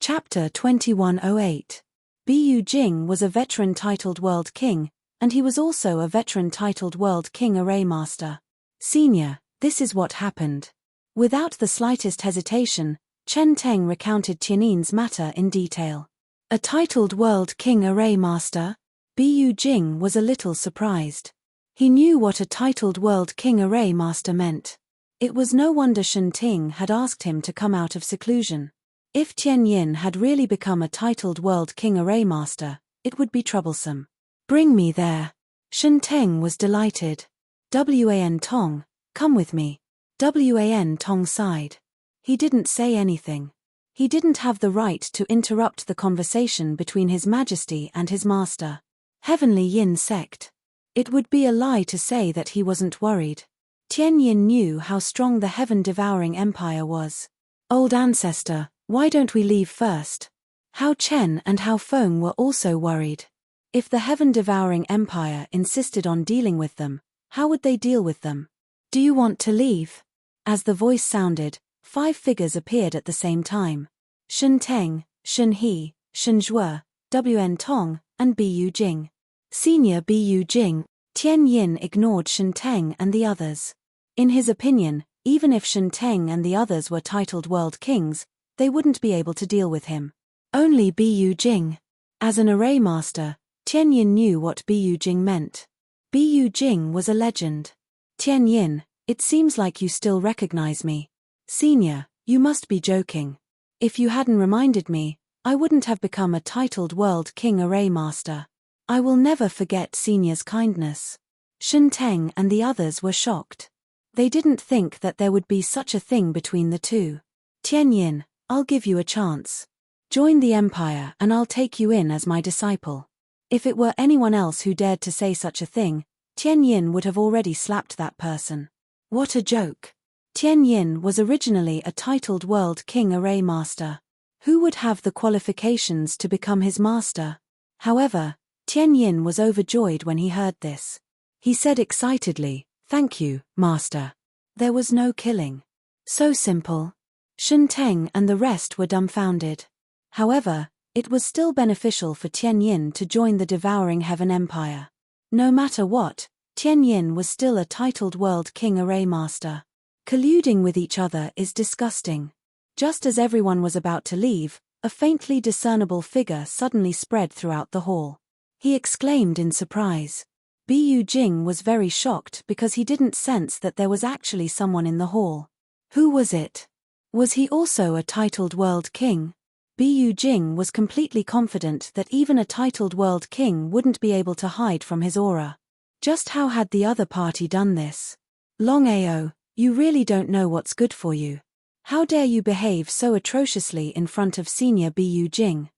Chapter 2108. Bu Jing was a veteran titled World King, and he was also a veteran titled World King Array Master. Senior, this is what happened. Without the slightest hesitation, Chen Teng recounted Tianin's matter in detail. A titled World King Array Master? Bu Jing was a little surprised. He knew what a titled World King Array Master meant. It was no wonder Shen Ting had asked him to come out of seclusion. If Tian Yin had really become a titled World King Array Master, it would be troublesome. Bring me there. Shen Teng was delighted. Wan Tong, come with me. Wan Tong sighed. He didn't say anything. He didn't have the right to interrupt the conversation between His Majesty and his master. Heavenly Yin sect. It would be a lie to say that he wasn't worried. Tian Yin knew how strong the heaven-devouring empire was. Old ancestor, why don't we leave first? Hao Chen and Hao Feng were also worried. If the heaven-devouring empire insisted on dealing with them, how would they deal with them? Do you want to leave? As the voice sounded, 5 figures appeared at the same time. Shen Teng, Shen He, Shen Zhuo, Wan Tong, and Bu Jing. Senior Bu Jing. Tian Yin ignored Shen Teng and the others. In his opinion, even if Shen Teng and the others were titled world kings, they wouldn't be able to deal with him. Only Bu Jing. As an array master, Tian Yin knew what Bu Jing meant. Bu Jing was a legend. Tian Yin, it seems like you still recognize me. Senior, you must be joking. If you hadn't reminded me, I wouldn't have become a titled World King Array Master. I will never forget Senior's kindness. Shen Teng and the others were shocked. They didn't think that there would be such a thing between the two. Tian Yin, I'll give you a chance. Join the empire and I'll take you in as my disciple. If it were anyone else who dared to say such a thing, Tian Yin would have already slapped that person. What a joke. Tian Yin was originally a titled World King Array Master. Who would have the qualifications to become his master? However, Tian Yin was overjoyed when he heard this. He said excitedly, "Thank you, Master." There was no killing. So simple. Shen Teng and the rest were dumbfounded. However, it was still beneficial for Tian Yin to join the devouring heaven empire. No matter what, Tian Yin was still a titled World King Array Master. Colluding with each other is disgusting. Just as everyone was about to leave, a faintly discernible figure suddenly spread throughout the hall. He exclaimed in surprise. Bu Jing was very shocked because he didn't sense that there was actually someone in the hall. Who was it? Was he also a titled world king? Bu Jing was completely confident that even a titled world king wouldn't be able to hide from his aura. Just how had the other party done this? Longao, you really don't know what's good for you. How dare you behave so atrociously in front of senior Bu Jing?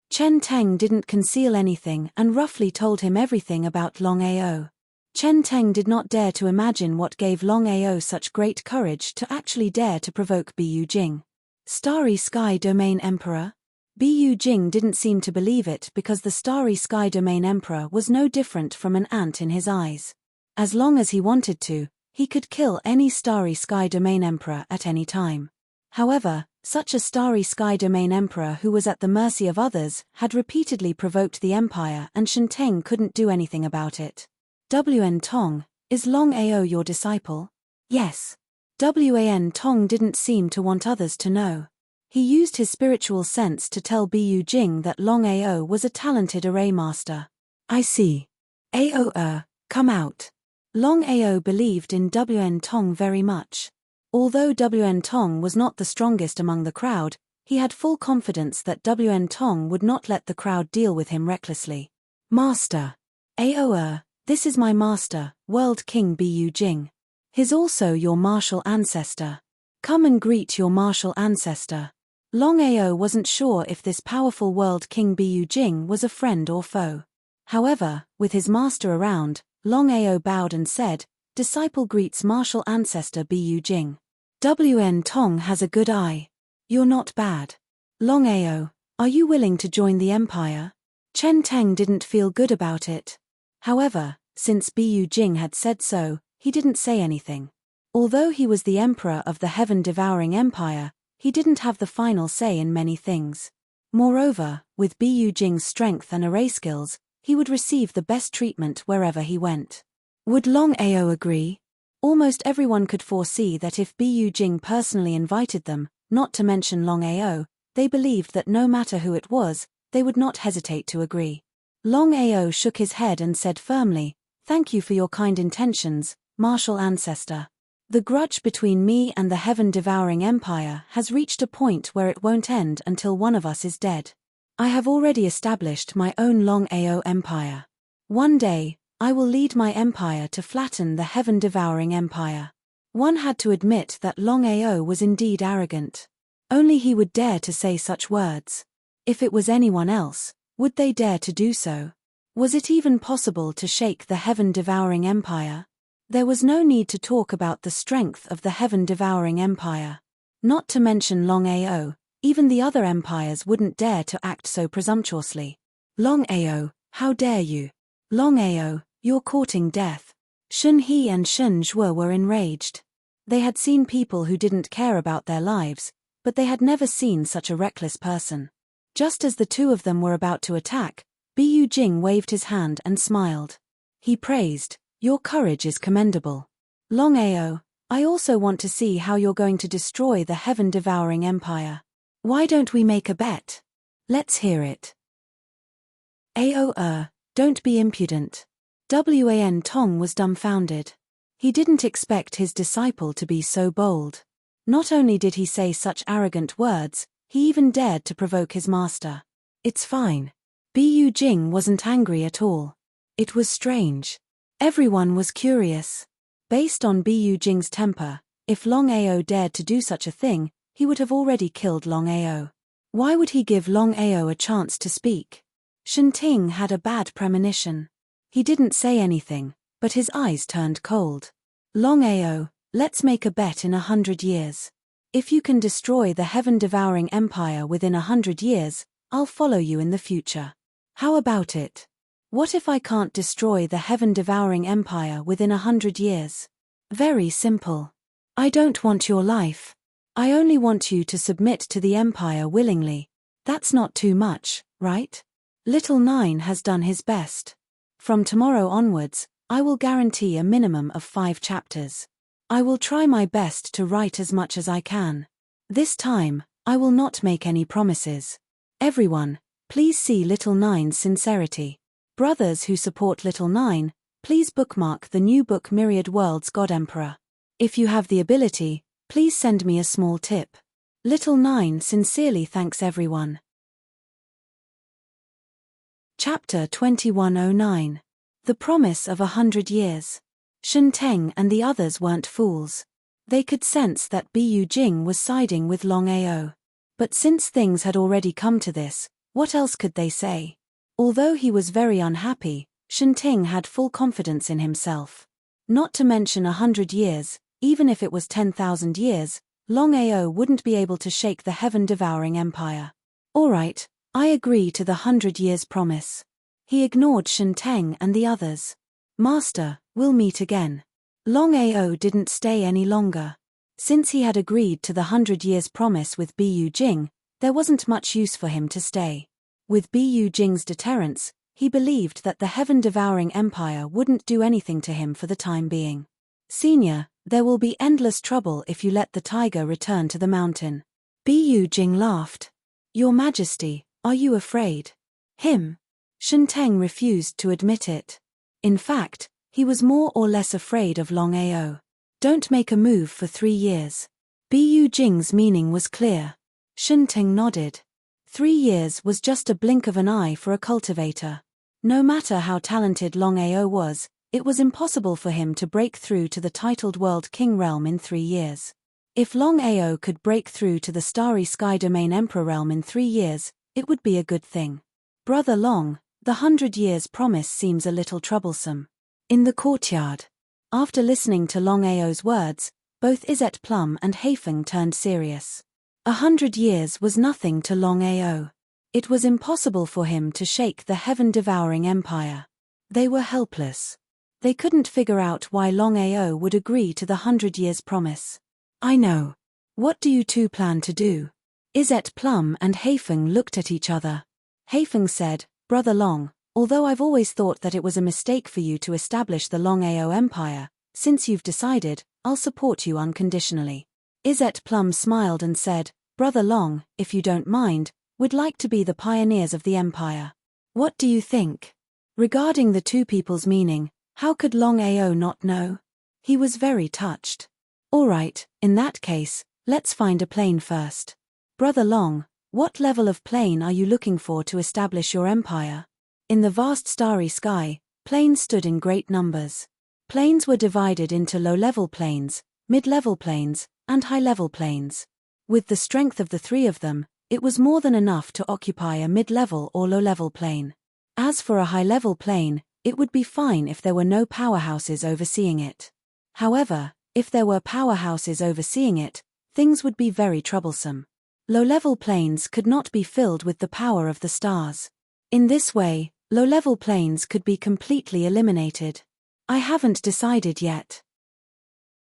Chen Teng didn't conceal anything and roughly told him everything about Longao. Chen Teng did not dare to imagine what gave Longao such great courage to actually dare to provoke Bu Jing. Starry Sky Domain Emperor? Bu Jing didn't seem to believe it because the Starry Sky Domain Emperor was no different from an ant in his eyes. As long as he wanted to, he could kill any Starry Sky Domain Emperor at any time. However, such a Starry Sky Domain Emperor who was at the mercy of others had repeatedly provoked the empire and Shen Teng couldn't do anything about it. Wan Tong, is Longao your disciple? Yes. Wan Tong didn't seem to want others to know. He used his spiritual sense to tell Bu Jing that Longao was a talented array master. I see. Ao, come out. Longao believed in Wan Tong very much. Although Wan Tong was not the strongest among the crowd, he had full confidence that Wan Tong would not let the crowd deal with him recklessly. Master. Ao, this is my master, World King Bu Jing. He's also your martial ancestor. Come and greet your martial ancestor. Longao wasn't sure if this powerful World King Bu Jing was a friend or foe. However, with his master around, Longao bowed and said, "Disciple greets martial ancestor Bu Jing. Wan Tong has a good eye. You're not bad. Longao, are you willing to join the empire?" Chen Teng didn't feel good about it. However, since Bu Jing had said so, he didn't say anything. Although he was the emperor of the heaven-devouring empire, he didn't have the final say in many things. Moreover, with Bu Jing's strength and array skills, he would receive the best treatment wherever he went. Would Longao agree? Almost everyone could foresee that if Bu Jing personally invited them, not to mention Longao, they believed that no matter who it was, they would not hesitate to agree. Longao shook his head and said firmly, "Thank you for your kind intentions, martial ancestor. The grudge between me and the heaven-devouring empire has reached a point where it won't end until one of us is dead. I have already established my own Longao empire. One day, I will lead my empire to flatten the heaven-devouring empire." One had to admit that Longao was indeed arrogant. Only he would dare to say such words. If it was anyone else, would they dare to do so? Was it even possible to shake the heaven-devouring empire? There was no need to talk about the strength of the heaven-devouring empire. Not to mention Longao, even the other empires wouldn't dare to act so presumptuously. "Longao, how dare you? Longao, you're courting death." Shun He and Shun Zhuo were enraged. They had seen people who didn't care about their lives, but they had never seen such a reckless person. Just as the two of them were about to attack, Bu Jing waved his hand and smiled. He praised, "Your courage is commendable. Longao, I also want to see how you're going to destroy the heaven-devouring empire. Why don't we make a bet? Let's hear it." Don't be impudent." Wan Tong was dumbfounded. He didn't expect his disciple to be so bold. Not only did he say such arrogant words, he even dared to provoke his master. "It's fine." Bu Jing wasn't angry at all. It was strange. Everyone was curious. Based on Bu Jing's temper, if Longao dared to do such a thing, he would have already killed Longao. Why would he give Longao a chance to speak? Shenting had a bad premonition. He didn't say anything, but his eyes turned cold. "Longao, let's make a bet in 100 years. If you can destroy the heaven-devouring empire within 100 years, I'll follow you in the future. How about it? What if I can't destroy the heaven-devouring empire within 100 years? Very simple. I don't want your life. I only want you to submit to the empire willingly. That's not too much, right? Little Nine has done his best. From tomorrow onwards, I will guarantee a minimum of 5 chapters. I will try my best to write as much as I can. This time, I will not make any promises. Everyone, please see Little Nine's sincerity. Brothers who support Little Nine, please bookmark the new book Myriad Worlds God Emperor. If you have the ability, please send me a small tip. Little Nine sincerely thanks everyone. Chapter 2109. The Promise of 100 Years. Shen Teng and the others weren't fools. They could sense that Bu Jing was siding with Longao. But since things had already come to this, what else could they say? Although he was very unhappy, Shen Teng had full confidence in himself. Not to mention 100 years, even if it was 10,000 years, Longao wouldn't be able to shake the heaven-devouring empire. "All right, I agree to the 100 years promise." He ignored Shen Teng and the others. "Master, we'll meet again." Longao didn't stay any longer. Since he had agreed to the 100 years promise with Bu Jing, there wasn't much use for him to stay. With Bu Jing's deterrence, he believed that the heaven-devouring empire wouldn't do anything to him for the time being. "Senior, there will be endless trouble if you let the tiger return to the mountain." Bu Jing laughed. "Your Majesty, are you afraid?" Him? Shen Teng refused to admit it. In fact, he was more or less afraid of Longao. "Don't make a move for 3 years." Bu Jing's meaning was clear. Shen Teng nodded. 3 years was just a blink of an eye for a cultivator. No matter how talented Longao was, it was impossible for him to break through to the titled World King realm in 3 years. If Longao could break through to the Starry Sky Domain Emperor realm in 3 years, it would be a good thing. "Brother Long, the 100 years promise seems a little troublesome." In the courtyard. After listening to Longao's words, both Izzet Plum and Haifeng turned serious. 100 years was nothing to Longao. It was impossible for him to shake the heaven-devouring empire. They were helpless. They couldn't figure out why Longao would agree to the 100 years promise. "I know. What do you two plan to do? Izzet Plum and Haifeng looked at each other. Haifeng said, Brother Long, although I've always thought that it was a mistake for you to establish the Longao Empire, since you've decided, I'll support you unconditionally. Izzet Plum smiled and said, Brother Long, if you don't mind, we'd like to be the pioneers of the empire. What do you think? Regarding the two people's meaning, how could Longao not know? He was very touched. All right, in that case, let's find a plane first. Brother Long, what level of plane are you looking for to establish your empire? In the vast starry sky, planes stood in great numbers. Planes were divided into low-level planes, mid-level planes, and high-level planes. With the strength of the three of them, it was more than enough to occupy a mid-level or low-level plane. As for a high-level plane, it would be fine if there were no powerhouses overseeing it. However, if there were powerhouses overseeing it, things would be very troublesome. Low-level planes could not be filled with the power of the stars. In this way, low-level planes could be completely eliminated. I haven't decided yet.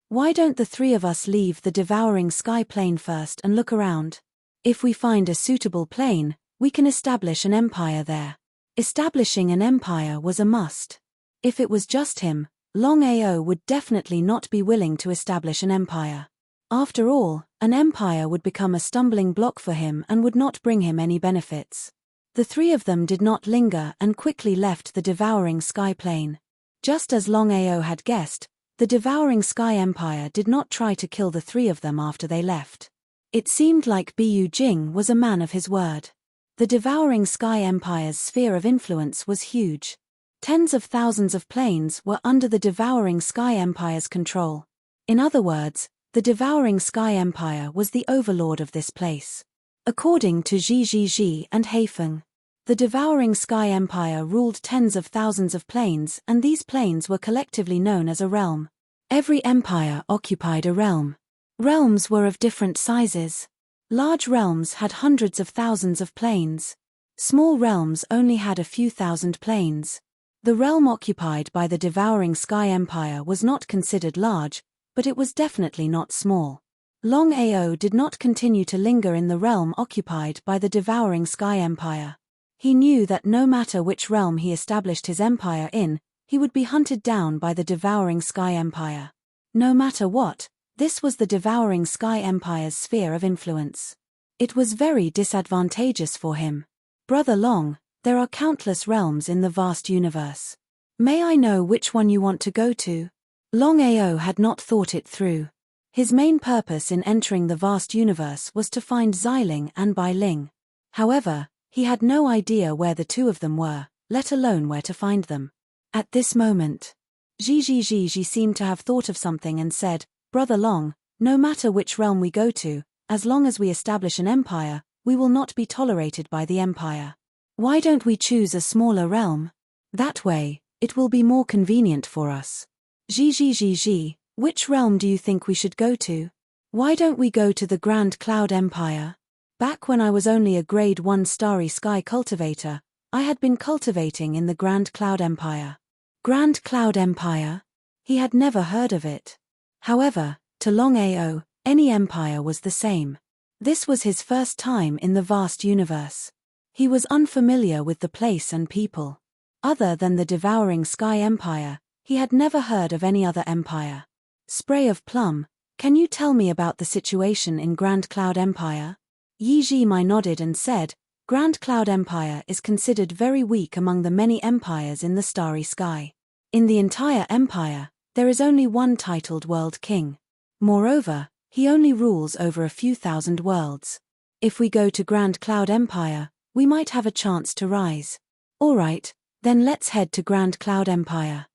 Why don't the three of us leave the devouring sky plane first and look around? If we find a suitable plane, we can establish an empire there. Establishing an empire was a must. If it was just him, Longao would definitely not be willing to establish an empire. After all, an empire would become a stumbling block for him and would not bring him any benefits. The three of them did not linger and quickly left the devouring sky plane. Just as Longao had guessed, the devouring sky empire did not try to kill the three of them after they left. It seemed like Bu Jing was a man of his word. The devouring sky empire's sphere of influence was huge. Tens of thousands of planes were under the devouring sky empire's control. In other words, the devouring sky empire was the overlord of this place. According to Ji and Haifeng, the devouring sky empire ruled tens of thousands of planes, and these planes were collectively known as a realm. Every empire occupied a realm. Realms were of different sizes. Large realms had hundreds of thousands of planes. Small realms only had a few thousand planes. The realm occupied by the devouring sky empire was not considered large, but it was definitely not small. Longao did not continue to linger in the realm occupied by the devouring sky empire. He knew that no matter which realm he established his empire in, he would be hunted down by the devouring sky empire. No matter what, this was the devouring sky empire's sphere of influence. It was very disadvantageous for him. Brother Long, there are countless realms in the vast universe. May I know which one you want to go to? Longao had not thought it through. His main purpose in entering the vast universe was to find Xiling and Bai Ling. However, he had no idea where the two of them were, let alone where to find them. At this moment, Ji seemed to have thought of something and said, Brother Long, no matter which realm we go to, as long as we establish an empire, we will not be tolerated by the empire. Why don't we choose a smaller realm? That way, it will be more convenient for us. Ji, which realm do you think we should go to? Why don't we go to the Grand Cloud Empire? Back when I was only a grade 1 starry sky cultivator, I had been cultivating in the Grand Cloud Empire. Grand Cloud Empire? He had never heard of it. However, to Longao, any empire was the same. This was his first time in the vast universe. He was unfamiliar with the place and people. Other than the devouring sky empire, he had never heard of any other empire. Spray of Plum, can you tell me about the situation in Grand Cloud Empire? Yi nodded and said, Grand Cloud Empire is considered very weak among the many empires in the starry sky. In the entire empire, there is only one titled World King. Moreover, he only rules over a few thousand worlds. If we go to Grand Cloud Empire, we might have a chance to rise. Alright, then let's head to Grand Cloud Empire.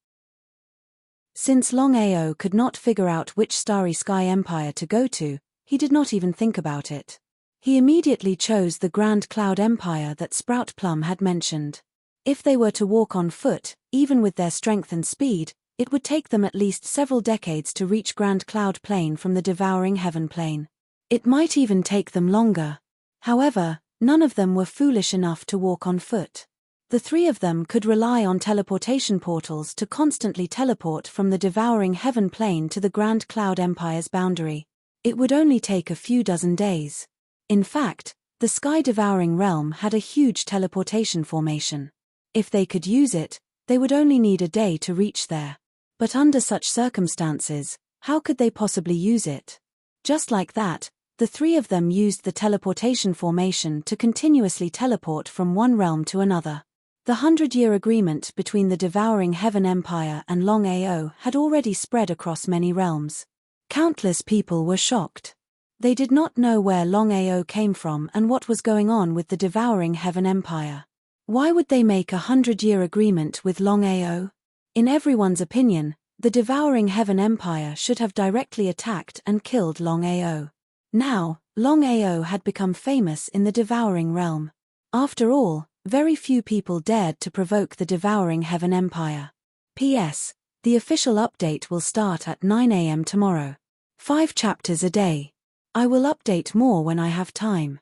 Since Longao could not figure out which starry sky empire to go to, he did not even think about it. He immediately chose the Grand Cloud Empire that Sprout Plum had mentioned. If they were to walk on foot, even with their strength and speed, it would take them at least several decades to reach Grand Cloud Plain from the Devouring Heaven Plain. It might even take them longer. However, none of them were foolish enough to walk on foot. The three of them could rely on teleportation portals to constantly teleport from the Devouring Heaven Plain to the Grand Cloud Empire's boundary. It would only take a few dozen days. In fact, the sky-devouring realm had a huge teleportation formation. If they could use it, they would only need a day to reach there. But under such circumstances, how could they possibly use it? Just like that, the three of them used the teleportation formation to continuously teleport from one realm to another. The 100-year agreement between the Devouring Heaven Empire and Longao had already spread across many realms. Countless people were shocked. They did not know where Longao came from and what was going on with the Devouring Heaven Empire. Why would they make a 100-year agreement with Longao? In everyone's opinion, the Devouring Heaven Empire should have directly attacked and killed Longao. Now, Longao had become famous in the Devouring Realm. After all, very few people dared to provoke the Devouring Heaven Empire. P.S. The official update will start at 9 a.m. tomorrow. 5 chapters a day. I will update more when I have time.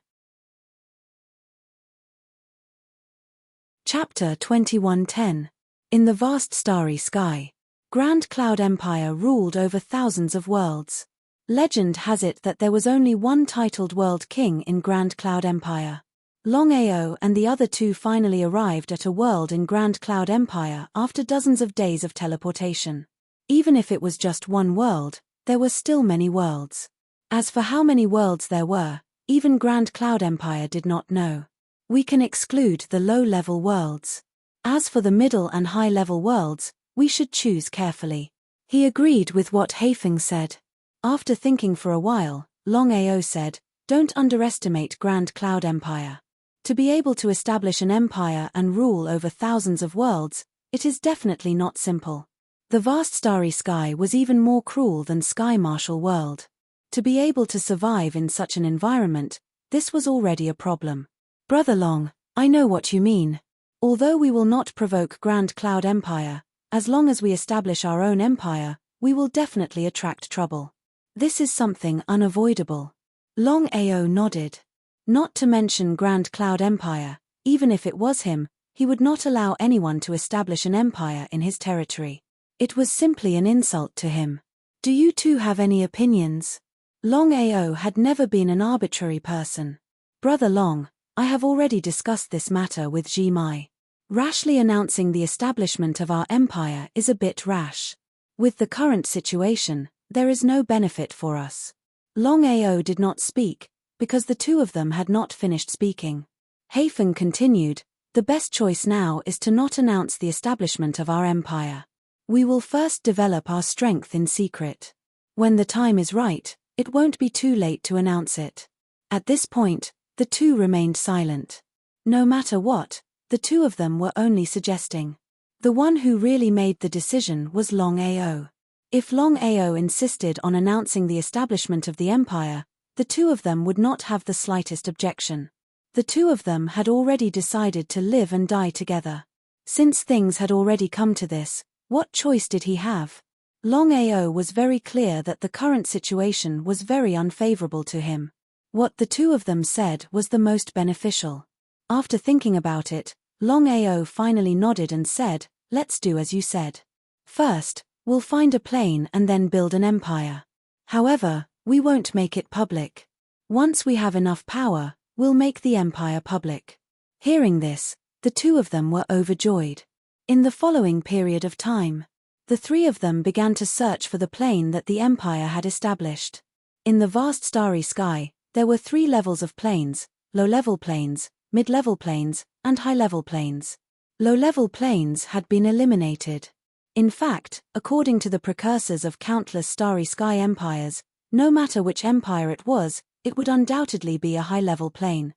Chapter 21:10. In the vast starry sky. Grand Cloud Empire ruled over thousands of worlds. Legend has it that there was only one titled World King in Grand Cloud Empire. Longao and the other two finally arrived at a world in Grand Cloud Empire after dozens of days of teleportation. Even if it was just one world, there were still many worlds. As for how many worlds there were, even Grand Cloud Empire did not know. We can exclude the low-level worlds. As for the middle and high-level worlds, we should choose carefully. He agreed with what Haifeng said. After thinking for a while, Longao said, "Don't underestimate Grand Cloud Empire. To be able to establish an empire and rule over thousands of worlds, it is definitely not simple. The vast starry sky was even more cruel than Sky Marshal World. To be able to survive in such an environment, this was already a problem. Brother Long, I know what you mean. Although we will not provoke Grand Cloud Empire, as long as we establish our own empire, we will definitely attract trouble. This is something unavoidable." Longao nodded. Not to mention Grand Cloud Empire, even if it was him, he would not allow anyone to establish an empire in his territory. It was simply an insult to him. Do you two have any opinions? Longao had never been an arbitrary person. Brother Long, I have already discussed this matter with Ji Mai. Rashly announcing the establishment of our empire is a bit rash. With the current situation, there is no benefit for us. Longao did not speak, because the two of them had not finished speaking. Haifeng continued, "The best choice now is to not announce the establishment of our empire. We will first develop our strength in secret. When the time is right, it won't be too late to announce it." At this point, the two remained silent. No matter what, the two of them were only suggesting. The one who really made the decision was Longao. If Longao insisted on announcing the establishment of the empire, the two of them would not have the slightest objection. The two of them had already decided to live and die together. Since things had already come to this, what choice did he have? Longao was very clear that the current situation was very unfavorable to him. What the two of them said was the most beneficial. After thinking about it, Longao finally nodded and said, "Let's do as you said. First, we'll find a plane and then build an empire. However, we won't make it public. Once we have enough power, we'll make the empire public." Hearing this, the two of them were overjoyed. In the following period of time, the three of them began to search for the plane that the empire had established. In the vast starry sky, there were 3 levels of planes: low-level planes, mid-level planes, and high-level planes. Low-level planes had been eliminated. In fact, according to the precursors of countless starry sky empires, no matter which empire it would undoubtedly be a high-level plane.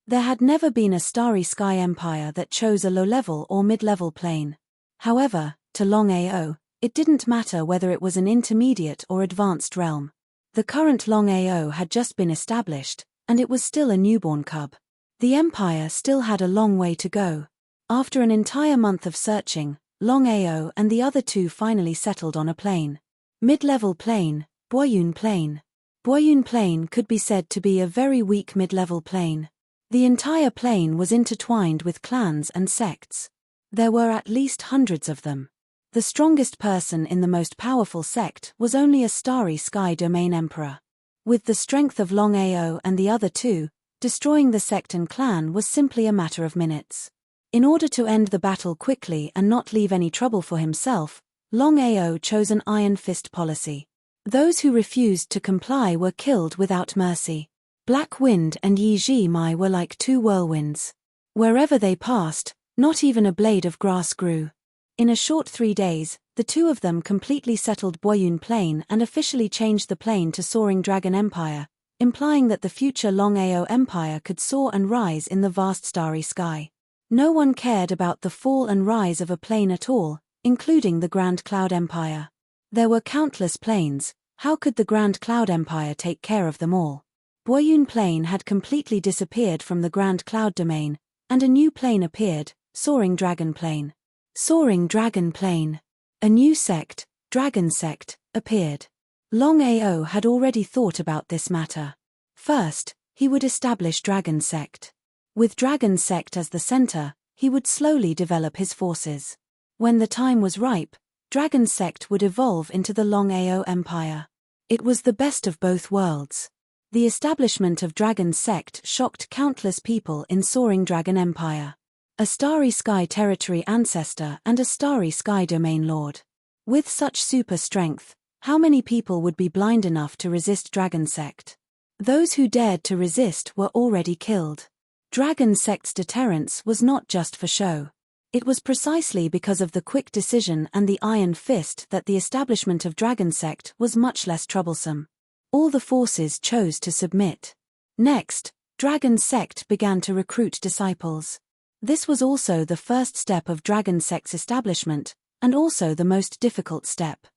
There had never been a starry sky empire that chose a low-level or mid-level plane. However, to Longao, it didn't matter whether it was an intermediate or advanced realm. The current Longao had just been established, and it was still a newborn cub. The empire still had a long way to go. After an entire month of searching, Longao and the other two finally settled on a plane. Mid-level plane, Boyun Plain. Boyun Plain could be said to be a very weak mid-level plane. The entire plane was intertwined with clans and sects. There were at least hundreds of them. The strongest person in the most powerful sect was only a starry sky domain emperor. With the strength of Longao and the other two, destroying the sect and clan was simply a matter of minutes. In order to end the battle quickly and not leave any trouble for himself, Longao chose an iron fist policy. Those who refused to comply were killed without mercy. Black Wind and Yi Ji Mai were like two whirlwinds. Wherever they passed, not even a blade of grass grew. In a short 3 days, the two of them completely settled Boyun Plain and officially changed the plain to Soaring Dragon Empire, implying that the future Longao Empire could soar and rise in the vast starry sky. No one cared about the fall and rise of a plain at all, including the Grand Cloud Empire. There were countless plains, how could the Grand Cloud Empire take care of them all? Boyun Plain had completely disappeared from the Grand Cloud domain, and a new plain appeared, Soaring Dragon Plain. Soaring Dragon Plain. A new sect, Dragon Sect, appeared. Longao had already thought about this matter. First, he would establish Dragon Sect. With Dragon Sect as the center, he would slowly develop his forces. When the time was ripe, Dragon Sect would evolve into the Longao Empire. It was the best of both worlds. The establishment of Dragon Sect shocked countless people in Soaring Dragon Empire. A Starry Sky Territory ancestor and a Starry Sky Domain Lord. With such super strength, how many people would be blind enough to resist Dragon Sect? Those who dared to resist were already killed. Dragon Sect's deterrence was not just for show. It was precisely because of the quick decision and the iron fist that the establishment of Dragon Sect was much less troublesome. All the forces chose to submit. Next, Dragon Sect began to recruit disciples. This was also the first step of Dragon Sect's establishment, and also the most difficult step.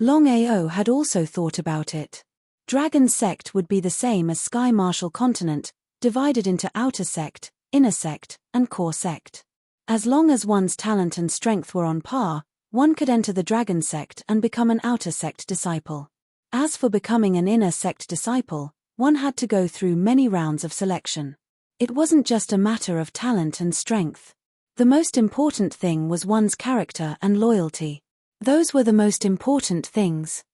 Longao had also thought about it. Dragon Sect would be the same as Sky Martial Continent, divided into Outer Sect, Inner Sect, and Core Sect. As long as one's talent and strength were on par, one could enter the Dragon Sect and become an Outer Sect disciple. As for becoming an Inner Sect disciple, one had to go through many rounds of selection. It wasn't just a matter of talent and strength. The most important thing was one's character and loyalty. Those were the most important things.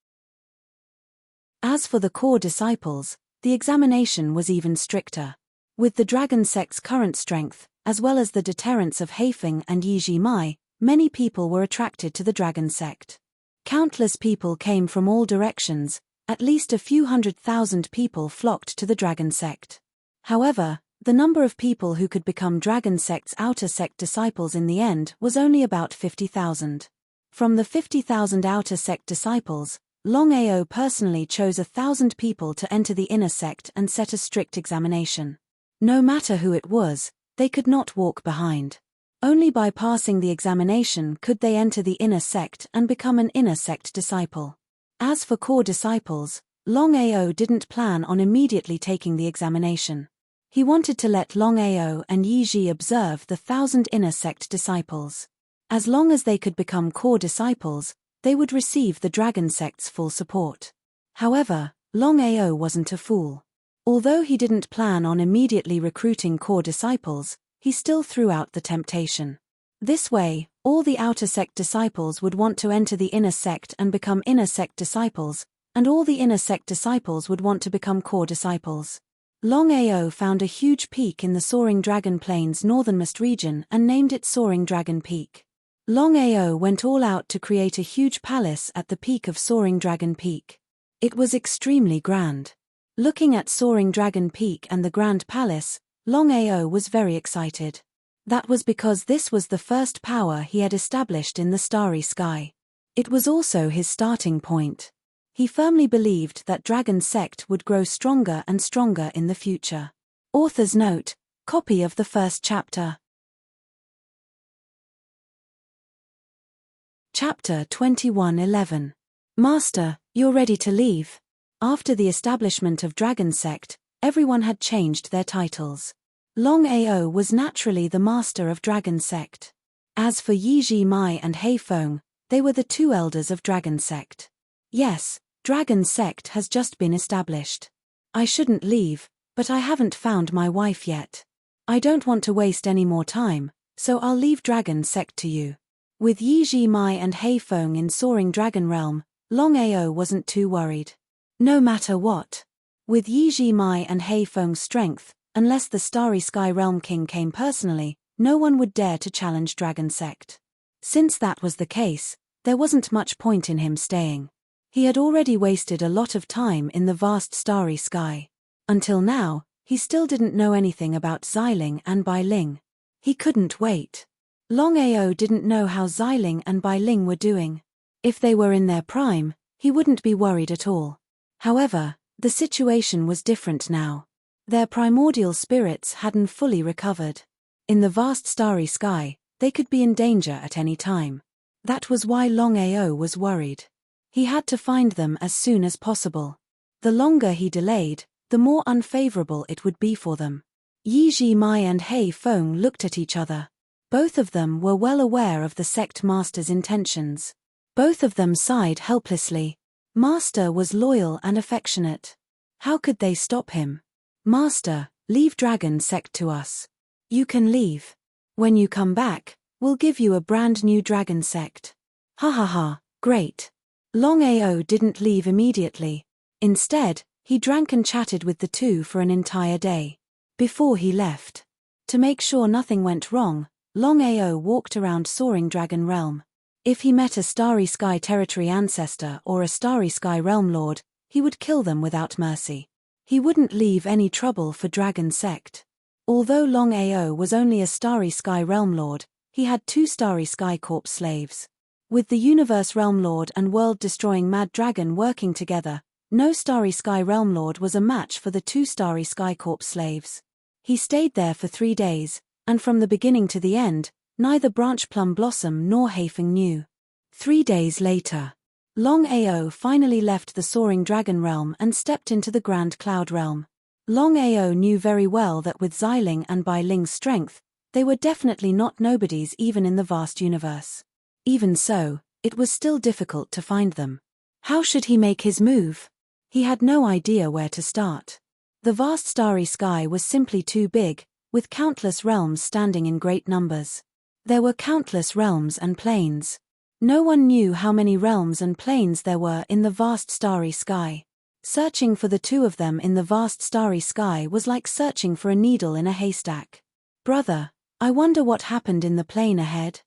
As for the core disciples, the examination was even stricter. With the Dragon Sect's current strength, as well as the deterrence of Haifeng and Yi Ji Mai, many people were attracted to the Dragon Sect. Countless people came from all directions, at least a few 100,000 people flocked to the Dragon Sect. However, the number of people who could become Dragon Sect's Outer Sect disciples in the end was only about 50,000. From the 50,000 Outer Sect disciples, Longao personally chose 1,000 people to enter the Inner Sect and set a strict examination. No matter who it was, they could not walk behind. Only by passing the examination could they enter the Inner Sect and become an Inner Sect disciple. As for core disciples, Longao didn't plan on immediately taking the examination. He wanted to let Longao and Yi Ji observe the 1,000 Inner Sect disciples. As long as they could become core disciples, they would receive the Dragon Sect's full support. However, Longao wasn't a fool. Although he didn't plan on immediately recruiting core disciples, he still threw out the temptation. This way, all the Outer Sect disciples would want to enter the Inner Sect and become Inner Sect disciples, and all the Inner Sect disciples would want to become core disciples. Longao found a huge peak in the Soaring Dragon Plain's northernmost region and named it Soaring Dragon Peak. Longao went all out to create a huge palace at the peak of Soaring Dragon Peak. It was extremely grand. Looking at Soaring Dragon Peak and the Grand Palace, Longao was very excited. That was because this was the first power he had established in the starry sky. It was also his starting point. He firmly believed that Dragon Sect would grow stronger and stronger in the future. Author's note: copy of the first chapter. Chapter 21:11. Master, you're ready to leave. After the establishment of Dragon Sect, everyone had changed their titles. Longao was naturally the master of Dragon Sect. As for Yi Ji Mai and Haifeng, they were the two elders of Dragon Sect. Yes, Dragon Sect has just been established. I shouldn't leave, but I haven't found my wife yet. I don't want to waste any more time, so I'll leave Dragon Sect to you. With Yi Ji Mai and Hei Feng in Soaring Dragon Realm, Longao wasn't too worried. No matter what. With Yi Ji Mai and Hei Feng's strength, unless the Starry Sky Realm King came personally, no one would dare to challenge Dragon Sect. Since that was the case, there wasn't much point in him staying. He had already wasted a lot of time in the vast starry sky. Until now, he still didn't know anything about Xiling and Bai Ling. He couldn't wait. Longao didn't know how Xiling and Bai Ling were doing. If they were in their prime, he wouldn't be worried at all. However, the situation was different now. Their primordial spirits hadn't fully recovered. In the vast starry sky, they could be in danger at any time. That was why Longao was worried. He had to find them as soon as possible. The longer he delayed, the more unfavorable it would be for them. Yi Ji Mai and Hei Feng looked at each other. Both of them were well aware of the sect master's intentions. Both of them sighed helplessly. Master was loyal and affectionate. How could they stop him? Master, leave Dragon Sect to us. You can leave. When you come back, we'll give you a brand new Dragon Sect. Ha ha ha, great. Longao didn't leave immediately. Instead, he drank and chatted with the two for an entire day. Before he left. To make sure nothing went wrong, Longao walked around Soaring Dragon Realm. If he met a Starry Sky Territory ancestor or a Starry Sky Realm Lord, he would kill them without mercy. He wouldn't leave any trouble for Dragon Sect. Although Longao was only a Starry Sky Realm Lord, he had two Starry Sky Corps slaves. With the Universe Realm Lord and world-destroying Mad Dragon working together, no Starry Sky Realm Lord was a match for the two Starry Sky Corps slaves. He stayed there for 3 days, and from the beginning to the end, neither Branch Plum Blossom nor Haifeng knew. 3 days later, Longao finally left the Soaring Dragon Realm and stepped into the Grand Cloud Realm. Longao knew very well that with Xiling and Bai Ling's strength, they were definitely not nobodies even in the vast universe. Even so, it was still difficult to find them. How should he make his move? He had no idea where to start. The vast starry sky was simply too big, with countless realms standing in great numbers. There were countless realms and planes. No one knew how many realms and planes there were in the vast starry sky. Searching for the two of them in the vast starry sky was like searching for a needle in a haystack. Brother, I wonder what happened in the plane ahead.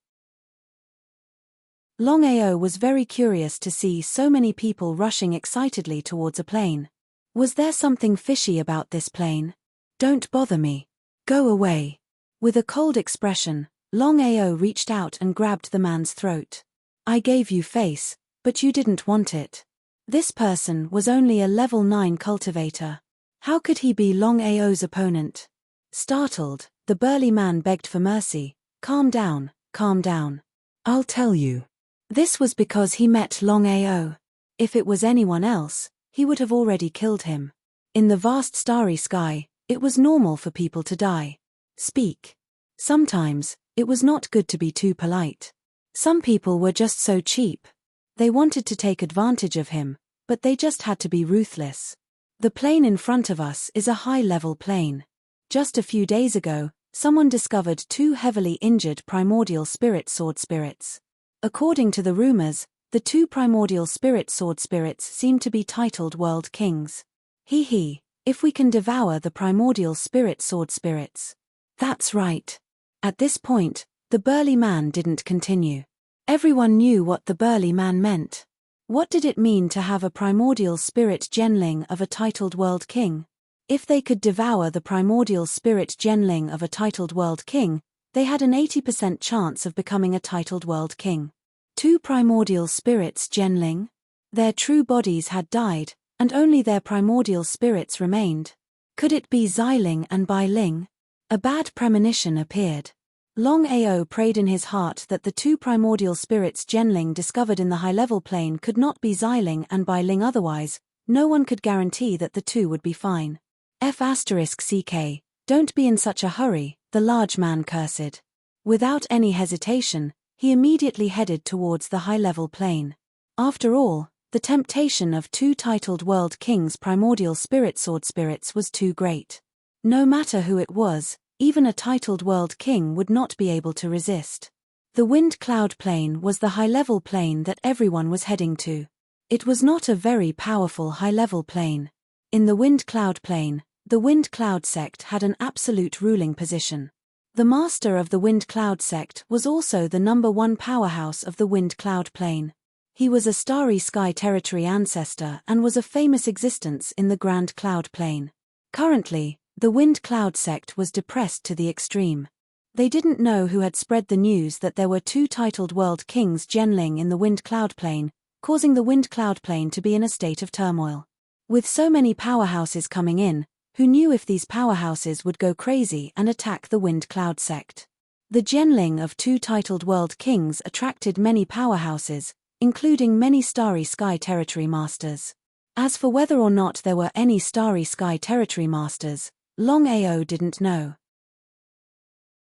Longao was very curious to see so many people rushing excitedly towards a plane. Was there something fishy about this plane? Don't bother me. Go away. With a cold expression, Longao reached out and grabbed the man's throat. I gave you face, but you didn't want it. This person was only a level 9 cultivator. How could he be Longao's opponent? Startled, the burly man begged for mercy. Calm down, calm down. I'll tell you. This was because he met Longao. If it was anyone else, he would have already killed him. In the vast starry sky, it was normal for people to die. Speak. Sometimes, it was not good to be too polite. Some people were just so cheap. They wanted to take advantage of him, but they just had to be ruthless. The plane in front of us is a high-level plane. Just a few days ago, someone discovered 2 heavily injured primordial spirit sword spirits. According to the rumors, the 2 primordial spirit sword spirits seem to be titled world kings. If we can devour the primordial spirit sword spirits. That's right. At this point, the burly man didn't continue. Everyone knew what the burly man meant. What did it mean to have a primordial spirit genling of a titled world king? If they could devour the primordial spirit genling of a titled world king, they had an 80% chance of becoming a titled world king. 2 primordial spirits genling? Their true bodies had died, and only their primordial spirits remained. Could it be Xiling and Bai Ling? A bad premonition appeared. Longao prayed in his heart that the 2 primordial spirits genling discovered in the high-level plane could not be Xiling and Bai Ling, otherwise, no one could guarantee that the 2 would be fine. F***CK, don't be in such a hurry, the large man cursed. Without any hesitation, he immediately headed towards the high-level plane. After all, the temptation of 2 titled world kings' primordial spirit sword spirits was too great. No matter who it was, even a titled world king would not be able to resist. The wind cloud plain was the high-level plain that everyone was heading to. It was not a very powerful high-level plain. In the wind cloud plain, the wind cloud sect had an absolute ruling position. The master of the wind cloud sect was also the #1 powerhouse of the wind cloud plain. He was a starry sky territory ancestor and was a famous existence in the grand cloud plain. Currently, the wind cloud sect was depressed to the extreme. They didn't know who had spread the news that there were 2 titled world kings genling in the wind cloud plain, causing the wind cloud plain to be in a state of turmoil. With so many powerhouses coming in, who knew if these powerhouses would go crazy and attack the wind cloud sect? The genling of 2 titled world kings attracted many powerhouses, including many starry sky territory masters. As for whether or not there were any starry sky territory masters, Longao didn't know.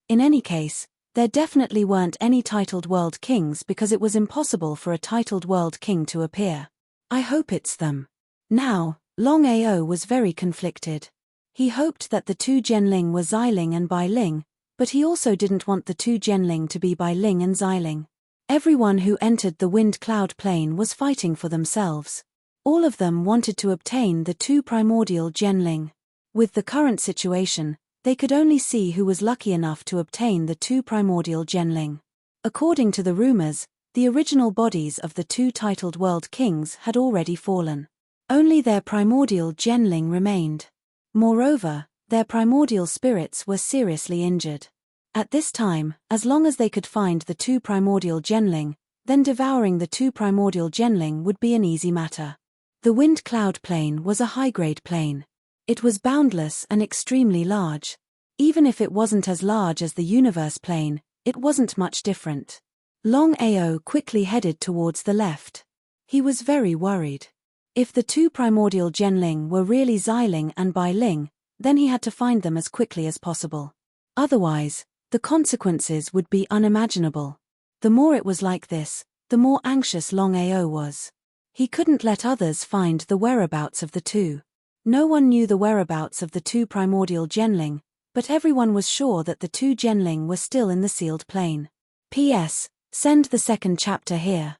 In any case, there definitely weren't any titled world kings because it was impossible for a titled world king to appear. I hope it's them. Now, Longao was very conflicted. He hoped that the 2 genling were Xiling and Bailing, but he also didn't want the 2 genling to be Bailing and Xiling. Everyone who entered the wind cloud plain was fighting for themselves. All of them wanted to obtain the 2 primordial genling. With the current situation, they could only see who was lucky enough to obtain the 2 primordial genling. According to the rumors, the original bodies of the 2 titled world kings had already fallen. Only their primordial genling remained. Moreover, their primordial spirits were seriously injured. At this time, as long as they could find the 2 primordial genling, then devouring the 2 primordial genling would be an easy matter. The wind cloud plain was a high-grade plain. It was boundless and extremely large. Even if it wasn't as large as the universe plane, it wasn't much different. Longao quickly headed towards the left. He was very worried. If the 2 primordial genling were really Xiling and Bailing, then he had to find them as quickly as possible. Otherwise, the consequences would be unimaginable. The more it was like this, the more anxious Longao was. He couldn't let others find the whereabouts of the 2. No one knew the whereabouts of the 2 primordial genling, but everyone was sure that the 2 genling were still in the sealed plane. P.S. Send the 2nd chapter here.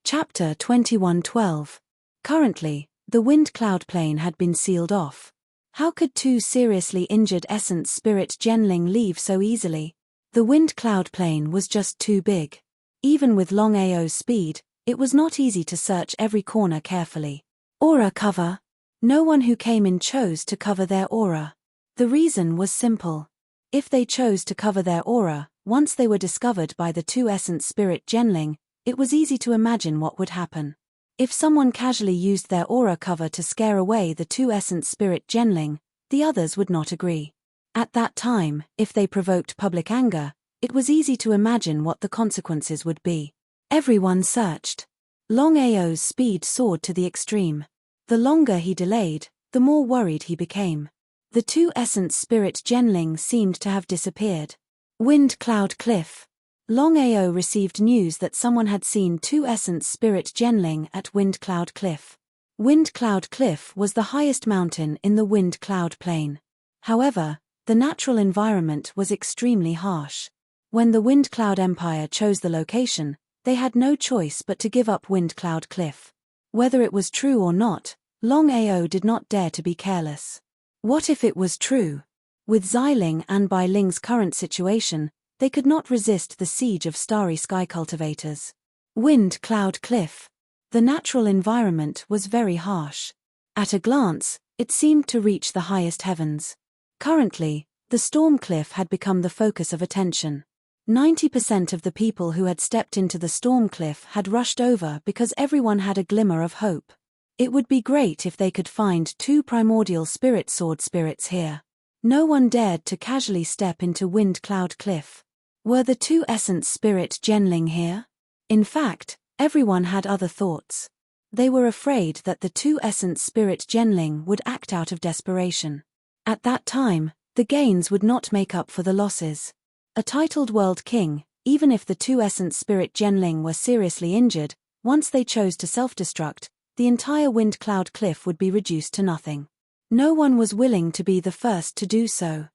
Chapter 21:12. Currently, the wind cloud plane had been sealed off. How could 2 seriously injured essence spirit genling leave so easily? The wind cloud plane was just too big. Even with Longao's speed, it was not easy to search every corner carefully. Aura cover. No one who came in chose to cover their aura. The reason was simple. If they chose to cover their aura, once they were discovered by the 2 essence spirit genling, it was easy to imagine what would happen. If someone casually used their aura cover to scare away the 2 essence spirit genling, the others would not agree. At that time, if they provoked public anger, it was easy to imagine what the consequences would be. Everyone searched. Longao's speed soared to the extreme. The longer he delayed, the more worried he became. The 2 essence spirit genling seemed to have disappeared. Wind cloud cliff. Longao received news that someone had seen 2 essence spirit genling at Wind Cloud Cliff. Wind Cloud Cliff was the highest mountain in the Wind Cloud Plain. However, the natural environment was extremely harsh. When the Wind Cloud Empire chose the location, they had no choice but to give up Wind Cloud Cliff. Whether it was true or not, Longao did not dare to be careless. What if it was true? With Xiling and Bailing's current situation, they could not resist the siege of starry sky cultivators. Wind Cloud Cliff. The natural environment was very harsh. At a glance, it seemed to reach the highest heavens. Currently, the storm cliff had become the focus of attention. 90% of the people who had stepped into the storm cliff had rushed over because everyone had a glimmer of hope. It would be great if they could find 2 primordial spirit sword spirits here. No one dared to casually step into Wind Cloud Cliff. Were the 2 essence spirit genling here? In fact, everyone had other thoughts. They were afraid that the 2 essence spirit genling would act out of desperation. At that time, the gains would not make up for the losses. A titled world king, even if the 2 essence spirit genling were seriously injured, once they chose to self-destruct, the entire Wind Cloud Cliff would be reduced to nothing. No one was willing to be the first to do so.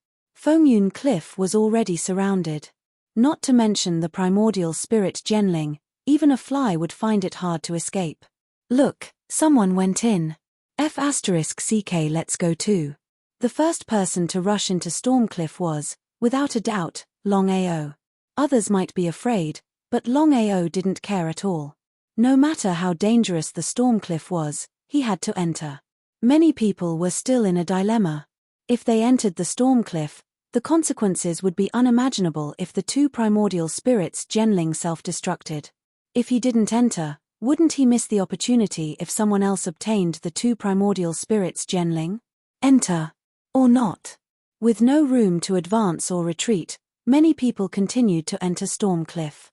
Fengyun Cliff was already surrounded. Not to mention the primordial spirit Genling, even a fly would find it hard to escape. Look, someone went in. F***CK let's go too. The first person to rush into Stormcliff was, without a doubt, Longao. Others might be afraid, but Longao didn't care at all. No matter how dangerous the Stormcliff was, he had to enter. Many people were still in a dilemma. If they entered the Stormcliff, the consequences would be unimaginable if the two primordial spirits Genling self-destructed. If he didn't enter, wouldn't he miss the opportunity if someone else obtained the two primordial spirits Genling? Enter. Or not. With no room to advance or retreat, many people continued to enter Stormcliff.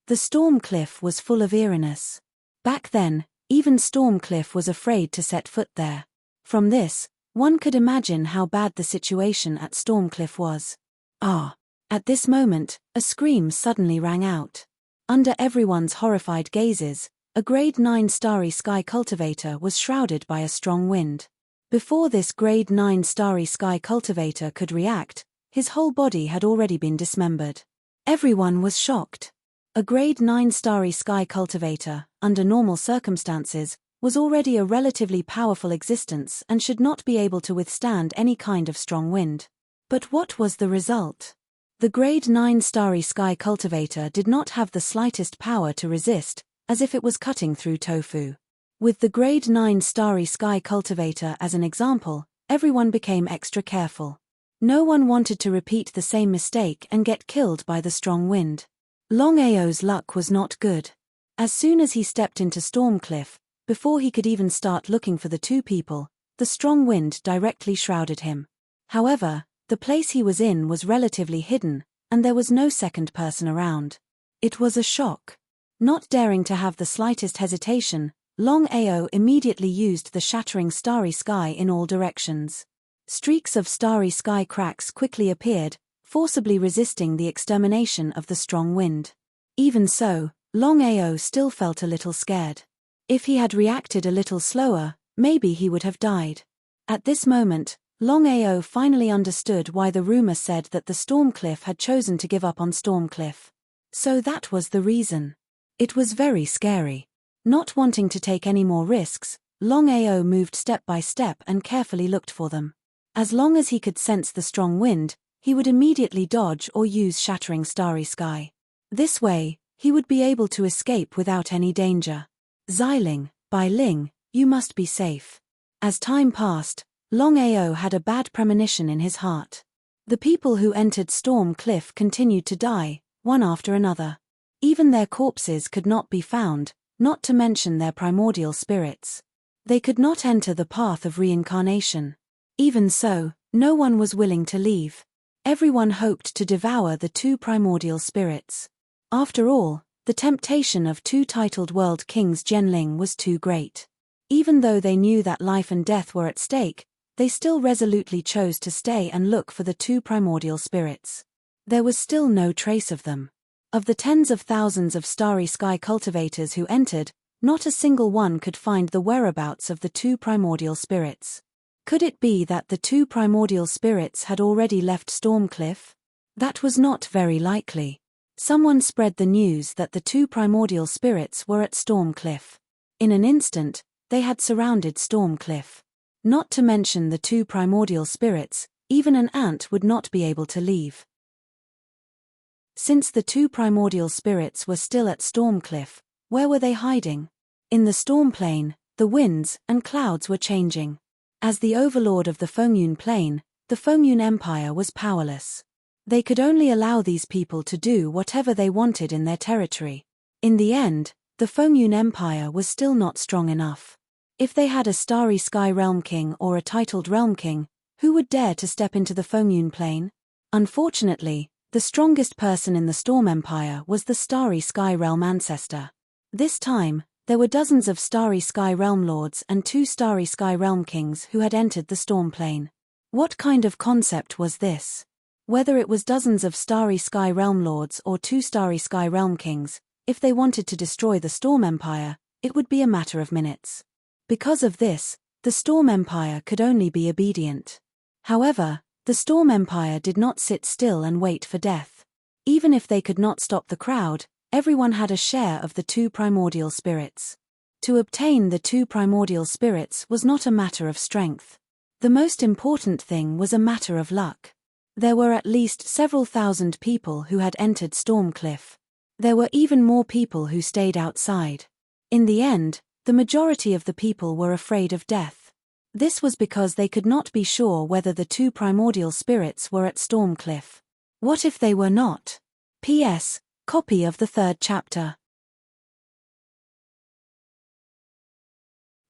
The Stormcliff was full of eeriness. Back then, even Stormcliff was afraid to set foot there. From this, one could imagine how bad the situation at Stormcliff was. Ah! At this moment, a scream suddenly rang out. Under everyone's horrified gazes, a grade 9 starry sky cultivator was shrouded by a strong wind. Before this grade 9 starry sky cultivator could react, his whole body had already been dismembered. Everyone was shocked. A grade 9 starry sky cultivator, under normal circumstances, was already a relatively powerful existence and should not be able to withstand any kind of strong wind. But what was the result? The grade 9 starry sky cultivator did not have the slightest power to resist, as if it was cutting through tofu. With the grade 9 starry sky cultivator as an example, everyone became extra careful. No one wanted to repeat the same mistake and get killed by the strong wind. Longao's luck was not good. As soon as he stepped into Stormcliff, before he could even start looking for the two people, the strong wind directly shrouded him. However, the place he was in was relatively hidden, and there was no second person around. It was a shock. Not daring to have the slightest hesitation, Longao immediately used the shattering starry sky in all directions. Streaks of starry sky cracks quickly appeared, forcibly resisting the extermination of the strong wind. Even so, Longao still felt a little scared. If he had reacted a little slower, maybe he would have died. At this moment, Longao finally understood why the rumor said that the Stormcliff had chosen to give up on Stormcliff. So that was the reason. It was very scary. Not wanting to take any more risks, Longao moved step by step and carefully looked for them. As long as he could sense the strong wind, he would immediately dodge or use shattering starry sky. This way, he would be able to escape without any danger. Xiling, Bai Ling, you must be safe. As time passed, Longao had a bad premonition in his heart. The people who entered Storm Cliff continued to die, one after another. Even their corpses could not be found, not to mention their primordial spirits. They could not enter the path of reincarnation. Even so, no one was willing to leave. Everyone hoped to devour the two primordial spirits. After all, the temptation of two titled world kings Genling was too great. Even though they knew that life and death were at stake, they still resolutely chose to stay and look for the two primordial spirits. There was still no trace of them. Of the tens of thousands of starry sky cultivators who entered, not a single one could find the whereabouts of the two primordial spirits. Could it be that the two primordial spirits had already left Stormcliff? That was not very likely. Someone spread the news that the two primordial spirits were at Stormcliff. In an instant, they had surrounded Stormcliff. Not to mention the two primordial spirits, even an ant would not be able to leave. Since the two primordial spirits were still at Stormcliff, where were they hiding? In the storm plane, the winds and clouds were changing. As the overlord of the Fengyun plane, the Fengyun Empire was powerless. They could only allow these people to do whatever they wanted in their territory. In the end, the Fengyun Empire was still not strong enough. If they had a starry sky realm king or a titled realm king, who would dare to step into the Fengyun plane? Unfortunately, the strongest person in the Storm Empire was the starry sky realm ancestor. This time, there were dozens of starry sky realm lords and two starry sky realm kings who had entered the storm plane. What kind of concept was this? Whether it was dozens of starry sky realm lords or two starry sky realm kings, if they wanted to destroy the Storm Empire, it would be a matter of minutes. Because of this, the Storm Empire could only be obedient. However, the The Storm Empire did not sit still and wait for death. Even if they could not stop the crowd, everyone had a share of the two primordial spirits. To obtain the two primordial spirits was not a matter of strength. The most important thing was a matter of luck. There were at least several thousand people who had entered Stormcliff. There were even more people who stayed outside. In the end, the majority of the people were afraid of death. This was because they could not be sure whether the two primordial spirits were at Stormcliff. What if they were not? P.S. Copy of the 3rd chapter.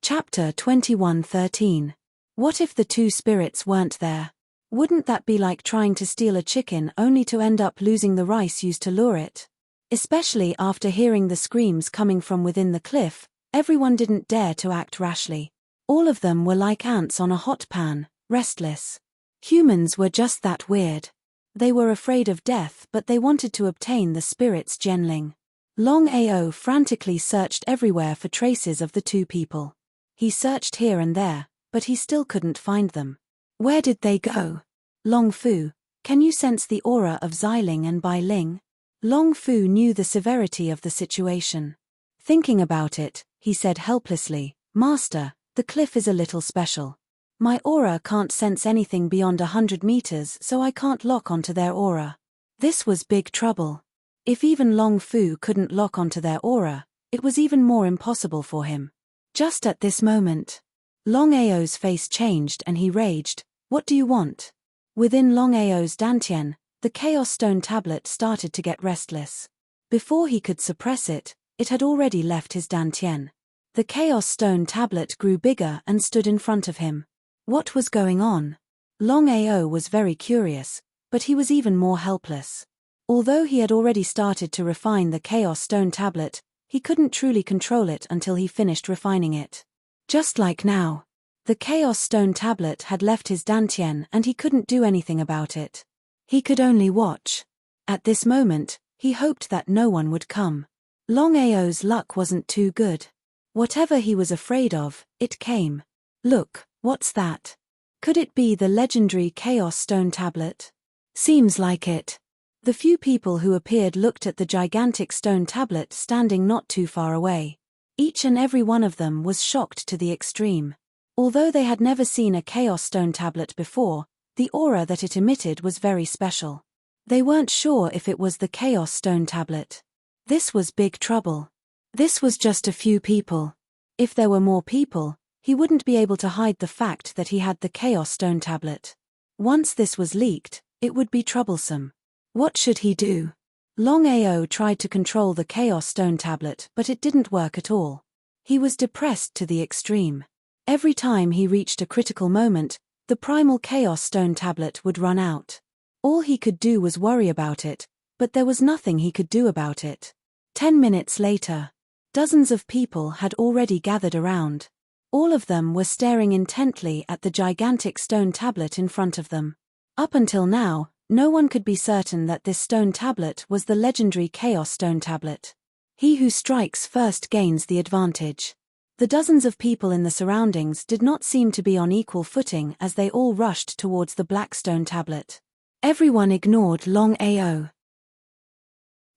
Chapter 21:13. What if the two spirits weren't there? Wouldn't that be like trying to steal a chicken only to end up losing the rice used to lure it? Especially after hearing the screams coming from within the cliff, everyone didn't dare to act rashly. All of them were like ants on a hot pan, restless. Humans were just that weird. They were afraid of death, but they wanted to obtain the spirit's Genling. Longao frantically searched everywhere for traces of the two people. He searched here and there, but he still couldn't find them. Where did they go? Long Fu, can you sense the aura of Xiling and Bai Ling? Long Fu knew the severity of the situation. Thinking about it, he said helplessly, Master, the cliff is a little special. My aura can't sense anything beyond 100 meters, so I can't lock onto their aura. This was big trouble. If even Long Fu couldn't lock onto their aura, it was even more impossible for him. Just at this moment, Longao's face changed and he raged, What do you want? Within Longao's dantian, the Chaos Stone tablet started to get restless. Before he could suppress it, it had already left his dantian. The Chaos Stone tablet grew bigger and stood in front of him. What was going on? Longao was very curious, but he was even more helpless. Although he had already started to refine the Chaos Stone tablet, he couldn't truly control it until he finished refining it. Just like now. The Chaos Stone tablet had left his dantian and he couldn't do anything about it. He could only watch. At this moment, he hoped that no one would come. Longao's luck wasn't too good. Whatever he was afraid of, it came. Look, what's that? Could it be the legendary Chaos Stone tablet? Seems like it. The few people who appeared looked at the gigantic stone tablet standing not too far away. Each and every one of them was shocked to the extreme. Although they had never seen a Chaos Stone tablet before, the aura that it emitted was very special. They weren't sure if it was the Chaos Stone tablet. This was big trouble. This was just a few people. If there were more people, he wouldn't be able to hide the fact that he had the Chaos Stone tablet. Once this was leaked, it would be troublesome. What should he do? Longao tried to control the Chaos Stone tablet, but it didn't work at all. He was depressed to the extreme. Every time he reached a critical moment, the primal Chaos Stone tablet would run out. All he could do was worry about it, but there was nothing he could do about it. 10 minutes later, dozens of people had already gathered around. All of them were staring intently at the gigantic stone tablet in front of them. Up until now, no one could be certain that this stone tablet was the legendary Chaos Stone tablet. He who strikes first gains the advantage. The dozens of people in the surroundings did not seem to be on equal footing as they all rushed towards the black stone tablet. Everyone ignored Longao.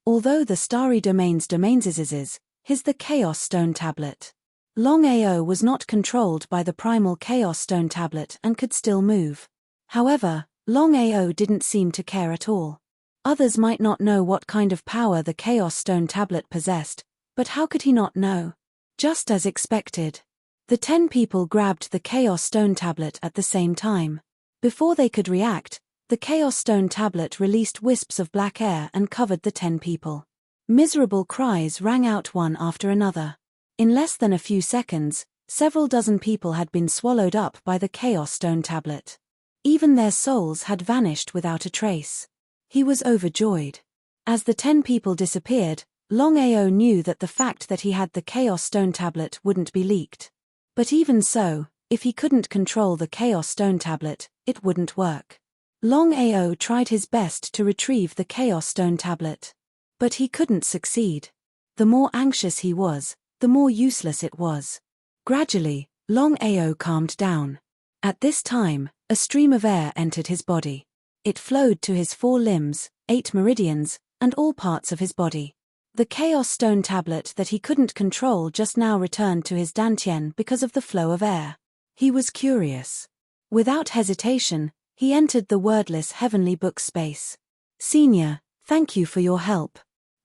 Although the starry domains is his the Chaos Stone tablet. Longao was not controlled by the primal Chaos Stone tablet and could still move. However, Longao didn't seem to care at all. Others might not know what kind of power the Chaos Stone tablet possessed, but how could he not know? Just as expected. The 10 people grabbed the Chaos Stone tablet at the same time. Before they could react, the Chaos Stone tablet released wisps of black air and covered the 10 people. Miserable cries rang out one after another. In less than a few seconds, several dozen people had been swallowed up by the Chaos Stone tablet. Even their souls had vanished without a trace. He was overjoyed. As the 10 people disappeared, Longao knew that the fact that he had the Chaos Stone tablet wouldn't be leaked. But even so, if he couldn't control the Chaos Stone tablet, it wouldn't work. Longao tried his best to retrieve the Chaos Stone tablet. But he couldn't succeed. The more anxious he was, the more useless it was. Gradually, Longao calmed down. At this time, A stream of air entered his body. It flowed to his 4 limbs, 8 meridians, and all parts of his body. The Chaos Stone tablet that he couldn't control just now returned to his dantian because of the flow of air. He was curious. Without hesitation, he entered the wordless heavenly book space. Senior, thank you for your help.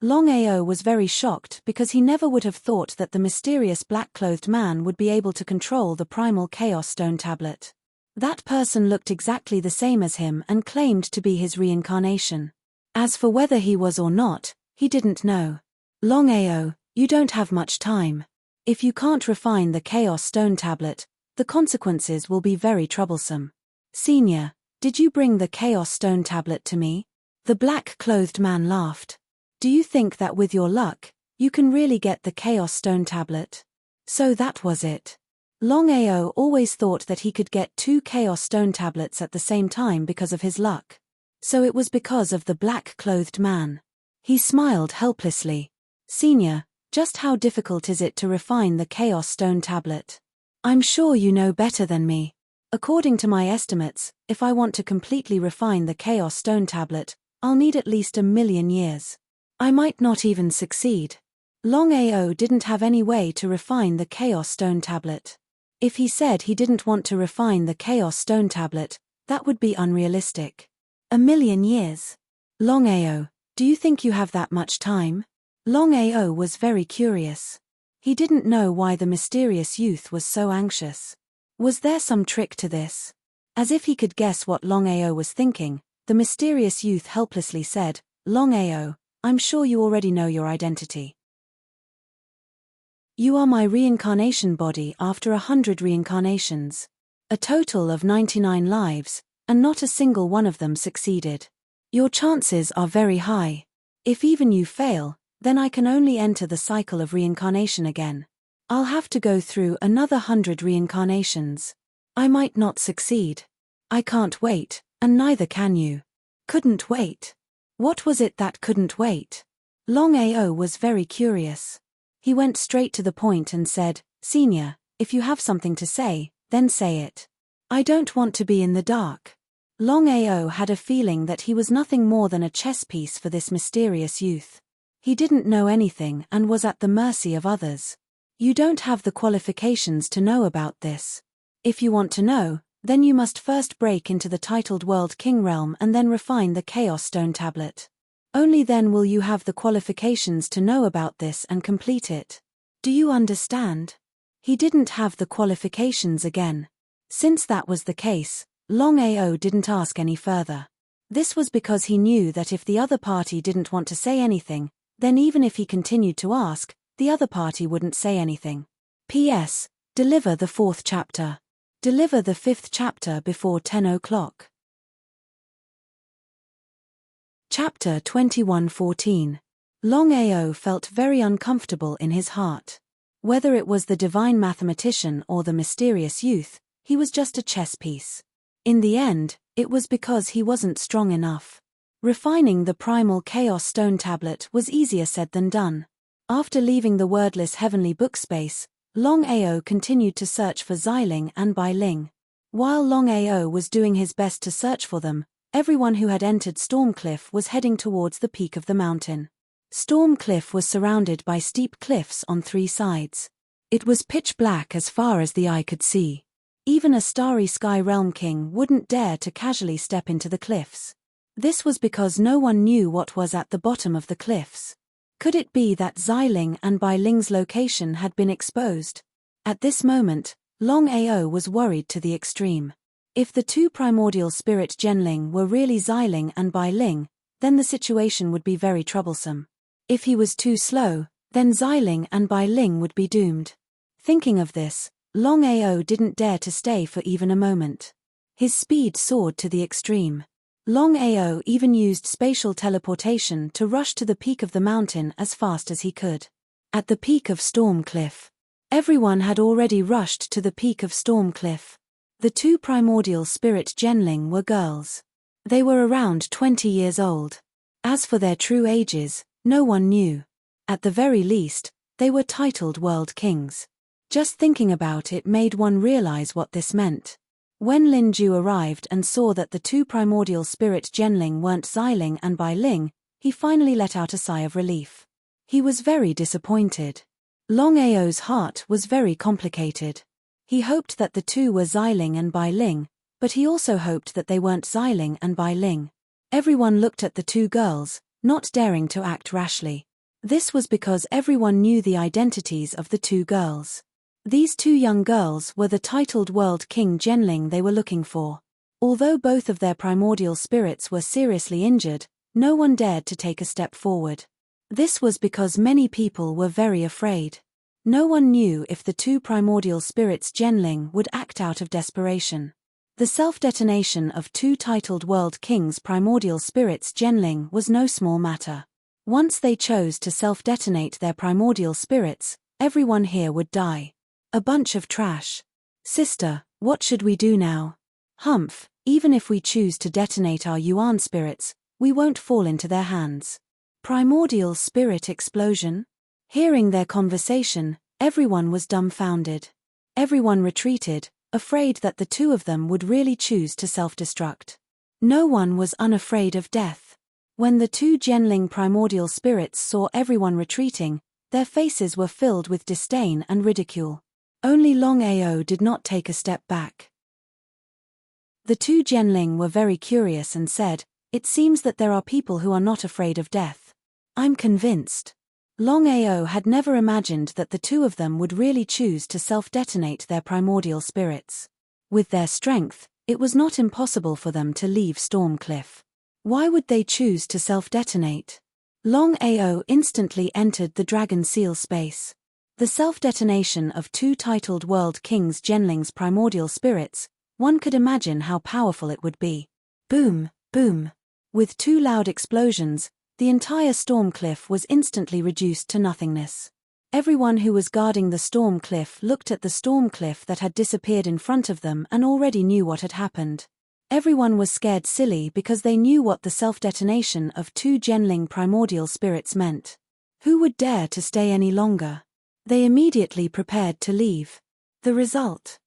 Longao was very shocked because he never would have thought that the mysterious black-clothed man would be able to control the primal Chaos Stone tablet. That person looked exactly the same as him and claimed to be his reincarnation. As for whether he was or not, he didn't know. Longao, you don't have much time. If you can't refine the Chaos Stone tablet, the consequences will be very troublesome. Senior, did you bring the Chaos Stone tablet to me? The black-clothed man laughed. Do you think that with your luck, you can really get the Chaos Stone tablet? So that was it. Longao always thought that he could get 2 Chaos Stone tablets at the same time because of his luck. So it was because of the black-clothed man. He smiled helplessly. Senior, just how difficult is it to refine the Chaos Stone tablet? I'm sure you know better than me. According to my estimates, if I want to completely refine the Chaos Stone tablet, I'll need at least 1,000,000 years. I might not even succeed. Longao didn't have any way to refine the Chaos Stone tablet. If he said he didn't want to refine the Chaos Stone tablet, that would be unrealistic. 1,000,000 years. Longao, do you think you have that much time? Longao was very curious. He didn't know why the mysterious youth was so anxious. Was there some trick to this? As if he could guess what Longao was thinking, the mysterious youth helplessly said, Longao, I'm sure you already know your identity. You are my reincarnation body after 100 reincarnations. A total of 99 lives, and not a single one of them succeeded. Your chances are very high. If even you fail, then I can only enter the cycle of reincarnation again. I'll have to go through another 100 reincarnations. I might not succeed. I can't wait, and neither can you. Couldn't wait. What was it that couldn't wait? Longao was very curious. He went straight to the point and said, Senior, if you have something to say, then say it. I don't want to be in the dark. Longao had a feeling that he was nothing more than a chess piece for this mysterious youth. He didn't know anything and was at the mercy of others. You don't have the qualifications to know about this. If you want to know, then you must first break into the titled World King realm and then refine the Chaos Stone tablet. Only then will you have the qualifications to know about this and complete it. Do you understand? He didn't have the qualifications again. Since that was the case, Longao didn't ask any further. This was because he knew that if the other party didn't want to say anything, then even if he continued to ask, the other party wouldn't say anything. P.S. Deliver the 4th chapter. Deliver the 5th chapter before 10 o'clock. Chapter 21:14. Longao felt very uncomfortable in his heart. Whether it was the divine mathematician or the mysterious youth, he was just a chess piece. In the end, it was because he wasn't strong enough. Refining the primal Chaos Stone tablet was easier said than done. After leaving the wordless heavenly book space, Longao continued to search for Xiling and Bai Ling. While Longao was doing his best to search for them, everyone who had entered Stormcliff was heading towards the peak of the mountain. Stormcliff was surrounded by steep cliffs on 3 sides. It was pitch black as far as the eye could see. Even a starry sky realm king wouldn't dare to casually step into the cliffs. This was because no one knew what was at the bottom of the cliffs. Could it be that Xiling and Bai Ling's location had been exposed? At this moment, Longao was worried to the extreme. If the 2 primordial spirit Genling were really Xiling and Bai Ling, then the situation would be very troublesome. If he was too slow, then Xiling and Bai Ling would be doomed. Thinking of this, Longao didn't dare to stay for even a moment. His speed soared to the extreme. Longao even used spatial teleportation to rush to the peak of the mountain as fast as he could. At the peak of Stormcliff. Everyone had already rushed to the peak of Stormcliff. The 2 primordial spirit Genling were girls. They were around 20 years old. As for their true ages, no one knew. At the very least, they were titled World Kings. Just thinking about it made one realize what this meant. When Lin Ju arrived and saw that the two primordial spirit Genling weren't Xiling and Bai Ling, he finally let out a sigh of relief. He was very disappointed. Longao's heart was very complicated. He hoped that the two were Xiling and Bai Ling, but he also hoped that they weren't Xiling and Bai Ling. Everyone looked at the two girls, not daring to act rashly. This was because everyone knew the identities of the two girls. These two young girls were the titled World King Genling they were looking for. Although both of their primordial spirits were seriously injured, no one dared to take a step forward. This was because many people were very afraid. No one knew if the two primordial spirits Genling would act out of desperation. The self-detonation of two titled World Kings' primordial spirits Genling was no small matter. Once they chose to self-detonate their primordial spirits, everyone here would die. A bunch of trash. Sister, what should we do now? Humph, even if we choose to detonate our Yuan spirits, we won't fall into their hands. Primordial spirit explosion? Hearing their conversation, everyone was dumbfounded. Everyone retreated, afraid that the two of them would really choose to self-destruct. No one was unafraid of death. When the two Genling primordial spirits saw everyone retreating, their faces were filled with disdain and ridicule. Only Longao did not take a step back. The two Genling were very curious and said, "It seems that there are people who are not afraid of death. I'm convinced." Longao had never imagined that the two of them would really choose to self-detonate their primordial spirits. With their strength, it was not impossible for them to leave Storm Cliff. Why would they choose to self-detonate? Longao instantly entered the Dragon Seal space. The self-detonation of two titled World Kings Genling's primordial spirits, one could imagine how powerful it would be. Boom, boom. With two loud explosions, the entire storm cliff was instantly reduced to nothingness. Everyone who was guarding the storm cliff looked at the storm cliff that had disappeared in front of them and already knew what had happened. Everyone was scared silly because they knew what the self-detonation of two Genling primordial spirits meant. Who would dare to stay any longer? They immediately prepared to leave. The result?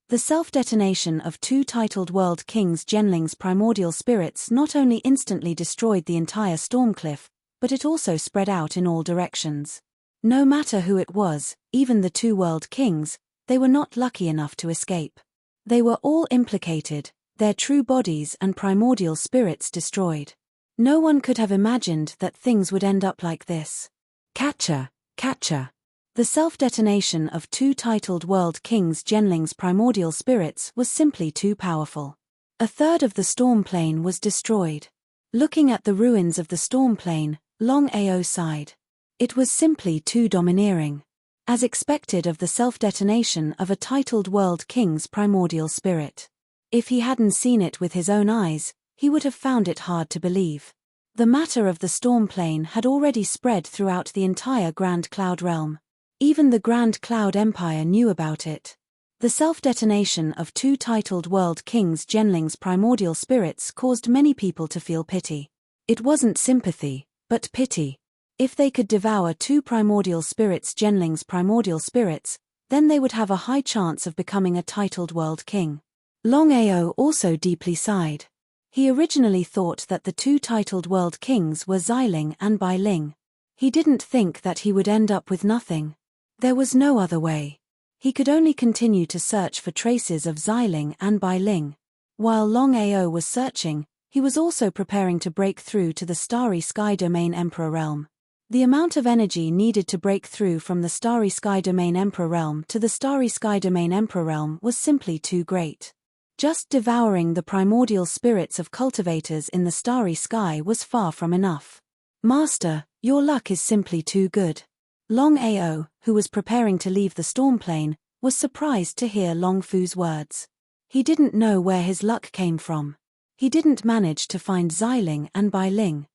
The self-detonation of two titled World Kings Genling's primordial spirits not only instantly destroyed the entire storm cliff, but it also spread out in all directions. No matter who it was, even the two World Kings, they were not lucky enough to escape. They were all implicated, their true bodies and primordial spirits destroyed. No one could have imagined that things would end up like this. Catcher, catcher. The self-detonation of two titled World Kings Genling's primordial spirits was simply too powerful. A third of the storm plane was destroyed. Looking at the ruins of the storm plane, Longao sighed. It was simply too domineering. As expected of the self-detonation of a titled World King's primordial spirit. If he hadn't seen it with his own eyes, he would have found it hard to believe. The matter of the storm plane had already spread throughout the entire Grand Cloud realm. Even the Grand Cloud Empire knew about it. The self-detonation of two titled World Kings Genling's primordial spirits caused many people to feel pity. It wasn't sympathy, but pity. If they could devour two primordial spirits Genling's primordial spirits, then they would have a high chance of becoming a titled World King. Longao also deeply sighed. He originally thought that the two titled World Kings were Xiling and Bai Ling. He didn't think that he would end up with nothing. There was no other way. He could only continue to search for traces of Xiling and Bai Ling. While Longao was searching, he was also preparing to break through to the Starry Sky Domain Emperor realm. The amount of energy needed to break through from the Starry Sky Domain Emperor realm to the Starry Sky Domain Emperor realm was simply too great. Just devouring the primordial spirits of cultivators in the Starry Sky was far from enough. Master, your luck is simply too good. Longao, who was preparing to leave the storm plane, was surprised to hear Long Fu's words. He didn't know where his luck came from. He didn't manage to find Xiling and Bai Ling.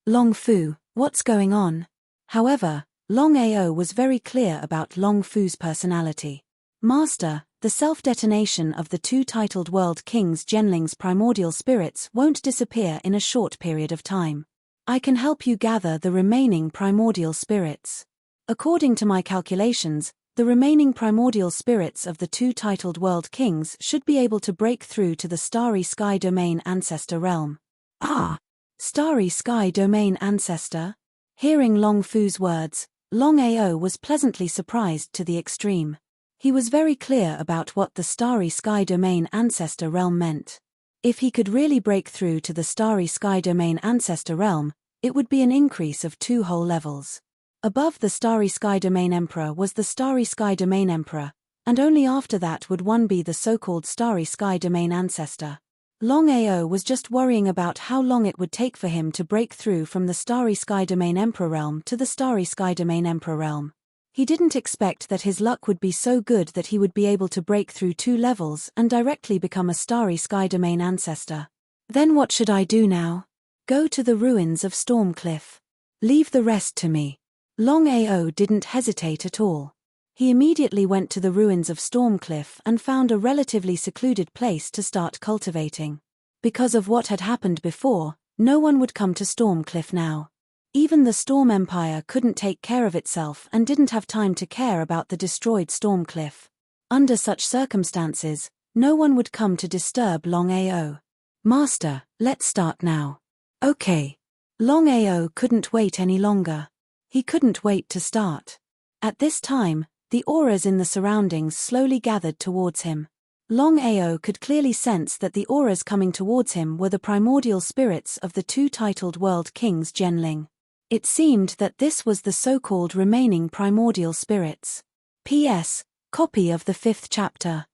Long Fu, what's going on? However, Longao was very clear about Long Fu's personality. Master, the self-detonation of the two titled World Kings Genling's primordial spirits won't disappear in a short period of time. I can help you gather the remaining primordial spirits. According to my calculations, The remaining primordial spirits of the two titled world kings should be able to break through to the Starry Sky Domain Ancestor realm. Ah! Starry Sky Domain Ancestor? Hearing Long Fu's words, Longao was pleasantly surprised to the extreme. He was very clear about what the Starry Sky Domain Ancestor realm meant. If he could really break through to the Starry Sky Domain Ancestor realm, it would be an increase of 2 whole levels. Above the Starry Sky Domain Emperor was the Starry Sky Domain Emperor, and only after that would one be the so-called Starry Sky Domain Ancestor. Longao was just worrying about how long it would take for him to break through from the Starry Sky Domain Emperor realm to the Starry Sky Domain Emperor realm. He didn't expect that his luck would be so good that he would be able to break through 2 levels and directly become a Starry Sky Domain Ancestor. Then what should I do now? Go to the ruins of Stormcliff. Leave the rest to me. Longao didn't hesitate at all. He immediately went to the ruins of Stormcliff and found a relatively secluded place to start cultivating. Because of what had happened before, no one would come to Stormcliff now. Even the Storm Empire couldn't take care of itself and didn't have time to care about the destroyed Stormcliff. Under such circumstances, no one would come to disturb Longao. Master, let's start now. Okay. Longao couldn't wait any longer. He couldn't wait to start. At this time, the auras in the surroundings slowly gathered towards him. Longao could clearly sense that the auras coming towards him were the primordial spirits of the two titled world kings Genling. It seemed that this was the so-called remaining primordial spirits. P.S. Copy of the 5th chapter.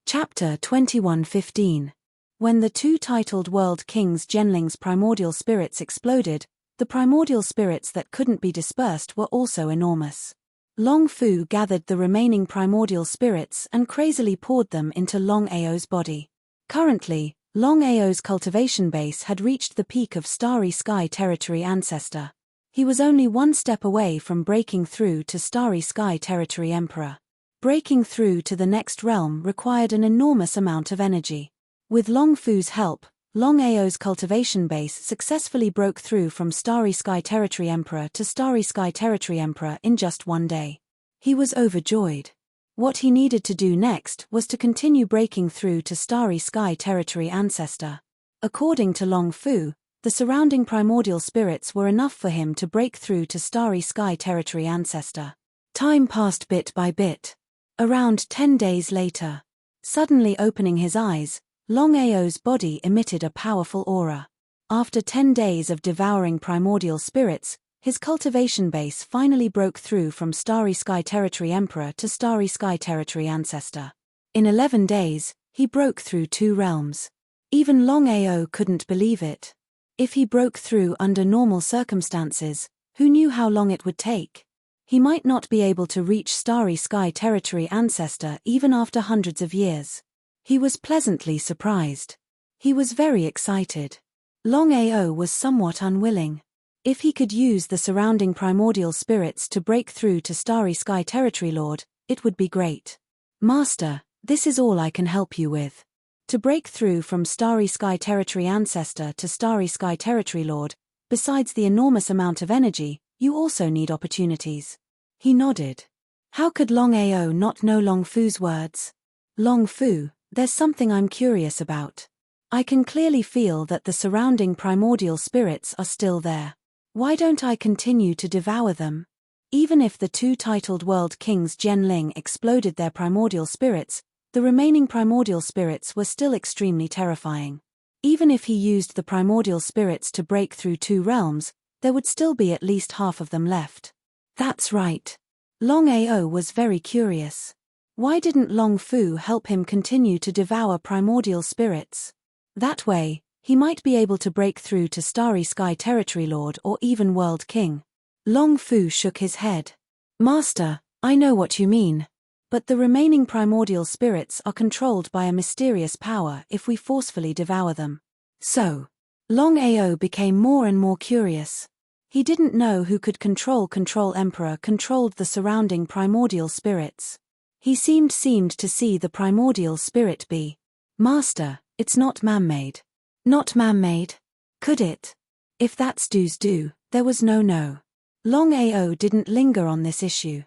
Chapter 21:15. When the two titled world kings Genling's primordial spirits exploded, the primordial spirits that couldn't be dispersed were also enormous. Long Fu gathered the remaining primordial spirits and crazily poured them into Longao's body. Currently, Longao's cultivation base had reached the peak of Starry Sky Territory Ancestor. He was only one step away from breaking through to Starry Sky Territory Emperor. Breaking through to the next realm required an enormous amount of energy. With Long Fu's help, Longao's cultivation base successfully broke through from Starry Sky Territory Emperor to Starry Sky Territory Emperor in just one day. He was overjoyed. What he needed to do next was to continue breaking through to Starry Sky Territory Ancestor. According to Long Fu, the surrounding primordial spirits were enough for him to break through to Starry Sky Territory Ancestor. Time passed bit by bit. Around 10 days later. Suddenly opening his eyes, Longao's body emitted a powerful aura. After 10 days of devouring primordial spirits, his cultivation base finally broke through from Starry Sky Territory Emperor to Starry Sky Territory Ancestor. In 11 days, he broke through 2 realms. Even Longao couldn't believe it. If he broke through under normal circumstances, who knew how long it would take? He might not be able to reach Starry Sky Territory Ancestor even after hundreds of years. He was pleasantly surprised. He was very excited. Longao was somewhat unwilling. If he could use the surrounding primordial spirits to break through to Starry Sky Territory Lord, it would be great. Master, this is all I can help you with. To break through from Starry Sky Territory Ancestor to Starry Sky Territory Lord, besides the enormous amount of energy, you also need opportunities. He nodded. How could Longao not know Long Fu's words? Long Fu, there's something I'm curious about. I can clearly feel that the surrounding primordial spirits are still there. Why don't I continue to devour them? Even if the two titled world kings Genling exploded their primordial spirits, the remaining primordial spirits were still extremely terrifying. Even if he used the primordial spirits to break through 2 realms, there would still be at least half of them left. That's right. Longao was very curious. Why didn't Long Fu help him continue to devour primordial spirits? That way, he might be able to break through to Starry Sky Territory Lord or even World King. Long Fu shook his head. Master, I know what you mean. But the remaining primordial spirits are controlled by a mysterious power if we forcefully devour them. So, Longao became more and more curious. He didn't know who could control Emperor controlled the surrounding primordial spirits. He seemed to see the primordial spirit be. Master, it's not man-made. Not man-made? Could it? If that's do's do, there was no. Longao didn't linger on this issue.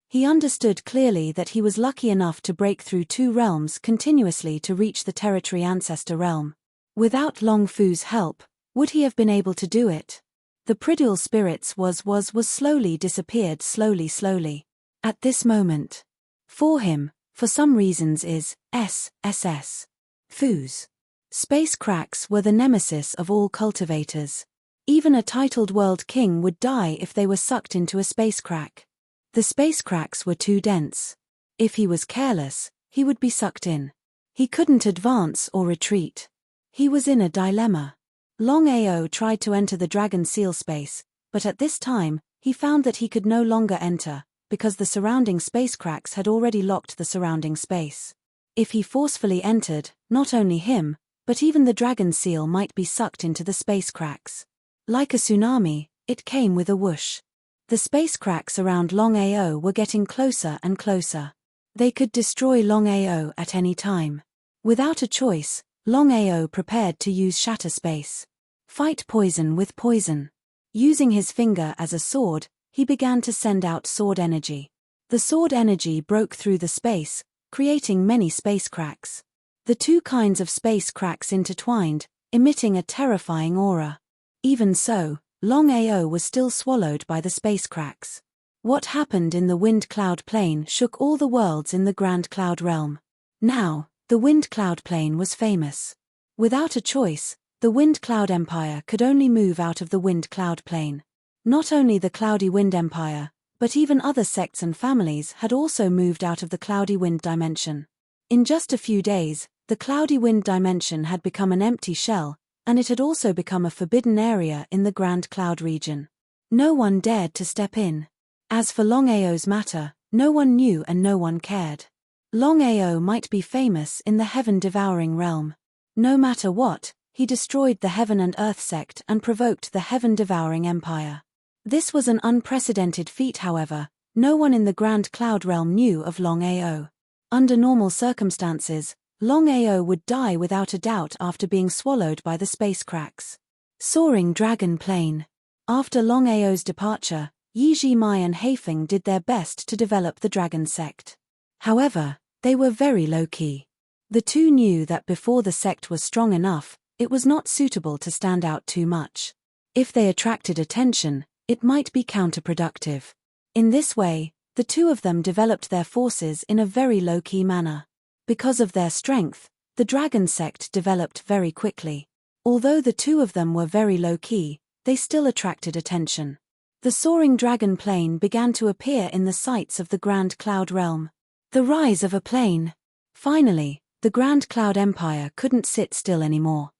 He understood clearly that he was lucky enough to break through 2 realms continuously to reach the territory ancestor realm. Without Long Fu's help, would he have been able to do it? The Pridul spirits was slowly disappeared slowly. At this moment. For him, for some reasons S.S. Fu's space cracks were the nemesis of all cultivators. Even a titled world king would die if they were sucked into a space crack. The space cracks were too dense. If he was careless, he would be sucked in. He couldn't advance or retreat. He was in a dilemma. Longao tried to enter the dragon seal space, but at this time, he found that he could no longer enter, because the surrounding space cracks had already locked the surrounding space. If he forcefully entered, not only him, but even the dragon seal might be sucked into the space cracks. Like a tsunami, it came with a whoosh. The space cracks around Longao were getting closer and closer. They could destroy Longao at any time. Without a choice, Longao prepared to use shatter space. Fight poison with poison. Using his finger as a sword, he began to send out sword energy. The sword energy broke through the space, creating many space cracks. The 2 kinds of space cracks intertwined, emitting a terrifying aura. Even so, Longao was still swallowed by the space cracks. What happened in the Wind Cloud Plain shook all the worlds in the Grand Cloud Realm. Now, the Wind Cloud Plain was famous. Without a choice, the Wind Cloud Empire could only move out of the Wind Cloud Plain. Not only the Cloudy Wind Empire, but even other sects and families had also moved out of the Cloudy Wind dimension. In just a few days, the Cloudy Wind dimension had become an empty shell, and it had also become a forbidden area in the Grand Cloud region. No one dared to step in. As for Longao's matter, no one knew and no one cared. Longao might be famous in the heaven-devouring realm. No matter what, he destroyed the Heaven and Earth sect and provoked the heaven-devouring empire. This was an unprecedented feat, however. No one in the Grand Cloud realm knew of Longao. Under normal circumstances, Longao would die without a doubt after being swallowed by the space cracks. Soaring Dragon Plane. After Longao's departure, Yi Mai and Haifeng did their best to develop the dragon sect. However, they were very low-key. The 2 knew that before the sect was strong enough, it was not suitable to stand out too much. If they attracted attention, it might be counterproductive. In this way, the 2 of them developed their forces in a very low-key manner. Because of their strength, the dragon sect developed very quickly. Although the 2 of them were very low-key, they still attracted attention. The soaring dragon plane began to appear in the sights of the Grand Cloud realm. The rise of a plane. Finally, the Grand Cloud Empire couldn't sit still anymore.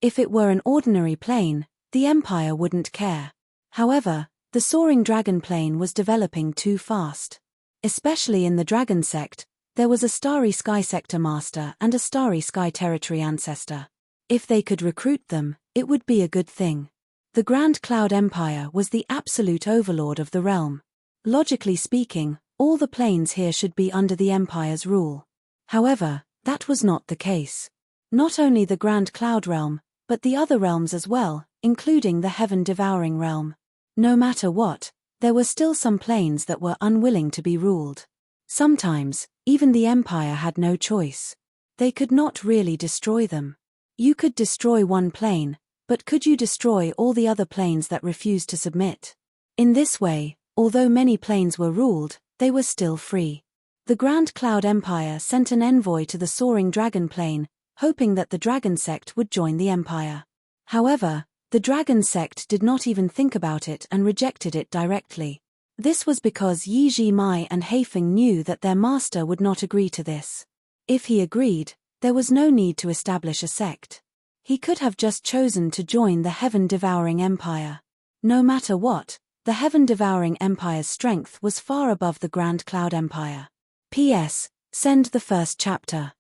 If it were an ordinary plane, the Empire wouldn't care. However, the soaring dragon plane was developing too fast. Especially in the Dragon Sect, there was a Starry Sky Sector Master and a Starry Sky Territory Ancestor. If they could recruit them, it would be a good thing. The Grand Cloud Empire was the absolute overlord of the realm. Logically speaking, all the planes here should be under the Empire's rule. However, that was not the case. Not only the Grand Cloud Realm, but the other realms as well, including the Heaven-Devouring Realm. No matter what, there were still some planes that were unwilling to be ruled. Sometimes, even the Empire had no choice. They could not really destroy them. You could destroy one plane, but could you destroy all the other planes that refused to submit? In this way, although many planes were ruled, they were still free. The Grand Cloud Empire sent an envoy to the soaring dragon plane, hoping that the Dragon Sect would join the Empire. However, the Dragon Sect did not even think about it and rejected it directly. This was because Yi Mai and Haifeng knew that their master would not agree to this. If he agreed, there was no need to establish a sect. He could have just chosen to join the Heaven-Devouring Empire. No matter what, the Heaven-Devouring Empire's strength was far above the Grand Cloud Empire. P.S. Send the first chapter.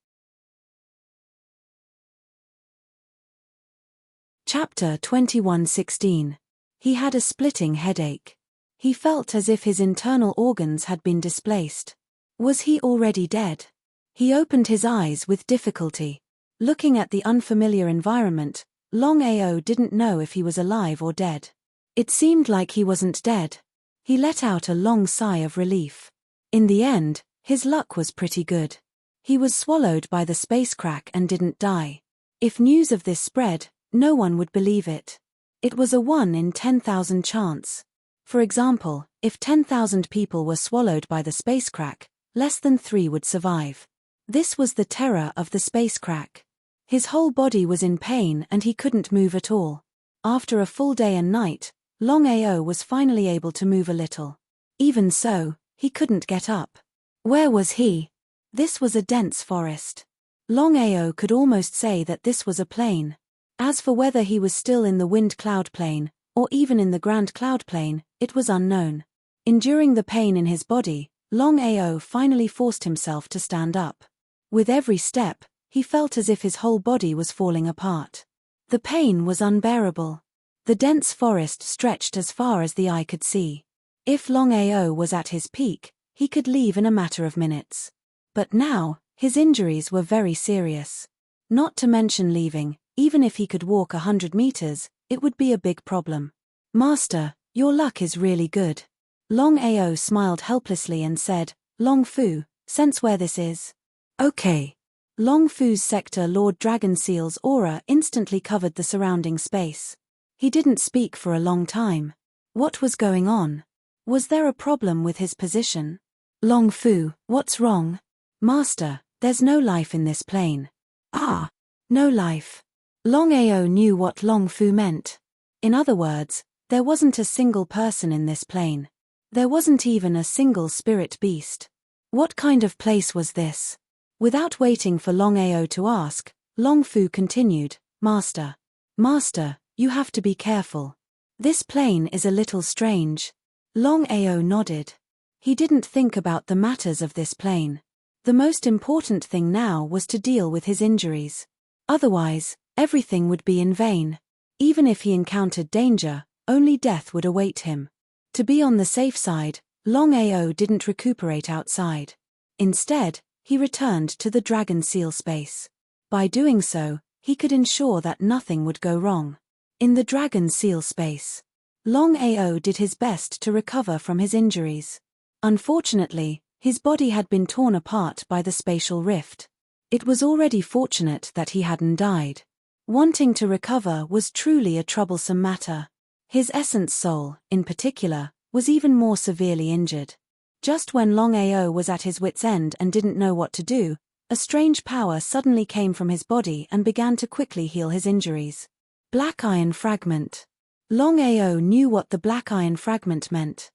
Chapter 21:16. He had a splitting headache. He felt as if his internal organs had been displaced. Was he already dead? He opened his eyes with difficulty. Looking at the unfamiliar environment, Longao didn't know if he was alive or dead. It seemed like he wasn't dead. He let out a long sigh of relief. In the end, his luck was pretty good. He was swallowed by the space crack and didn't die. If news of this spread, no one would believe it. It was a 1 in 10,000 chance. For example, if 10,000 people were swallowed by the space crack, less than 3 would survive. This was the terror of the space crack. His whole body was in pain and he couldn't move at all. After a full day and night, Longao was finally able to move a little. Even so, he couldn't get up. Where was he? This was a dense forest. Longao could almost say that this was a plain. As for whether he was still in the wind cloud plain, or even in the grand cloud plain, it was unknown. Enduring the pain in his body, Longao finally forced himself to stand up. With every step, he felt as if his whole body was falling apart. The pain was unbearable. The dense forest stretched as far as the eye could see. If Longao was at his peak, he could leave in a matter of minutes. But now, his injuries were very serious. Not to mention leaving, even if he could walk 100 meters, it would be a big problem. Master, your luck is really good. Longao smiled helplessly and said, Long Fu, sense where this is. Okay. Long Fu's sector Lord Dragon Seal's aura instantly covered the surrounding space. He didn't speak for a long time. What was going on? Was there a problem with his position? Long Fu, what's wrong? Master, there's no life in this plane. Ah, no life. Longao knew what Long Fu meant. In other words, there wasn't a single person in this plane. There wasn't even a single spirit beast. What kind of place was this? Without waiting for Longao to ask, Long Fu continued, Master. Master, you have to be careful. This plane is a little strange. Longao nodded. He didn't think about the matters of this plane. The most important thing now was to deal with his injuries. Otherwise, everything would be in vain. Even if he encountered danger, only death would await him. To be on the safe side, Longao didn't recuperate outside. Instead, he returned to the Dragon Seal space. By doing so, he could ensure that nothing would go wrong. In the Dragon Seal space, Longao did his best to recover from his injuries. Unfortunately, his body had been torn apart by the spatial rift. It was already fortunate that he hadn't died. Wanting to recover was truly a troublesome matter. His essence soul, in particular, was even more severely injured. Just when Longao was at his wit's end and didn't know what to do, a strange power suddenly came from his body and began to quickly heal his injuries. Black Iron Fragment. Longao knew what the Black Iron Fragment meant.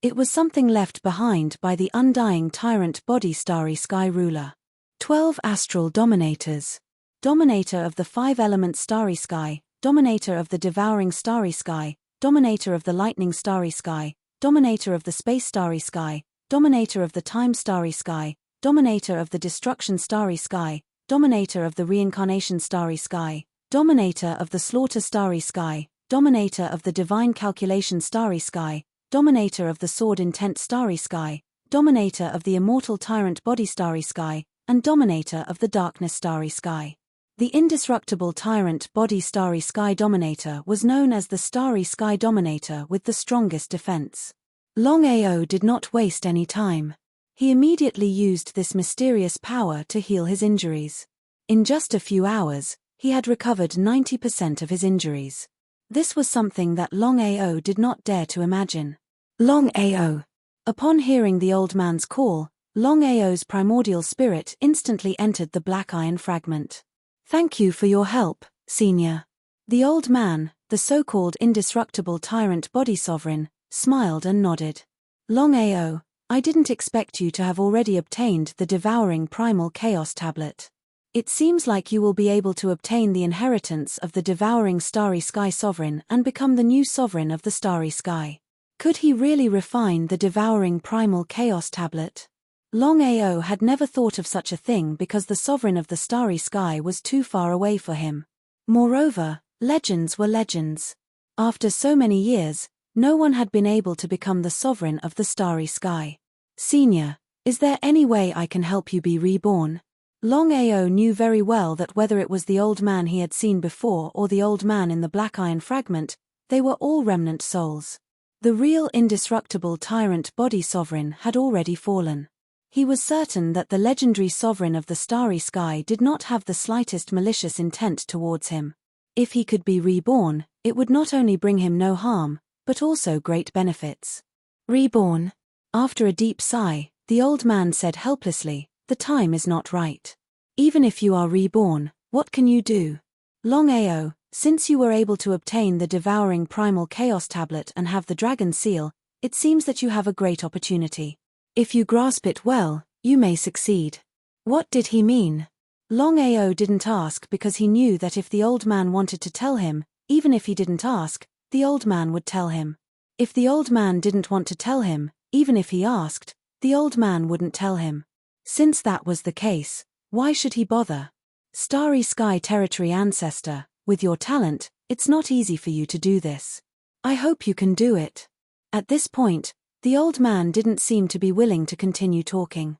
It was something left behind by the undying tyrant body Starry Sky ruler. 12 astral dominators. Dominator of the 5-element Starry Sky, Dominator of the devouring Starry Sky, Dominator of the lightning Starry Sky, Dominator of the space Starry Sky, Dominator of the time Starry Sky, Dominator of the destruction Starry Sky, Dominator of the reincarnation Starry Sky, Dominator of the slaughter Starry Sky, Dominator of the divine calculation Starry Sky, Dominator of the sword intent Starry Sky, Dominator of the immortal tyrant body Starry Sky, and Dominator of the darkness Starry Sky. The indestructible tyrant body Starry Sky Dominator was known as the Starry Sky Dominator with the strongest defense. Longao did not waste any time. He immediately used this mysterious power to heal his injuries. In just a few hours, he had recovered 90% of his injuries. This was something that Longao did not dare to imagine. Longao. Upon hearing the old man's call, Longao's primordial spirit instantly entered the Black Iron Fragment. Thank you for your help, Senior. The old man, the so-called indestructible tyrant body sovereign, smiled and nodded. Longao, I didn't expect you to have already obtained the devouring primal chaos tablet. It seems like you will be able to obtain the inheritance of the devouring Starry Sky Sovereign and become the new sovereign of the Starry Sky. Could he really refine the devouring primal chaos tablet? Longao had never thought of such a thing because the sovereign of the Starry Sky was too far away for him. Moreover, legends were legends. After so many years, no one had been able to become the sovereign of the Starry Sky. Senior, is there any way I can help you be reborn? Longao knew very well that whether it was the old man he had seen before or the old man in the black iron fragment, they were all remnant souls. The real indestructible tyrant body sovereign had already fallen. He was certain that the legendary sovereign of the starry sky did not have the slightest malicious intent towards him. If he could be reborn, it would not only bring him no harm, but also great benefits. Reborn? After a deep sigh, the old man said helplessly, "The time is not right. Even if you are reborn, what can you do? Longao, since you were able to obtain the devouring primal chaos tablet and have the dragon seal, it seems that you have a great opportunity. If you grasp it well, you may succeed." What did he mean? Longao didn't ask because he knew that if the old man wanted to tell him, even if he didn't ask, the old man would tell him. If the old man didn't want to tell him, even if he asked, the old man wouldn't tell him. Since that was the case, why should he bother? Starry Sky Territory Ancestor, with your talent, it's not easy for you to do this. I hope you can do it. At this point, the old man didn't seem to be willing to continue talking.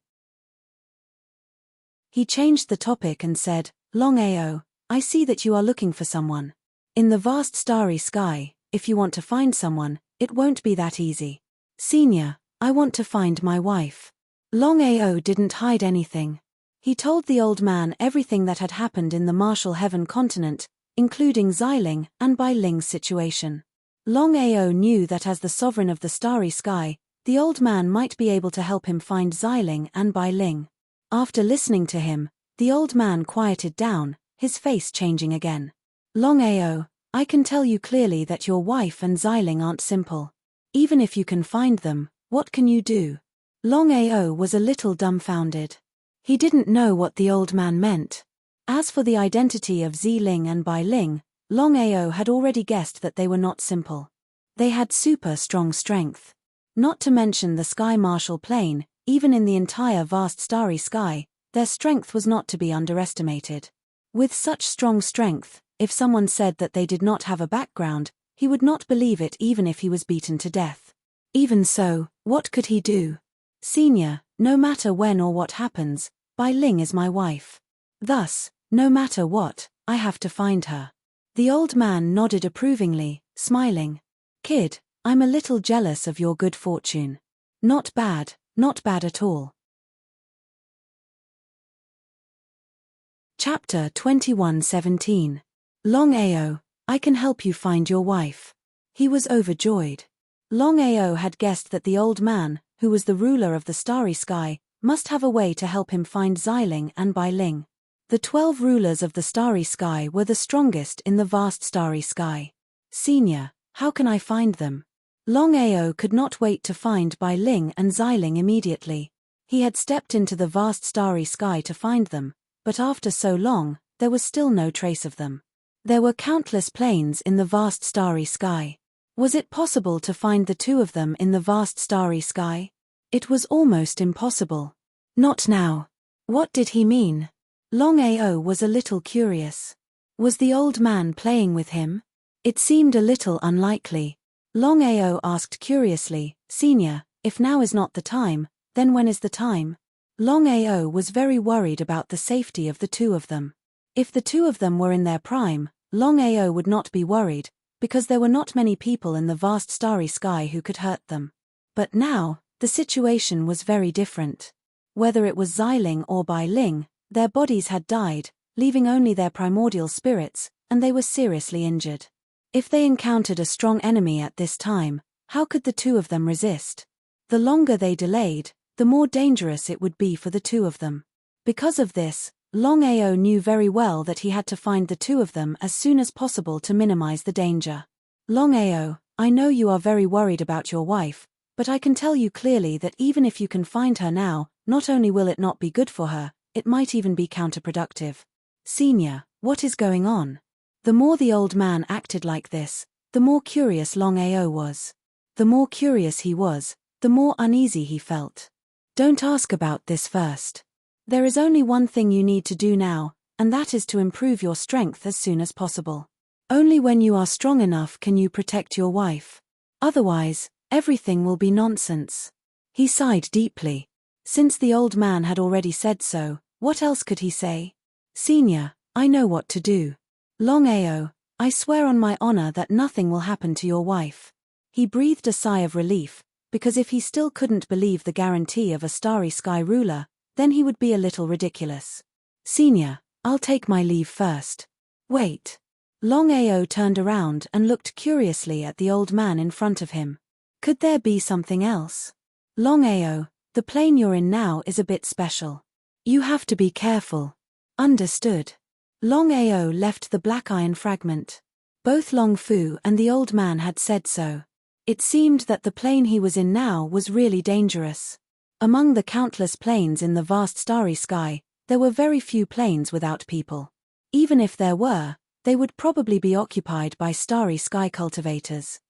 He changed the topic and said, "Longao, I see that you are looking for someone. In the vast starry sky, if you want to find someone, it won't be that easy. Senior, I want to find my wife." Longao didn't hide anything. He told the old man everything that had happened in the Martial Heaven continent, including Xiling and Bai Ling's situation. Longao knew that as the sovereign of the starry sky, the old man might be able to help him find Xiling and Bai Ling. After listening to him, the old man quieted down, his face changing again. "Longao, I can tell you clearly that your wife and Xiling aren't simple. Even if you can find them, what can you do?" Longao was a little dumbfounded. He didn't know what the old man meant. As for the identity of Xiling and Bai Ling, Longao had already guessed that they were not simple. They had super strong strength. Not to mention the sky martial plane, even in the entire vast starry sky, their strength was not to be underestimated. With such strong strength, if someone said that they did not have a background, he would not believe it even if he was beaten to death. Even so, what could he do? "Senior, no matter when or what happens, Bai Ling is my wife. Thus, no matter what, I have to find her." The old man nodded approvingly, smiling. "Kid, I'm a little jealous of your good fortune. Not bad at all." Chapter 21:17. Longao, I can help you find your wife. He was overjoyed. Longao had guessed that the old man, who was the ruler of the starry sky, must have a way to help him find Xiling and Bai Ling. The 12 rulers of the starry sky were the strongest in the vast starry sky. "Senior, how can I find them?" Longao could not wait to find Bai Ling and Xiling immediately. He had stepped into the vast starry sky to find them, but after so long, there was still no trace of them. There were countless planes in the vast starry sky. Was it possible to find the two of them in the vast starry sky? It was almost impossible. Not now. What did he mean? Longao was a little curious. Was the old man playing with him? It seemed a little unlikely. Longao asked curiously, "Senior, if now is not the time, then when is the time?" Longao was very worried about the safety of the two of them. If the two of them were in their prime, Longao would not be worried, because there were not many people in the vast starry sky who could hurt them. But now, the situation was very different. Whether it was Xiling or Bai Ling, their bodies had died, leaving only their primordial spirits, and they were seriously injured. If they encountered a strong enemy at this time, how could the two of them resist? The longer they delayed, the more dangerous it would be for the two of them. Because of this, Longao knew very well that he had to find the two of them as soon as possible to minimize the danger. "Longao, I know you are very worried about your wife, but I can tell you clearly that even if you can find her now, not only will it not be good for her, it might even be counterproductive. Senior, what is going on?" The more the old man acted like this, the more curious Longao was. The more curious he was, the more uneasy he felt. "Don't ask about this first. There is only one thing you need to do now, and that is to improve your strength as soon as possible. Only when you are strong enough can you protect your wife. Otherwise, everything will be nonsense." He sighed deeply. Since the old man had already said so, What else could he say? Senior, I know what to do. Longao, I swear on my honor that nothing will happen to your wife. He breathed a sigh of relief, because if he still couldn't believe the guarantee of a starry sky ruler, then he would be a little ridiculous. Senior, I'll take my leave first. Wait. Longao turned around and looked curiously at the old man in front of him. Could there be something else? Longao, the plane you're in now is a bit special. You have to be careful. Understood. Longao left the black iron fragment. Both Long Fu and the old man had said so. It seemed that the plane he was in now was really dangerous. Among the countless planes in the vast starry sky, there were very few planes without people. Even if there were, they would probably be occupied by starry sky cultivators.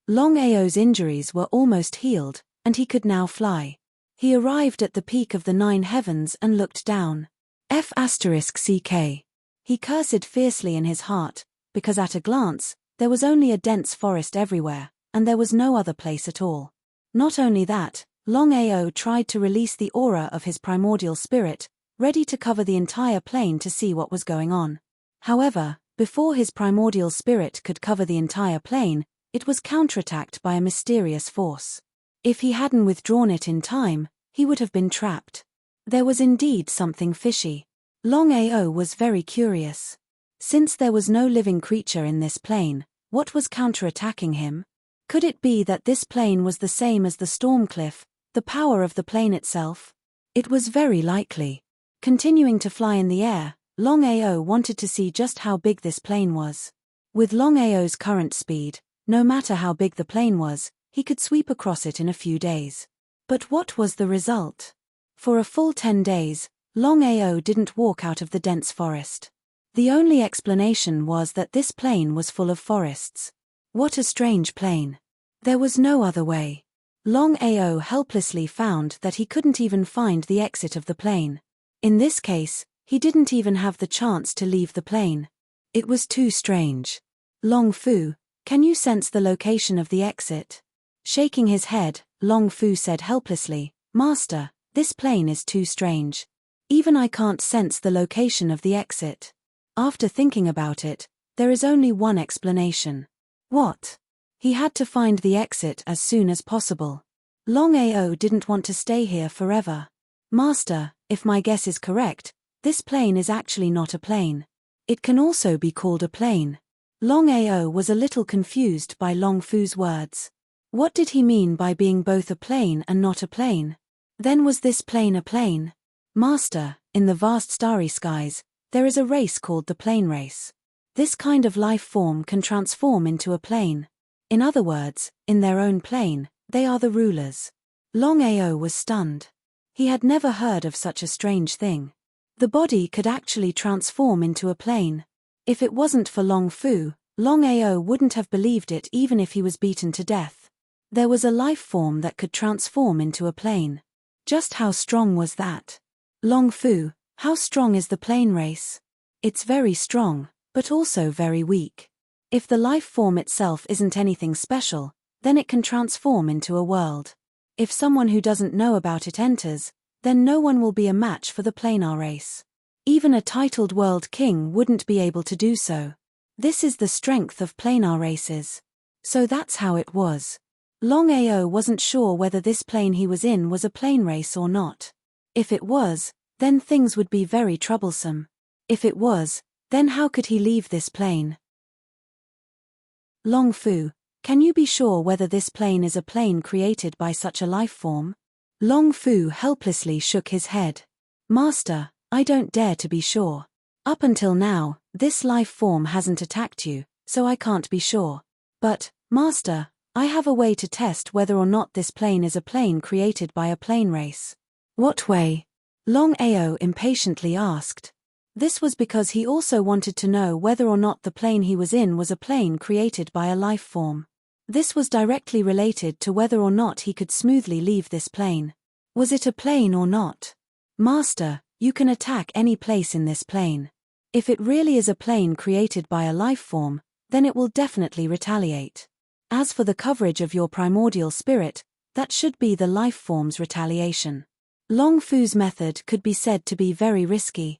Longao's injuries were almost healed, and he could now fly. He arrived at the peak of the 9 heavens and looked down. F***ck. He cursed fiercely in his heart, because at a glance, there was only a dense forest everywhere, and there was no other place at all. Not only that, Longao tried to release the aura of his primordial spirit, ready to cover the entire plane to see what was going on. However, before his primordial spirit could cover the entire plane, it was counterattacked by a mysterious force. If he hadn't withdrawn it in time, he would have been trapped. There was indeed something fishy. Longao was very curious. Since there was no living creature in this plane, what was counterattacking him? Could it be that this plane was the same as the storm cliff, the power of the plane itself? It was very likely. Continuing to fly in the air, Longao wanted to see just how big this plane was. With Longao's current speed, no matter how big the plane was, he could sweep across it in a few days. But what was the result? For a full 10 days, Longao didn't walk out of the dense forest. The only explanation was that this plane was full of forests. What a strange plane. There was no other way. Longao helplessly found that he couldn't even find the exit of the plane. In this case, he didn't even have the chance to leave the plane. It was too strange. Long Fu, can you sense the location of the exit? Shaking his head, Long Fu said helplessly, Master, this plane is too strange. Even I can't sense the location of the exit. After thinking about it, there is only one explanation. What? He had to find the exit as soon as possible. Longao didn't want to stay here forever. Master, if my guess is correct, this plane is actually not a plane. It can also be called a plane. Longao was a little confused by Long Fu's words. What did he mean by being both a plane and not a plane? Then was this plane a plane? Master, in the vast starry skies, there is a race called the plane race. This kind of life form can transform into a plane. In other words, in their own plane, they are the rulers. Longao was stunned. He had never heard of such a strange thing. The body could actually transform into a plane. If it wasn't for Long Fu, Longao wouldn't have believed it even if he was beaten to death. There was a life form that could transform into a plane. Just how strong was that? Long Fu, how strong is the plane race? It's very strong, but also very weak. If the life form itself isn't anything special, then it can transform into a world. If someone who doesn't know about it enters, then no one will be a match for the planar race. Even a titled world king wouldn't be able to do so. This is the strength of planar races. So that's how it was. Longao wasn't sure whether this plane he was in was a plane race or not. If it was, then things would be very troublesome. If it was, then how could he leave this plane? Long Fu, can you be sure whether this plane is a plane created by such a life form? Long Fu helplessly shook his head. Master, I don't dare to be sure. Up until now, this life form hasn't attacked you, so I can't be sure. But, Master, I have a way to test whether or not this plane is a plane created by a plane race. What way? Longao impatiently asked. This was because he also wanted to know whether or not the plane he was in was a plane created by a life form. This was directly related to whether or not he could smoothly leave this plane. Was it a plane or not? Master, you can attack any place in this plane. If it really is a plane created by a life form, then it will definitely retaliate. As for the coverage of your primordial spirit, that should be the life form's retaliation. Long Fu's method could be said to be very risky.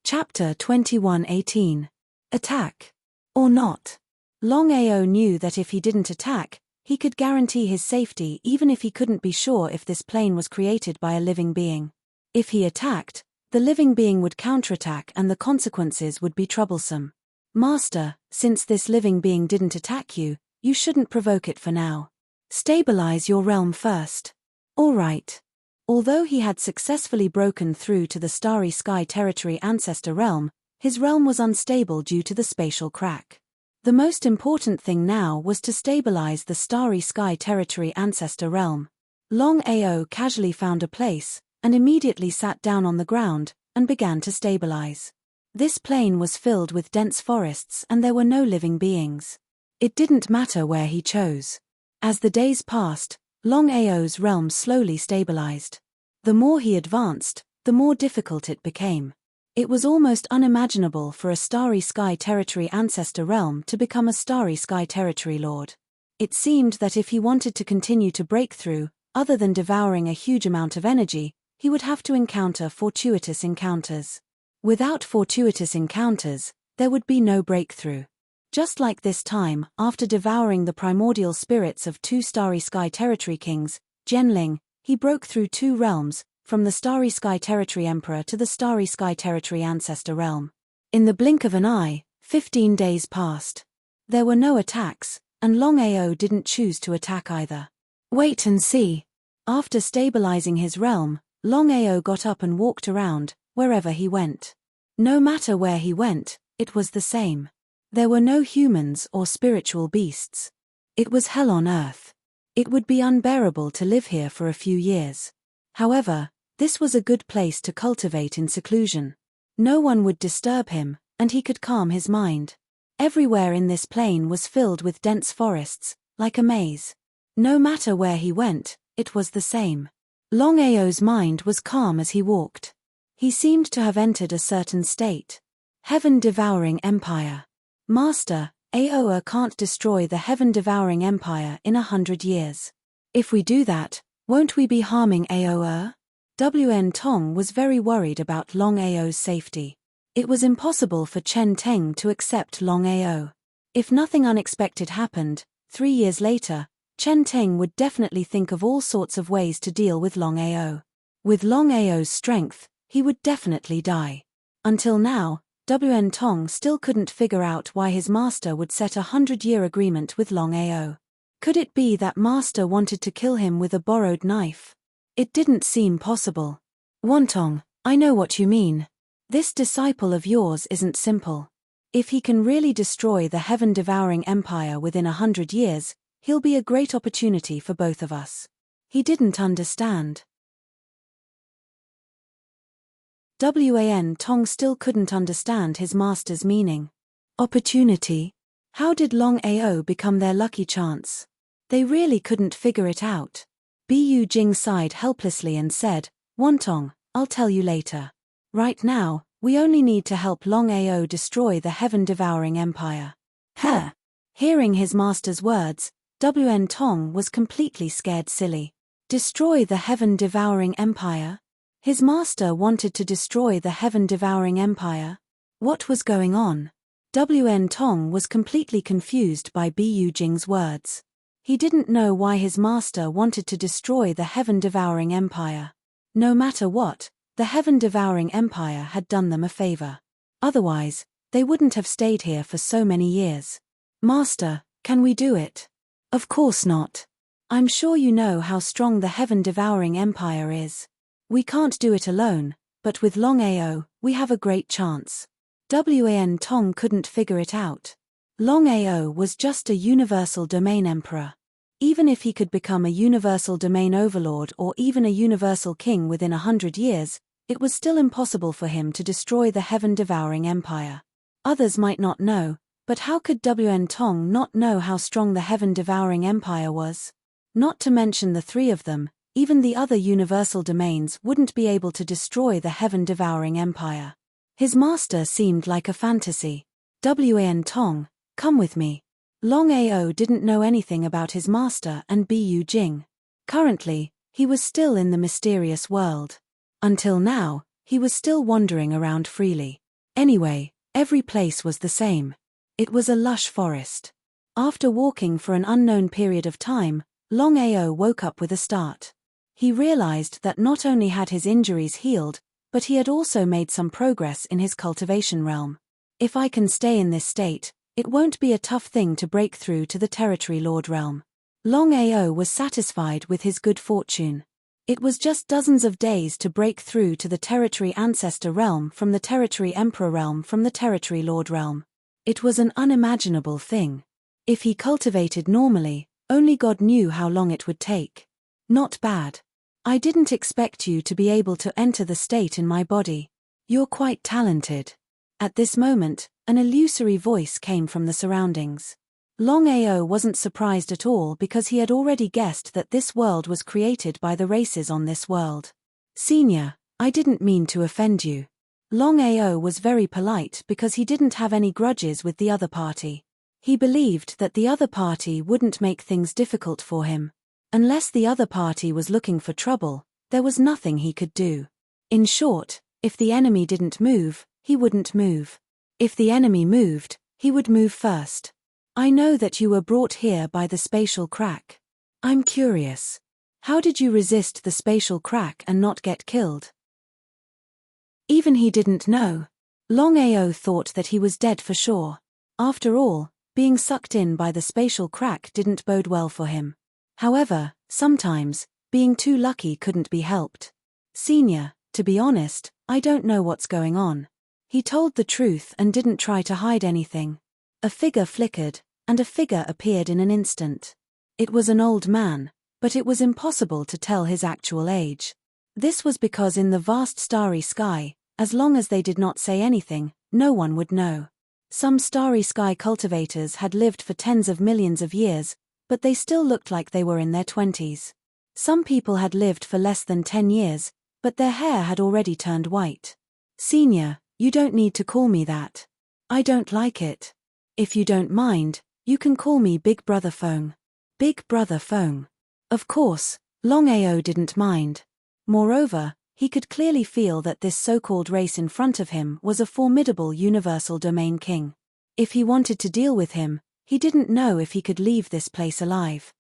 Chapter 21:18. Attack. Or not. Longao knew that if he didn't attack, he could guarantee his safety even if he couldn't be sure if this plane was created by a living being. If he attacked, the living being would counterattack and the consequences would be troublesome. Master, since this living being didn't attack you, you shouldn't provoke it for now. Stabilize your realm first. All right. Although he had successfully broken through to the Starry Sky Territory Ancestor realm, his realm was unstable due to the spatial crack. The most important thing now was to stabilize the Starry Sky Territory Ancestor realm. Longao casually found a place, and immediately sat down on the ground, and began to stabilize. This plain was filled with dense forests and there were no living beings. It didn't matter where he chose. As the days passed, Longao's realm slowly stabilized. The more he advanced, the more difficult it became. It was almost unimaginable for a Starry Sky Territory Ancestor realm to become a Starry Sky Territory Lord. It seemed that if he wanted to continue to break through, other than devouring a huge amount of energy, he would have to encounter fortuitous encounters. Without fortuitous encounters, there would be no breakthrough. Just like this time, after devouring the primordial spirits of 2 Starry Sky Territory Kings, Genling, he broke through 2 realms, from the Starry Sky Territory Emperor to the Starry Sky Territory Ancestor realm. In the blink of an eye, 15 days passed. There were no attacks, and Longao didn't choose to attack either. Wait and see. After stabilizing his realm, Longao got up and walked around, wherever he went. No matter where he went, it was the same. There were no humans or spiritual beasts. It was hell on earth. It would be unbearable to live here for a few years. However, this was a good place to cultivate in seclusion. No one would disturb him, and he could calm his mind. Everywhere in this plain was filled with dense forests, like a maze. No matter where he went, it was the same. Longao's mind was calm as he walked. He seemed to have entered a certain state. Heaven-devouring empire. Master, Aoa can't destroy the heaven-devouring empire in 100 years. If we do that, won't we be harming Aoa? Wn Tong was very worried about Longao's safety. It was impossible for Chen Teng to accept Longao. If nothing unexpected happened, 3 years later, Chen Teng would definitely think of all sorts of ways to deal with Longao. With Longao's strength, he would definitely die. Until now, Wn Tong still couldn't figure out why his master would set a 100-year agreement with Longao. Could it be that master wanted to kill him with a borrowed knife? It didn't seem possible. Wontong, I know what you mean. This disciple of yours isn't simple. If he can really destroy the heaven-devouring empire within 100 years, he'll be a great opportunity for both of us. He didn't understand. Wan Tong still couldn't understand his master's meaning. Opportunity? How did Longao become their lucky chance? They really couldn't figure it out. Bu Jing sighed helplessly and said, Wontong, I'll tell you later. Right now, we only need to help Longao destroy the heaven-devouring empire. Huh! Hearing his master's words, Wn Tong was completely scared silly. Destroy the heaven-devouring empire? His master wanted to destroy the heaven-devouring empire? What was going on? Wn Tong was completely confused by Bu Jing's words. He didn't know why his master wanted to destroy the heaven-devouring empire. No matter what, the heaven-devouring empire had done them a favor. Otherwise, they wouldn't have stayed here for so many years. Master, can we do it? Of course not. I'm sure you know how strong the heaven-devouring empire is. We can't do it alone, but with Longao, we have a great chance. Wan Tong couldn't figure it out. Longao was just a universal domain emperor. Even if he could become a universal domain overlord or even a universal king within 100 years, it was still impossible for him to destroy the heaven-devouring empire. Others might not know, but how could Wn Tong not know how strong the heaven-devouring empire was? Not to mention the 3 of them, even the other universal domains wouldn't be able to destroy the heaven-devouring empire. His master seemed like a fantasy. Wn Tong, come with me. Longao didn't know anything about his master and Bu Jing. Currently, he was still in the mysterious world. Until now, he was still wandering around freely. Anyway, every place was the same. It was a lush forest. After walking for an unknown period of time, Longao woke up with a start. He realized that not only had his injuries healed, but he had also made some progress in his cultivation realm. If I can stay in this state, it won't be a tough thing to break through to the Territory Lord realm. Longao was satisfied with his good fortune. It was just dozens of days to break through to the Territory Ancestor realm from the Territory Emperor realm from the Territory Lord realm. It was an unimaginable thing. If he cultivated normally, only God knew how long it would take. Not bad. I didn't expect you to be able to enter the state in my body. You're quite talented. At this moment, an illusory voice came from the surroundings. Longao wasn't surprised at all because he had already guessed that this world was created by the races on this world. Senior, I didn't mean to offend you. Longao was very polite because he didn't have any grudges with the other party. He believed that the other party wouldn't make things difficult for him. Unless the other party was looking for trouble, there was nothing he could do. In short, if the enemy didn't move, he wouldn't move. If the enemy moved, he would move first. I know that you were brought here by the spatial crack. I'm curious. How did you resist the spatial crack and not get killed? Even he didn't know. Longao thought that he was dead for sure. After all, being sucked in by the spatial crack didn't bode well for him. However, sometimes, being too lucky couldn't be helped. Senior, to be honest, I don't know what's going on. He told the truth and didn't try to hide anything. A figure flickered, and a figure appeared in an instant. It was an old man, but it was impossible to tell his actual age. This was because in the vast starry sky, as long as they did not say anything, no one would know. Some starry sky cultivators had lived for tens of millions of years, but they still looked like they were in their 20s. Some people had lived for less than 10 years, but their hair had already turned white. Senior, you don't need to call me that. I don't like it. If you don't mind, you can call me Big Brother Feng. Big Brother Feng. Of course, Longao didn't mind. Moreover, he could clearly feel that this so-called race in front of him was a formidable universal domain king. If he wanted to deal with him, he didn't know if he could leave this place alive.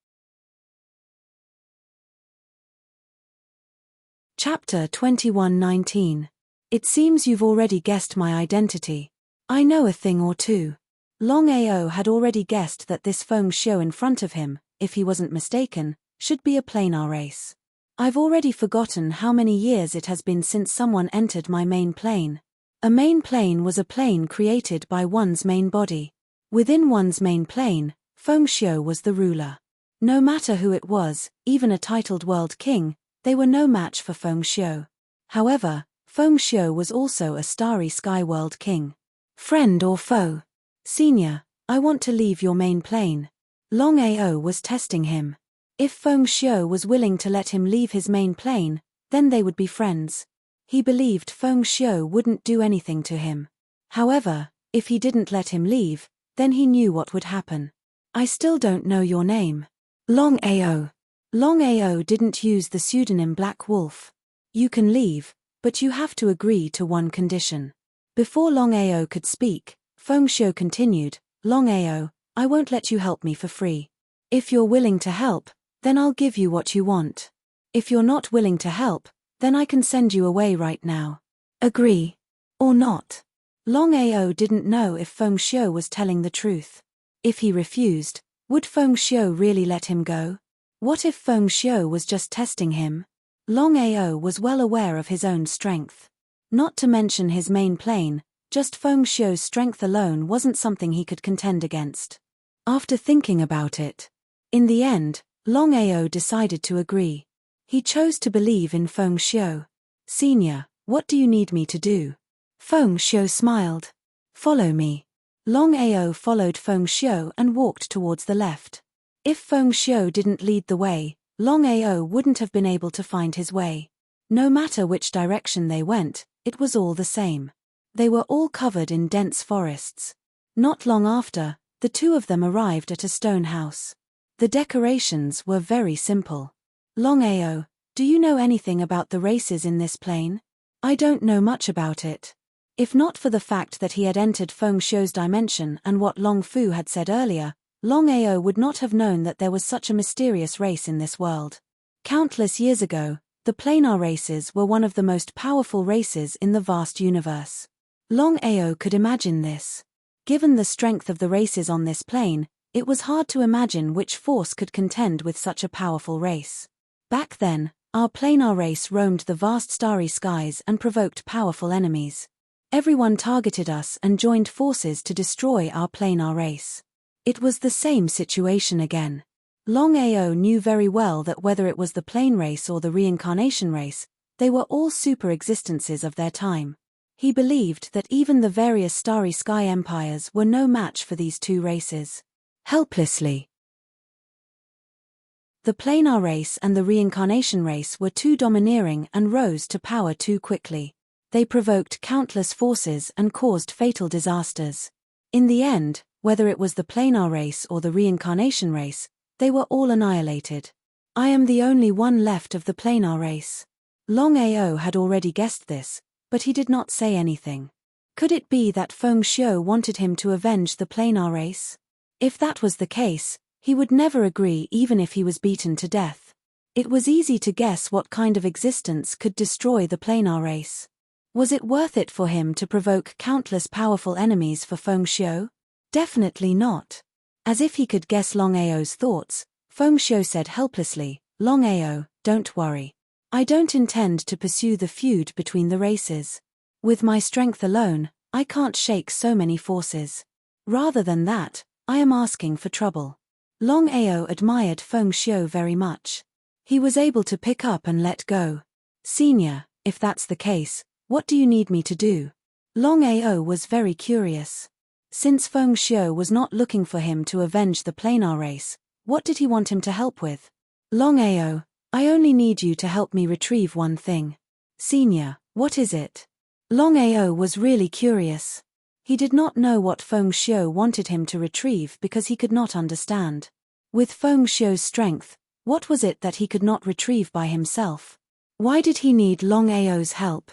Chapter 21:19. It seems you've already guessed my identity. I know a thing or two. Longao had already guessed that this Feng Xiu in front of him, if he wasn't mistaken, should be a planar race. I've already forgotten how many years it has been since someone entered my main plane. A main plane was a plane created by one's main body. Within one's main plane, Feng Xiu was the ruler. No matter who it was, even a titled world king, they were no match for Feng Xiu. However, Feng Xiu was also a starry sky world king. Friend or foe? Senior, I want to leave your main plane. Longao was testing him. If Feng Xiu was willing to let him leave his main plane, then they would be friends. He believed Feng Xiu wouldn't do anything to him. However, if he didn't let him leave, then he knew what would happen. I still don't know your name. Longao. Longao didn't use the pseudonym Black Wolf. You can leave, but you have to agree to one condition. Before Longao could speak, Feng Xiu continued, Longao, I won't let you help me for free. If you're willing to help, then I'll give you what you want. If you're not willing to help, then I can send you away right now. Agree? Or not? Longao didn't know if Feng Xiu was telling the truth. If he refused, would Feng Xiu really let him go? What if Feng Xiu was just testing him? Longao was well aware of his own strength. Not to mention his main plane, just Feng Xiu's strength alone wasn't something he could contend against. After thinking about it, in the end, Longao decided to agree. He chose to believe in Feng Xiu. Senior, what do you need me to do? Feng Xiu smiled. Follow me. Longao followed Feng Xiu and walked towards the left. If Feng Xiu didn't lead the way, Longao wouldn't have been able to find his way. No matter which direction they went, it was all the same. They were all covered in dense forests. Not long after, the two of them arrived at a stone house. The decorations were very simple. Longao, do you know anything about the races in this plane? I don't know much about it. If not for the fact that he had entered Feng Shuo's dimension and what Long Fu had said earlier, Longao would not have known that there was such a mysterious race in this world. Countless years ago, the planar races were one of the most powerful races in the vast universe. Longao could imagine this. Given the strength of the races on this plane, it was hard to imagine which force could contend with such a powerful race. Back then, our planar race roamed the vast starry skies and provoked powerful enemies. Everyone targeted us and joined forces to destroy our planar race. It was the same situation again. Longao knew very well that whether it was the plane race or the reincarnation race, they were all super existences of their time. He believed that even the various starry sky empires were no match for these two races. Helplessly, the planar race and the reincarnation race were too domineering and rose to power too quickly. They provoked countless forces and caused fatal disasters. In the end, whether it was the planar race or the reincarnation race, they were all annihilated. I am the only one left of the planar race. Longao had already guessed this, but he did not say anything. Could it be that Feng Shuo wanted him to avenge the planar race? If that was the case, he would never agree even if he was beaten to death. It was easy to guess what kind of existence could destroy the planar race. Was it worth it for him to provoke countless powerful enemies for Feng Shuo? Definitely not. As if he could guess Longao's thoughts, Feng Shuo said helplessly, "Longao, don't worry. I don't intend to pursue the feud between the races. With my strength alone, I can't shake so many forces. Rather than that, I am asking for trouble." Longao admired Feng Shuo very much. He was able to pick up and let go. "Senior, if that's the case, what do you need me to do?" Longao was very curious. Since Feng Shuo was not looking for him to avenge the planar race, what did he want him to help with? "Longao, I only need you to help me retrieve one thing." "Senior, what is it?" Longao was really curious. He did not know what Feng Shuo wanted him to retrieve because he could not understand. With Feng Shuo's strength, what was it that he could not retrieve by himself? Why did he need Longao's help?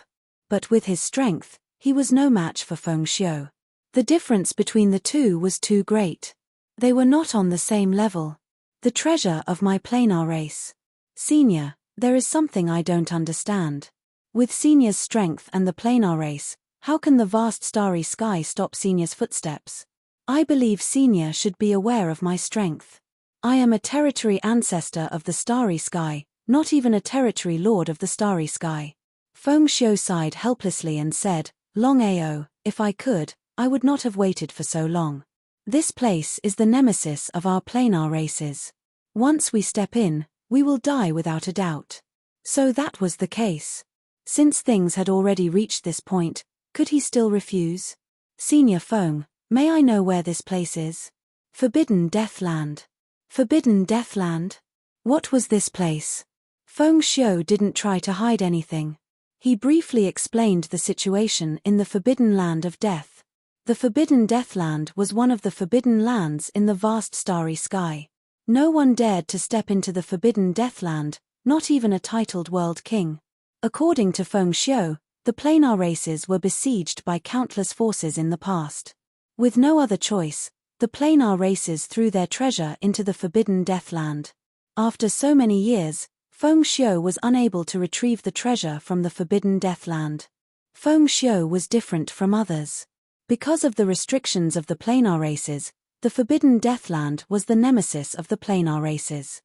But with his strength, he was no match for Feng Shuo. The difference between the two was too great. They were not on the same level. "The treasure of my planar race." "Senior, there is something I don't understand. With Senior's strength and the planar race, how can the vast starry sky stop Senior's footsteps? I believe Senior should be aware of my strength. I am a territory ancestor of the starry sky, not even a territory lord of the starry sky." Feng Shuo sighed helplessly and said, "Longao, if I could, I would not have waited for so long. This place is the nemesis of our planar races. Once we step in, we will die without a doubt." So that was the case. Since things had already reached this point, could he still refuse? "Senior Feng, may I know where this place is?" "Forbidden Deathland." Forbidden Deathland? What was this place? Feng Shuo didn't try to hide anything. He briefly explained the situation in the Forbidden Land of Death. The Forbidden Deathland was one of the forbidden lands in the vast starry sky. No one dared to step into the Forbidden Deathland, not even a titled world king. According to Feng Shuo, the planar races were besieged by countless forces in the past. With no other choice, the planar races threw their treasure into the Forbidden Deathland. After so many years, Feng Shuo was unable to retrieve the treasure from the Forbidden Deathland. Feng Shuo was different from others. Because of the restrictions of the planar races, the Forbidden Deathland was the nemesis of the planar races.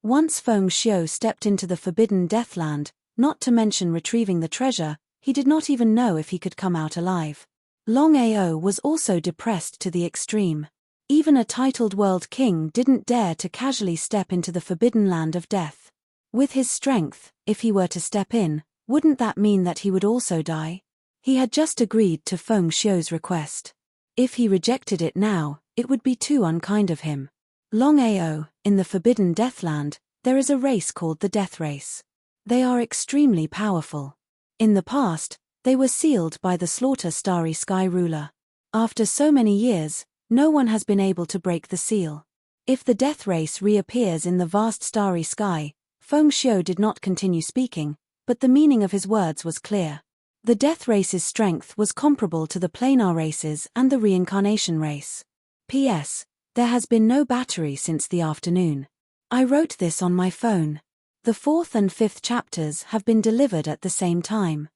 Once Feng Shuo stepped into the Forbidden Deathland, not to mention retrieving the treasure, he did not even know if he could come out alive. Longao was also depressed to the extreme. Even a titled world king didn't dare to casually step into the Forbidden Land of Death. With his strength, if he were to step in, wouldn't that mean that he would also die? He had just agreed to Feng Shuo's request. If he rejected it now, it would be too unkind of him. Longao, in the Forbidden Deathland, there is a race called the Death Race. They are extremely powerful. In the past, they were sealed by the Slaughter Starry Sky ruler. After so many years, no one has been able to break the seal. If the death race reappears in the vast starry sky, Feng Xiu did not continue speaking, but the meaning of his words was clear. The death race's strength was comparable to the planar races and the reincarnation race. P.S. There has been no battery since the afternoon. I wrote this on my phone. The 4th and 5th chapters have been delivered at the same time.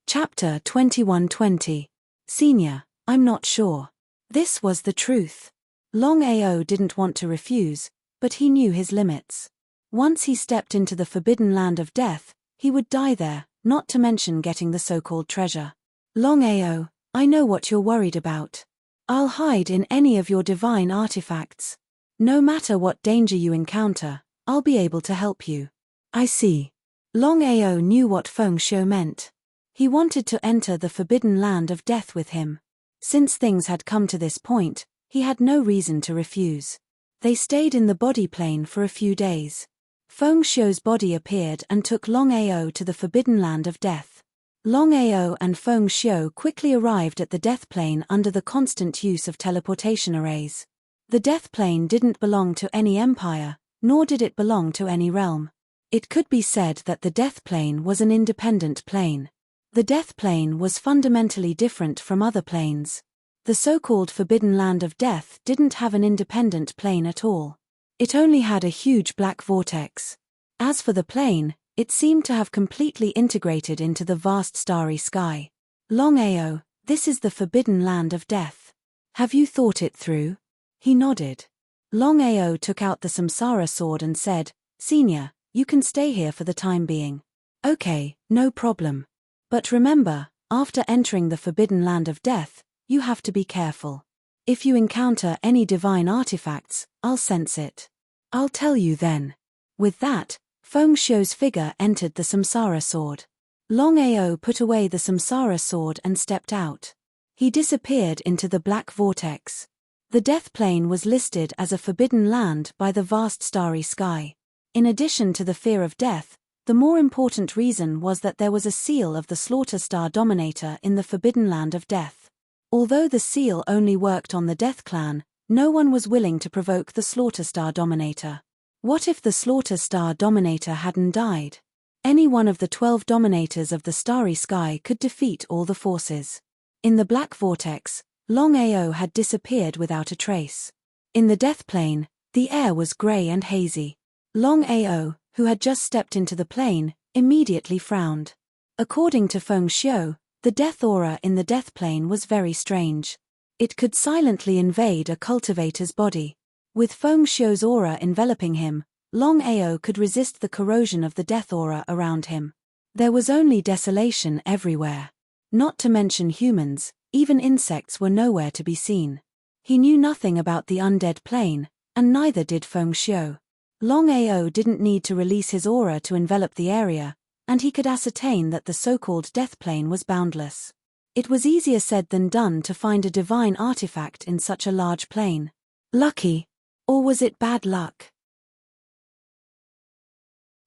Chapter 2120. Senior, I'm not sure. This was the truth. Longao didn't want to refuse, but he knew his limits. Once he stepped into the forbidden land of death, he would die there, not to mention getting the so-called treasure. Longao, I know what you're worried about. I'll hide in any of your divine artifacts. No matter what danger you encounter, I'll be able to help you. I see. Longao knew what Feng Xiu meant. He wanted to enter the forbidden land of death with him. Since things had come to this point, he had no reason to refuse. They stayed in the body plane for a few days. Feng Xiu's body appeared and took Longao to the forbidden land of death. Longao and Feng Xiu quickly arrived at the death plane under the constant use of teleportation arrays. The death plane didn't belong to any empire, nor did it belong to any realm. It could be said that the death plane was an independent plane. The death plane was fundamentally different from other planes. The so-called forbidden land of death didn't have an independent plane at all. It only had a huge black vortex. As for the plane, it seemed to have completely integrated into the vast starry sky. Longao, this is the forbidden land of death. Have you thought it through? He nodded. Longao took out the samsara sword and said, Senior, you can stay here for the time being. Okay, no problem. But remember, after entering the forbidden land of death, you have to be careful. If you encounter any divine artifacts, I'll sense it. I'll tell you then. With that, Feng Xiu's figure entered the samsara sword. Longao put away the samsara sword and stepped out. He disappeared into the black vortex. The death plane was listed as a forbidden land by the vast starry sky. In addition to the fear of death, the more important reason was that there was a seal of the Slaughter Star Dominator in the forbidden land of death. Although the seal only worked on the Death Clan, no one was willing to provoke the Slaughter Star Dominator. What if the Slaughter Star Dominator hadn't died? Any one of the 12 Dominators of the Starry Sky could defeat all the forces. In the Black Vortex, Longao had disappeared without a trace. In the Death Plane, the air was grey and hazy. Longao, who had just stepped into the plane, immediately frowned. According to Feng Xiu, the death aura in the death plane was very strange. It could silently invade a cultivator's body. With Feng Xiu's aura enveloping him, Longao could resist the corrosion of the death aura around him. There was only desolation everywhere. Not to mention humans, even insects were nowhere to be seen. He knew nothing about the undead plane, and neither did Feng Xiu. Longao didn't need to release his aura to envelop the area, and he could ascertain that the so-called death plane was boundless. It was easier said than done to find a divine artifact in such a large plane. Lucky. Or was it bad luck?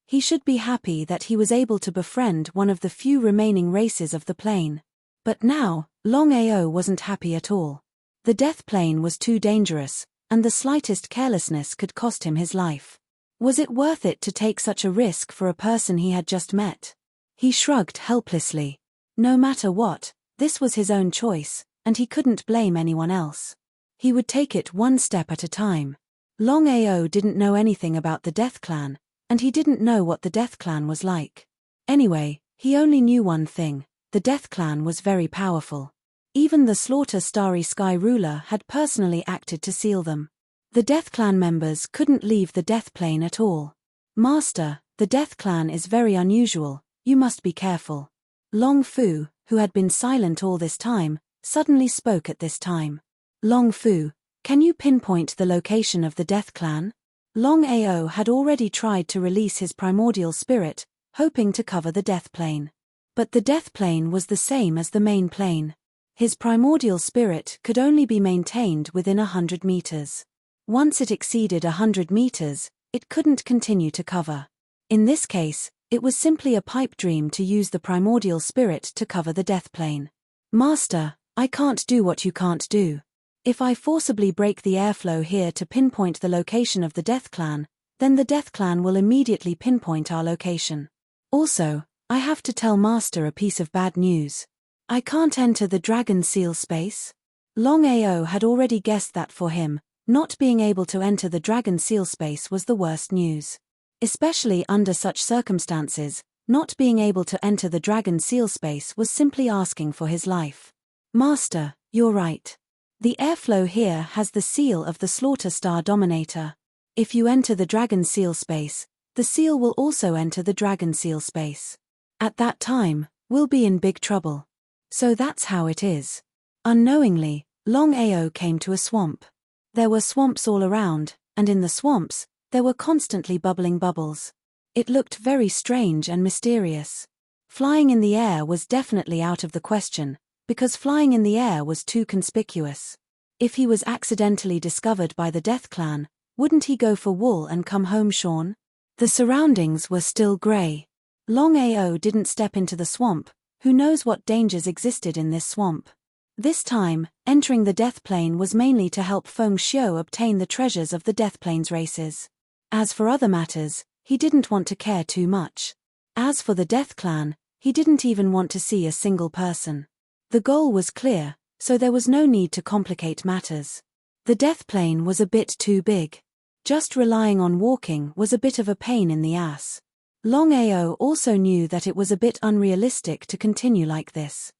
He should be happy that he was able to befriend one of the few remaining races of the plane. But now, Longao wasn't happy at all. The death plane was too dangerous, and the slightest carelessness could cost him his life. Was it worth it to take such a risk for a person he had just met? He shrugged helplessly. No matter what, this was his own choice, and he couldn't blame anyone else. He would take it one step at a time. Longao didn't know anything about the Death Clan, and he didn't know what the Death Clan was like. Anyway, he only knew one thing: the Death Clan was very powerful. Even the Slaughter Starry Sky ruler had personally acted to seal them. The Death Clan members couldn't leave the Death Plane at all. Master, the Death Clan is very unusual, you must be careful. Long Fu, who had been silent all this time, suddenly spoke at this time. Long Fu, can you pinpoint the location of the Death Clan? Longao had already tried to release his primordial spirit, hoping to cover the Death Plane. But the Death Plane was the same as the main plane. His primordial spirit could only be maintained within 100 meters. Once it exceeded 100 meters, it couldn't continue to cover. In this case, it was simply a pipe dream to use the primordial spirit to cover the Death Plane. Master, I can't do what you can't do. If I forcibly break the airflow here to pinpoint the location of the Death Clan, then the Death Clan will immediately pinpoint our location. Also, I have to tell Master a piece of bad news. I can't enter the Dragon Seal space. Longao had already guessed that for him, not being able to enter the Dragon Seal space was the worst news. Especially under such circumstances, not being able to enter the Dragon Seal space was simply asking for his life. Master, you're right. The airflow here has the seal of the Slaughter Star Dominator. If you enter the Dragon Seal space, the seal will also enter the Dragon Seal space. At that time, we'll be in big trouble. So that's how it is. Unknowingly, Longao came to a swamp. There were swamps all around, and in the swamps, there were constantly bubbling bubbles. It looked very strange and mysterious. Flying in the air was definitely out of the question, because flying in the air was too conspicuous. If he was accidentally discovered by the Death Clan, wouldn't he go for wool and come home shorn? The surroundings were still grey. Longao didn't step into the swamp. Who knows what dangers existed in this swamp? This time, entering the Death Plane was mainly to help Feng Xiu obtain the treasures of the Death Plane's races. As for other matters, he didn't want to care too much. As for the Death Clan, he didn't even want to see a single person. The goal was clear, so there was no need to complicate matters. The Death Plane was a bit too big. Just relying on walking was a bit of a pain in the ass. Longao also knew that it was a bit unrealistic to continue like this.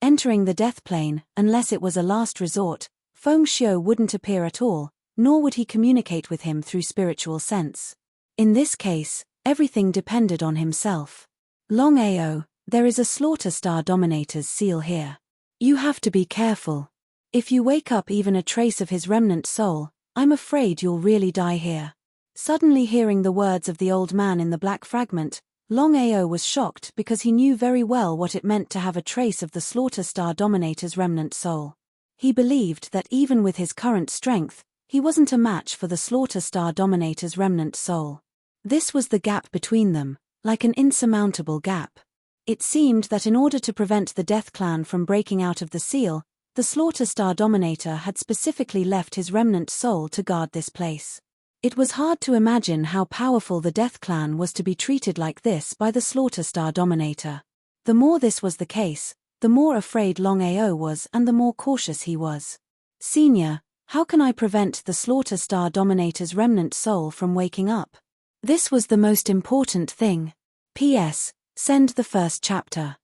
Entering the Death Plane, unless it was a last resort, Feng Xiu wouldn't appear at all, nor would he communicate with him through spiritual sense. In this case, everything depended on himself. Longao, there is a Slaughter Star Dominator's seal here. You have to be careful. If you wake up even a trace of his remnant soul, I'm afraid you'll really die here. Suddenly hearing the words of the old man in the black fragment, Longao was shocked because he knew very well what it meant to have a trace of the Slaughter Star Dominator's remnant soul. He believed that even with his current strength, he wasn't a match for the Slaughter Star Dominator's remnant soul. This was the gap between them, like an insurmountable gap. It seemed that in order to prevent the Death Clan from breaking out of the seal, the Slaughter Star Dominator had specifically left his remnant soul to guard this place. It was hard to imagine how powerful the Death Clan was to be treated like this by the Slaughter Star Dominator. The more this was the case, the more afraid Longao was and the more cautious he was. Senior, how can I prevent the Slaughter Star Dominator's remnant soul from waking up? This was the most important thing. P.S. Send the first chapter.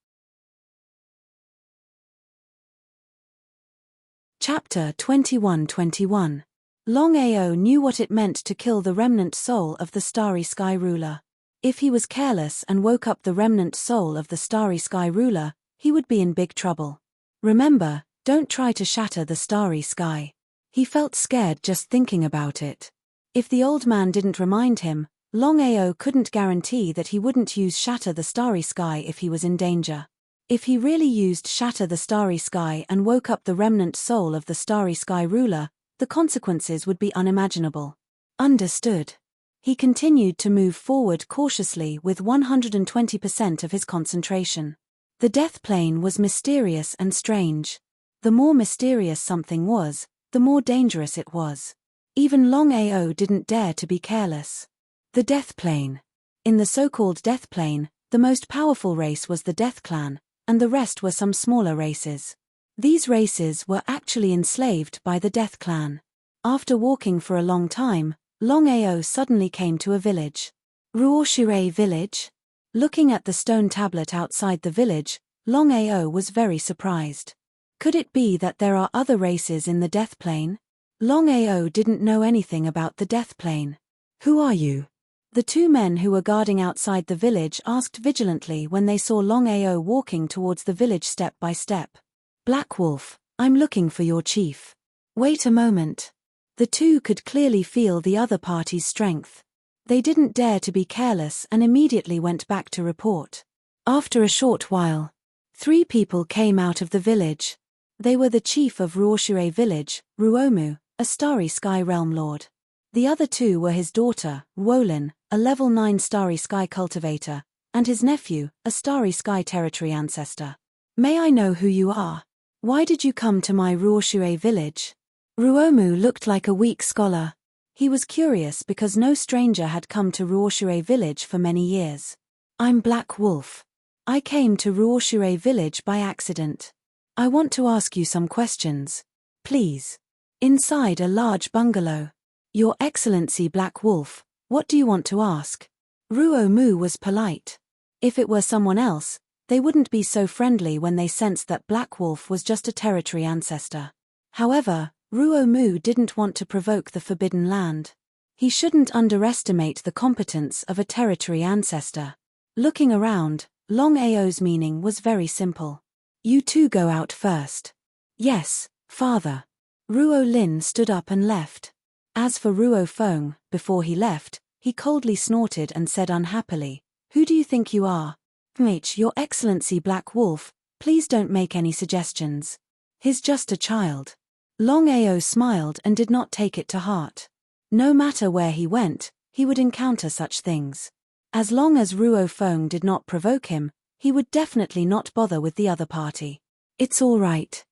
Chapter 21-21. Longao knew what it meant to kill the remnant soul of the Starry Sky Ruler. If he was careless and woke up the remnant soul of the Starry Sky Ruler, he would be in big trouble. Remember, don't try to shatter the Starry Sky. He felt scared just thinking about it. If the old man didn't remind him, Longao couldn't guarantee that he wouldn't use Shatter the Starry Sky if he was in danger. If he really used Shatter the Starry Sky and woke up the remnant soul of the Starry Sky Ruler, the consequences would be unimaginable. Understood. He continued to move forward cautiously with 120% of his concentration. The Death Plane was mysterious and strange. The more mysterious something was, the more dangerous it was. Even Longao didn't dare to be careless. The Death Plane. In the so-called Death Plane, the most powerful race was the Death Clan, and the rest were some smaller races. These races were actually enslaved by the Death Clan. After walking for a long time, Longao suddenly came to a village. Ruoshire village? Looking at the stone tablet outside the village, Longao was very surprised. Could it be that there are other races in the Death Plane? Longao didn't know anything about the Death Plane. Who are you? The two men who were guarding outside the village asked vigilantly when they saw Longao walking towards the village step by step. Black Wolf, I'm looking for your chief. Wait a moment. The two could clearly feel the other party's strength. They didn't dare to be careless and immediately went back to report. After a short while, 3 people came out of the village. They were the chief of Ruoshire village, Ruomu, a Starry Sky Realm Lord. The other 2 were his daughter, Wolin, a level 9 Starry Sky cultivator, and his nephew, a Starry Sky territory ancestor. May I know who you are? Why did you come to my Ruosue village? Ruomu looked like a weak scholar. He was curious because no stranger had come to Ruosue village for many years. I'm Black Wolf. I came to Ruosue village by accident. I want to ask you some questions. Please. Inside a large bungalow. Your Excellency Black Wolf, what do you want to ask? Ruomu was polite. If it were someone else, they wouldn't be so friendly when they sensed that Black Wolf was just a territory ancestor. However, Ruomu didn't want to provoke the Forbidden Land. He shouldn't underestimate the competence of a territory ancestor. Looking around, Longao's meaning was very simple. You two go out first. Yes, father. Ruo Lin stood up and left. As for Ruo Feng, before he left, he coldly snorted and said unhappily, Who do you think you are? Your Excellency Black Wolf, please don't make any suggestions. He's just a child. Longao smiled and did not take it to heart. No matter where he went, he would encounter such things. As long as Ruo Feng did not provoke him, he would definitely not bother with the other party. It's all right.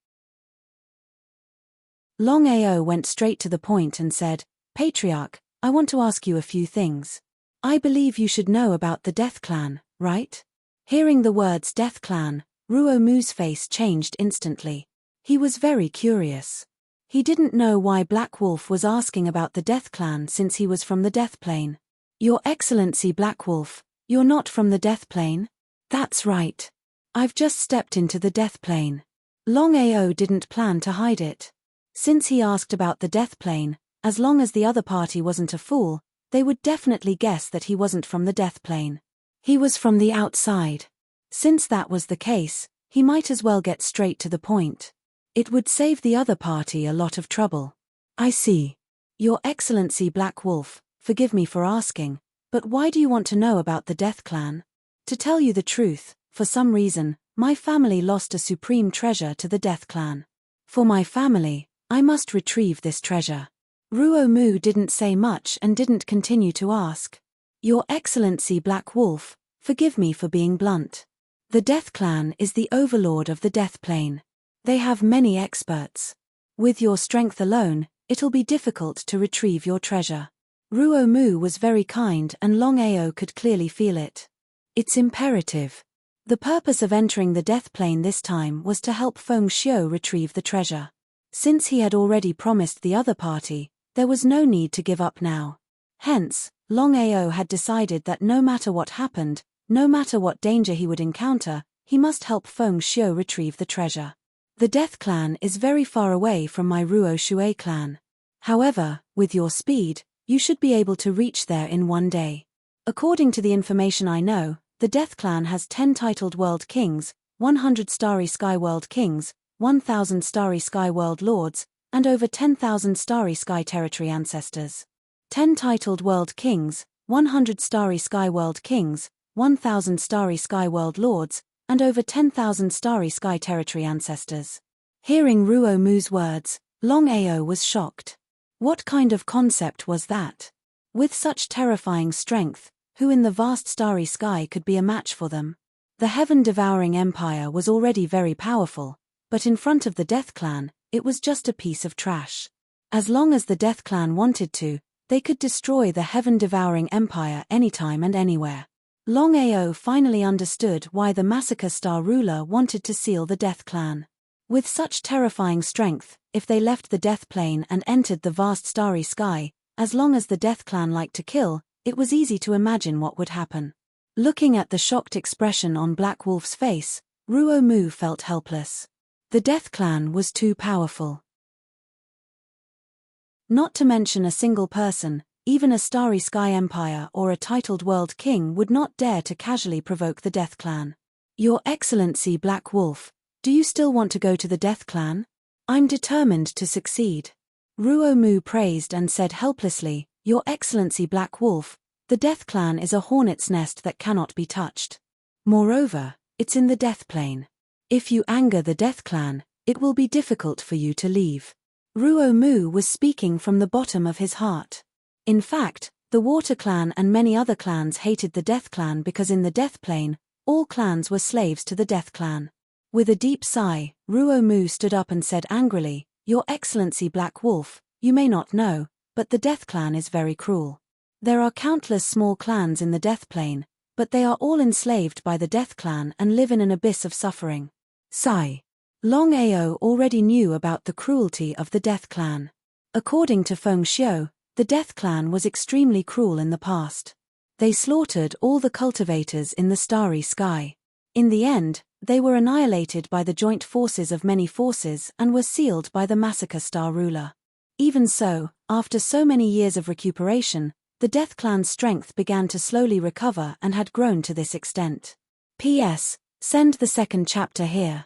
Longao went straight to the point and said, Patriarch, I want to ask you a few things. I believe you should know about the Death Clan, right? Hearing the words Death Clan, Ruomu's face changed instantly. He was very curious. He didn't know why Black Wolf was asking about the Death Clan since he was from the Death Plane. Your Excellency Black Wolf, you're not from the Death Plane? That's right. I've just stepped into the Death Plane. Longao didn't plan to hide it. Since he asked about the Death Plane, as long as the other party wasn't a fool, they would definitely guess that he wasn't from the Death Plane. He was from the outside. Since that was the case, he might as well get straight to the point. It would save the other party a lot of trouble. I see. Your Excellency Black Wolf, forgive me for asking, but why do you want to know about the Death Clan? To tell you the truth, for some reason, my family lost a supreme treasure to the Death Clan. For my family, I must retrieve this treasure. Ruomu didn't say much and didn't continue to ask. Your Excellency Black Wolf, forgive me for being blunt. The Death Clan is the overlord of the Death Plane. They have many experts. With your strength alone, it'll be difficult to retrieve your treasure. Ruomu was very kind and Longao could clearly feel it. It's imperative. The purpose of entering the Death Plane this time was to help Feng Xiu retrieve the treasure. Since he had already promised the other party, there was no need to give up now. Hence, Longao had decided that no matter what happened, no matter what danger he would encounter, he must help Feng Xiu retrieve the treasure. The Death Clan is very far away from my Ruosue clan. However, with your speed, you should be able to reach there in one day. According to the information I know, the Death Clan has 10 titled World Kings, 100 Starry Sky World Kings, 1,000 Starry Sky World Lords, and over 10,000 Starry Sky Territory Ancestors. 10 titled World Kings, 100 Starry Sky World Kings, 1,000 Starry Sky World Lords, and over 10,000 Starry Sky Territory Ancestors. Hearing Ruomu's words, Longao was shocked. What kind of concept was that? With such terrifying strength, who in the vast starry sky could be a match for them? The heaven-devouring empire was already very powerful, but in front of the Death Clan, it was just a piece of trash. As long as the Death Clan wanted to, they could destroy the heaven-devouring empire anytime and anywhere. Longao finally understood why the Massacre Star ruler wanted to seal the Death Clan. With such terrifying strength, if they left the Death Plane and entered the vast starry sky, as long as the Death Clan liked to kill, it was easy to imagine what would happen. Looking at the shocked expression on Black Wolf's face, Ruomu felt helpless. The Death Clan was too powerful. Not to mention a single person, even a Starry Sky Empire or a titled World King would not dare to casually provoke the Death Clan. Your Excellency Black Wolf, do you still want to go to the Death Clan? I'm determined to succeed. Ruomu praised and said helplessly, Your Excellency Black Wolf, the Death Clan is a hornet's nest that cannot be touched. Moreover, it's in the Death Plane. If you anger the Death Clan, it will be difficult for you to leave. Ruomu was speaking from the bottom of his heart. In fact, the Water Clan and many other clans hated the Death Clan because in the Death Plane, all clans were slaves to the Death Clan. With a deep sigh, Ruo Mu stood up and said angrily, "Your Excellency Black Wolf, you may not know, but the Death Clan is very cruel. There are countless small clans in the Death Plane, but they are all enslaved by the Death Clan and live in an abyss of suffering." Sigh. Longao already knew about the cruelty of the Death Clan. According to Feng Xiu, the Death Clan was extremely cruel in the past. They slaughtered all the cultivators in the starry sky. In the end, they were annihilated by the joint forces of many forces and were sealed by the Massacre Star ruler. Even so, after so many years of recuperation, the Death Clan's strength began to slowly recover and had grown to this extent. P.S. Send the second chapter here.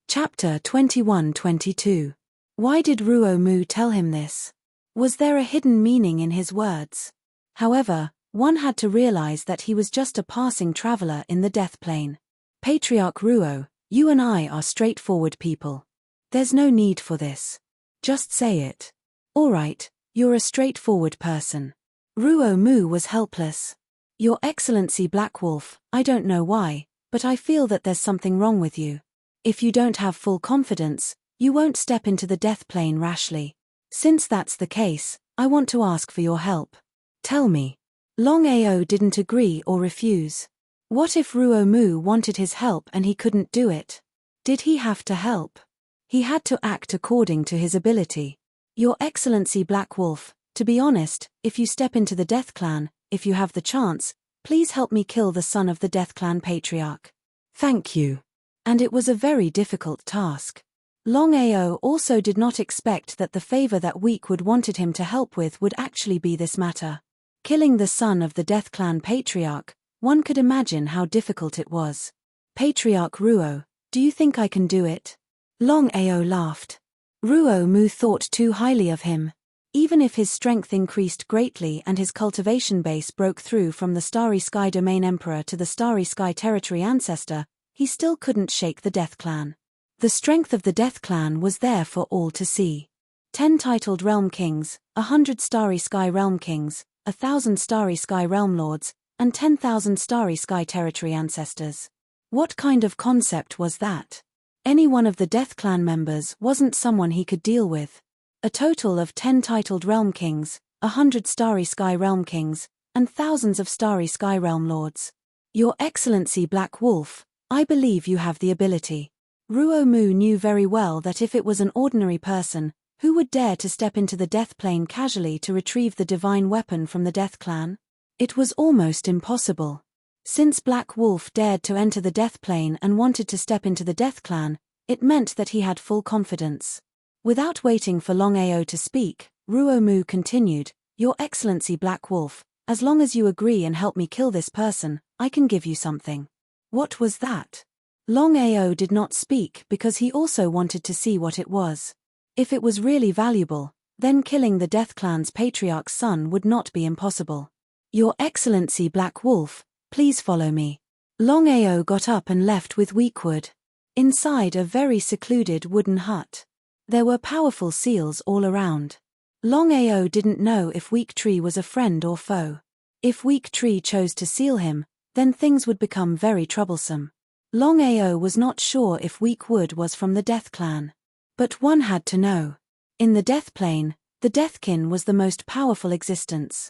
Chapter 21-22. Why did Ruo Mu tell him this? Was there a hidden meaning in his words? However, one had to realize that he was just a passing traveler in the Death Plane. Patriarch Ruo, you and I are straightforward people. There's no need for this. Just say it. All right, you're a straightforward person. Ruo Mu was helpless. Your Excellency Black Wolf, I don't know why, but I feel that there's something wrong with you. If you don't have full confidence, you won't step into the Death Plane rashly. Since that's the case, I want to ask for your help. Tell me. Longao didn't agree or refuse. What if Ruo Mu wanted his help and he couldn't do it? Did he have to help? He had to act according to his ability. Your Excellency Black Wolf, to be honest, if you step into the Death Clan, if you have the chance, please help me kill the son of the Death Clan Patriarch. Thank you. And it was a very difficult task. Longao also did not expect that the favor that Weakwood wanted him to help with would actually be this matter. Killing the son of the Death Clan Patriarch, one could imagine how difficult it was. Patriarch Ruo, do you think I can do it? Longao laughed. Ruo Mu thought too highly of him. Even if his strength increased greatly and his cultivation base broke through from the Starry Sky Domain Emperor to the Starry Sky Territory Ancestor, he still couldn't shake the Death Clan. The strength of the Death Clan was there for all to see. 10 titled Realm Kings, 100 Starry Sky Realm Kings, 1,000 Starry Sky Realm Lords, and 10,000 Starry Sky Territory Ancestors. What kind of concept was that? Any one of the Death Clan members wasn't someone he could deal with. A total of 10 titled Realm Kings, 100 Starry Sky Realm Kings, and thousands of Starry Sky Realm Lords. Your Excellency Black Wolf, I believe you have the ability. Ruo Mu knew very well that if it was an ordinary person, who would dare to step into the Death Plane casually to retrieve the divine weapon from the Death Clan? It was almost impossible. Since Black Wolf dared to enter the Death Plane and wanted to step into the Death Clan, it meant that he had full confidence. Without waiting for Longao to speak, Ruo Mu continued, Your Excellency Black Wolf, as long as you agree and help me kill this person, I can give you something. What was that? Longao did not speak because he also wanted to see what it was. If it was really valuable, then killing the Death Clan's Patriarch's son would not be impossible. Your Excellency Black Wolf, please follow me. Longao got up and left with Weakwood. Inside a very secluded wooden hut. There were powerful seals all around. Longao didn't know if Weak Tree was a friend or foe. If Weak Tree chose to seal him, then things would become very troublesome. Longao was not sure if Weakwood was from the Death Clan. But one had to know. In the Death Plane, the Deathkin was the most powerful existence.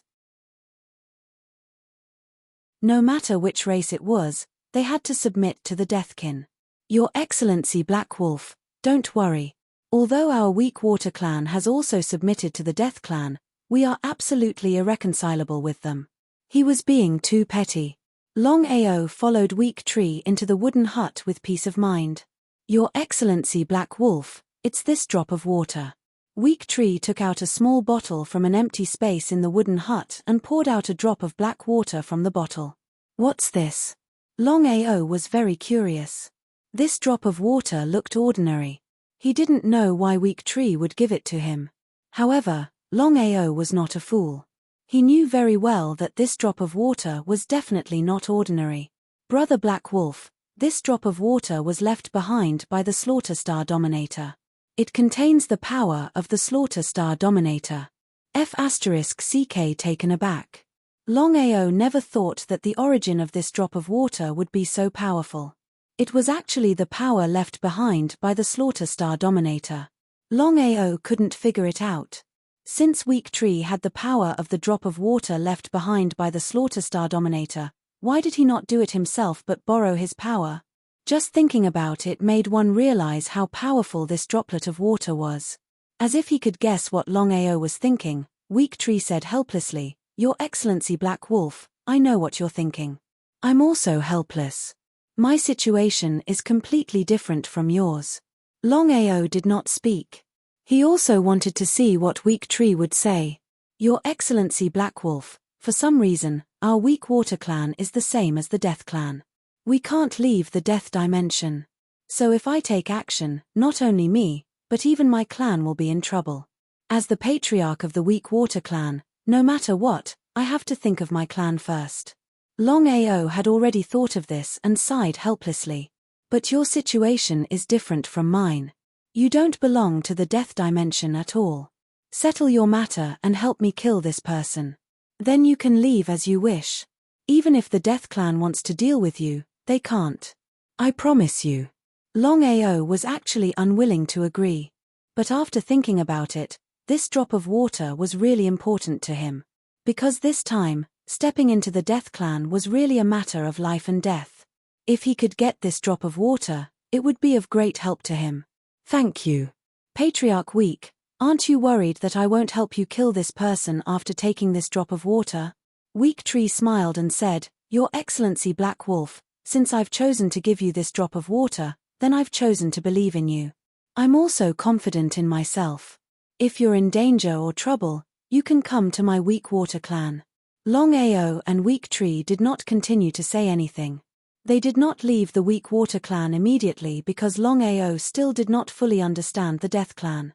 No matter which race it was, they had to submit to the Deathkin. Your Excellency Black Wolf, don't worry. Although our Weak Water Clan has also submitted to the Death Clan, we are absolutely irreconcilable with them. He was being too petty. Longao followed Weak Tree into the wooden hut with peace of mind. Your Excellency Black Wolf, it's this drop of water. Weak Tree took out a small bottle from an empty space in the wooden hut and poured out a drop of black water from the bottle. What's this? Longao was very curious. This drop of water looked ordinary. He didn't know why Weak Tree would give it to him. However, Longao was not a fool. He knew very well that this drop of water was definitely not ordinary. Brother Black Wolf, this drop of water was left behind by the Slaughter Star Dominator. It contains the power of the Slaughter Star Dominator. F***ck taken aback. Longao never thought that the origin of this drop of water would be so powerful. It was actually the power left behind by the Slaughter Star Dominator. Longao couldn't figure it out. Since Weak Tree had the power of the drop of water left behind by the Slaughter Star Dominator, why did he not do it himself but borrow his power? Just thinking about it made one realize how powerful this droplet of water was. As if he could guess what Longao was thinking, Weak Tree said helplessly, "Your Excellency Black Wolf, I know what you're thinking. I'm also helpless. My situation is completely different from yours." Longao did not speak. He also wanted to see what Weak Tree would say. "Your Excellency Black Wolf, for some reason, our Weak Water clan is the same as the Death clan. We can't leave the Death dimension. So if I take action, not only me, but even my clan will be in trouble. As the patriarch of the Weak Water clan, no matter what, I have to think of my clan first." Longao had already thought of this and sighed helplessly. "But your situation is different from mine. You don't belong to the Death dimension at all. Settle your matter and help me kill this person. Then you can leave as you wish. Even if the Death clan wants to deal with you, they can't. I promise you." Longao was actually unwilling to agree. But after thinking about it, this drop of water was really important to him. Because this time, stepping into the Death clan was really a matter of life and death. If he could get this drop of water, it would be of great help to him. "Thank you. Patriarch Weak, aren't you worried that I won't help you kill this person after taking this drop of water?" Weak Tree smiled and said, "Your Excellency Black Wolf, since I've chosen to give you this drop of water, then I've chosen to believe in you. I'm also confident in myself. If you're in danger or trouble, you can come to my Weak Water clan." Longao and Weak Tree did not continue to say anything. They did not leave the Weak Water clan immediately because Longao still did not fully understand the Death clan.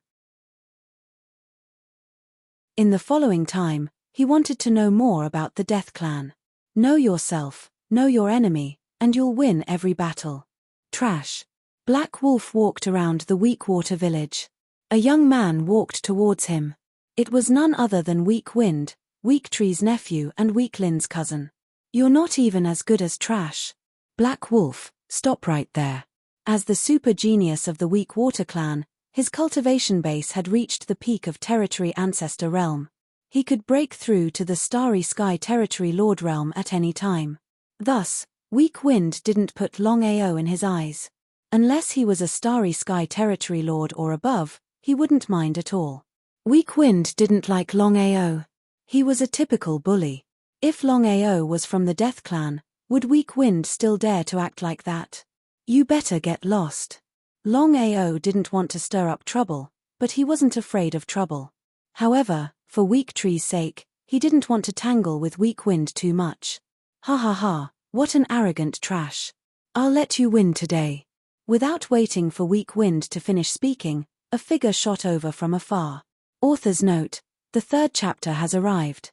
In the following time, he wanted to know more about the Death clan. Know yourself, know your enemy, and you'll win every battle. Trash. Black Wolf walked around the Weak Water village. A young man walked towards him. It was none other than Weak Wind, Weak Tree's nephew and Weak Lind's cousin. "You're not even as good as Trash." "Black Wolf, stop right there." As the super genius of the Weak Water clan, his cultivation base had reached the peak of Territory Ancestor Realm. He could break through to the Starry Sky Territory Lord Realm at any time. Thus, Weak Wind didn't put Longao in his eyes. Unless he was a Starry Sky Territory Lord or above, he wouldn't mind at all. Weak Wind didn't like Longao. He was a typical bully. If Longao was from the Death clan, would Weak Wind still dare to act like that? "You better get lost." Longao didn't want to stir up trouble, but he wasn't afraid of trouble. However, for Weak Tree's sake, he didn't want to tangle with Weak Wind too much. "Ha ha ha, what an arrogant Trash. I'll let you win today." Without waiting for Weak Wind to finish speaking, a figure shot over from afar. Author's note: the third chapter has arrived.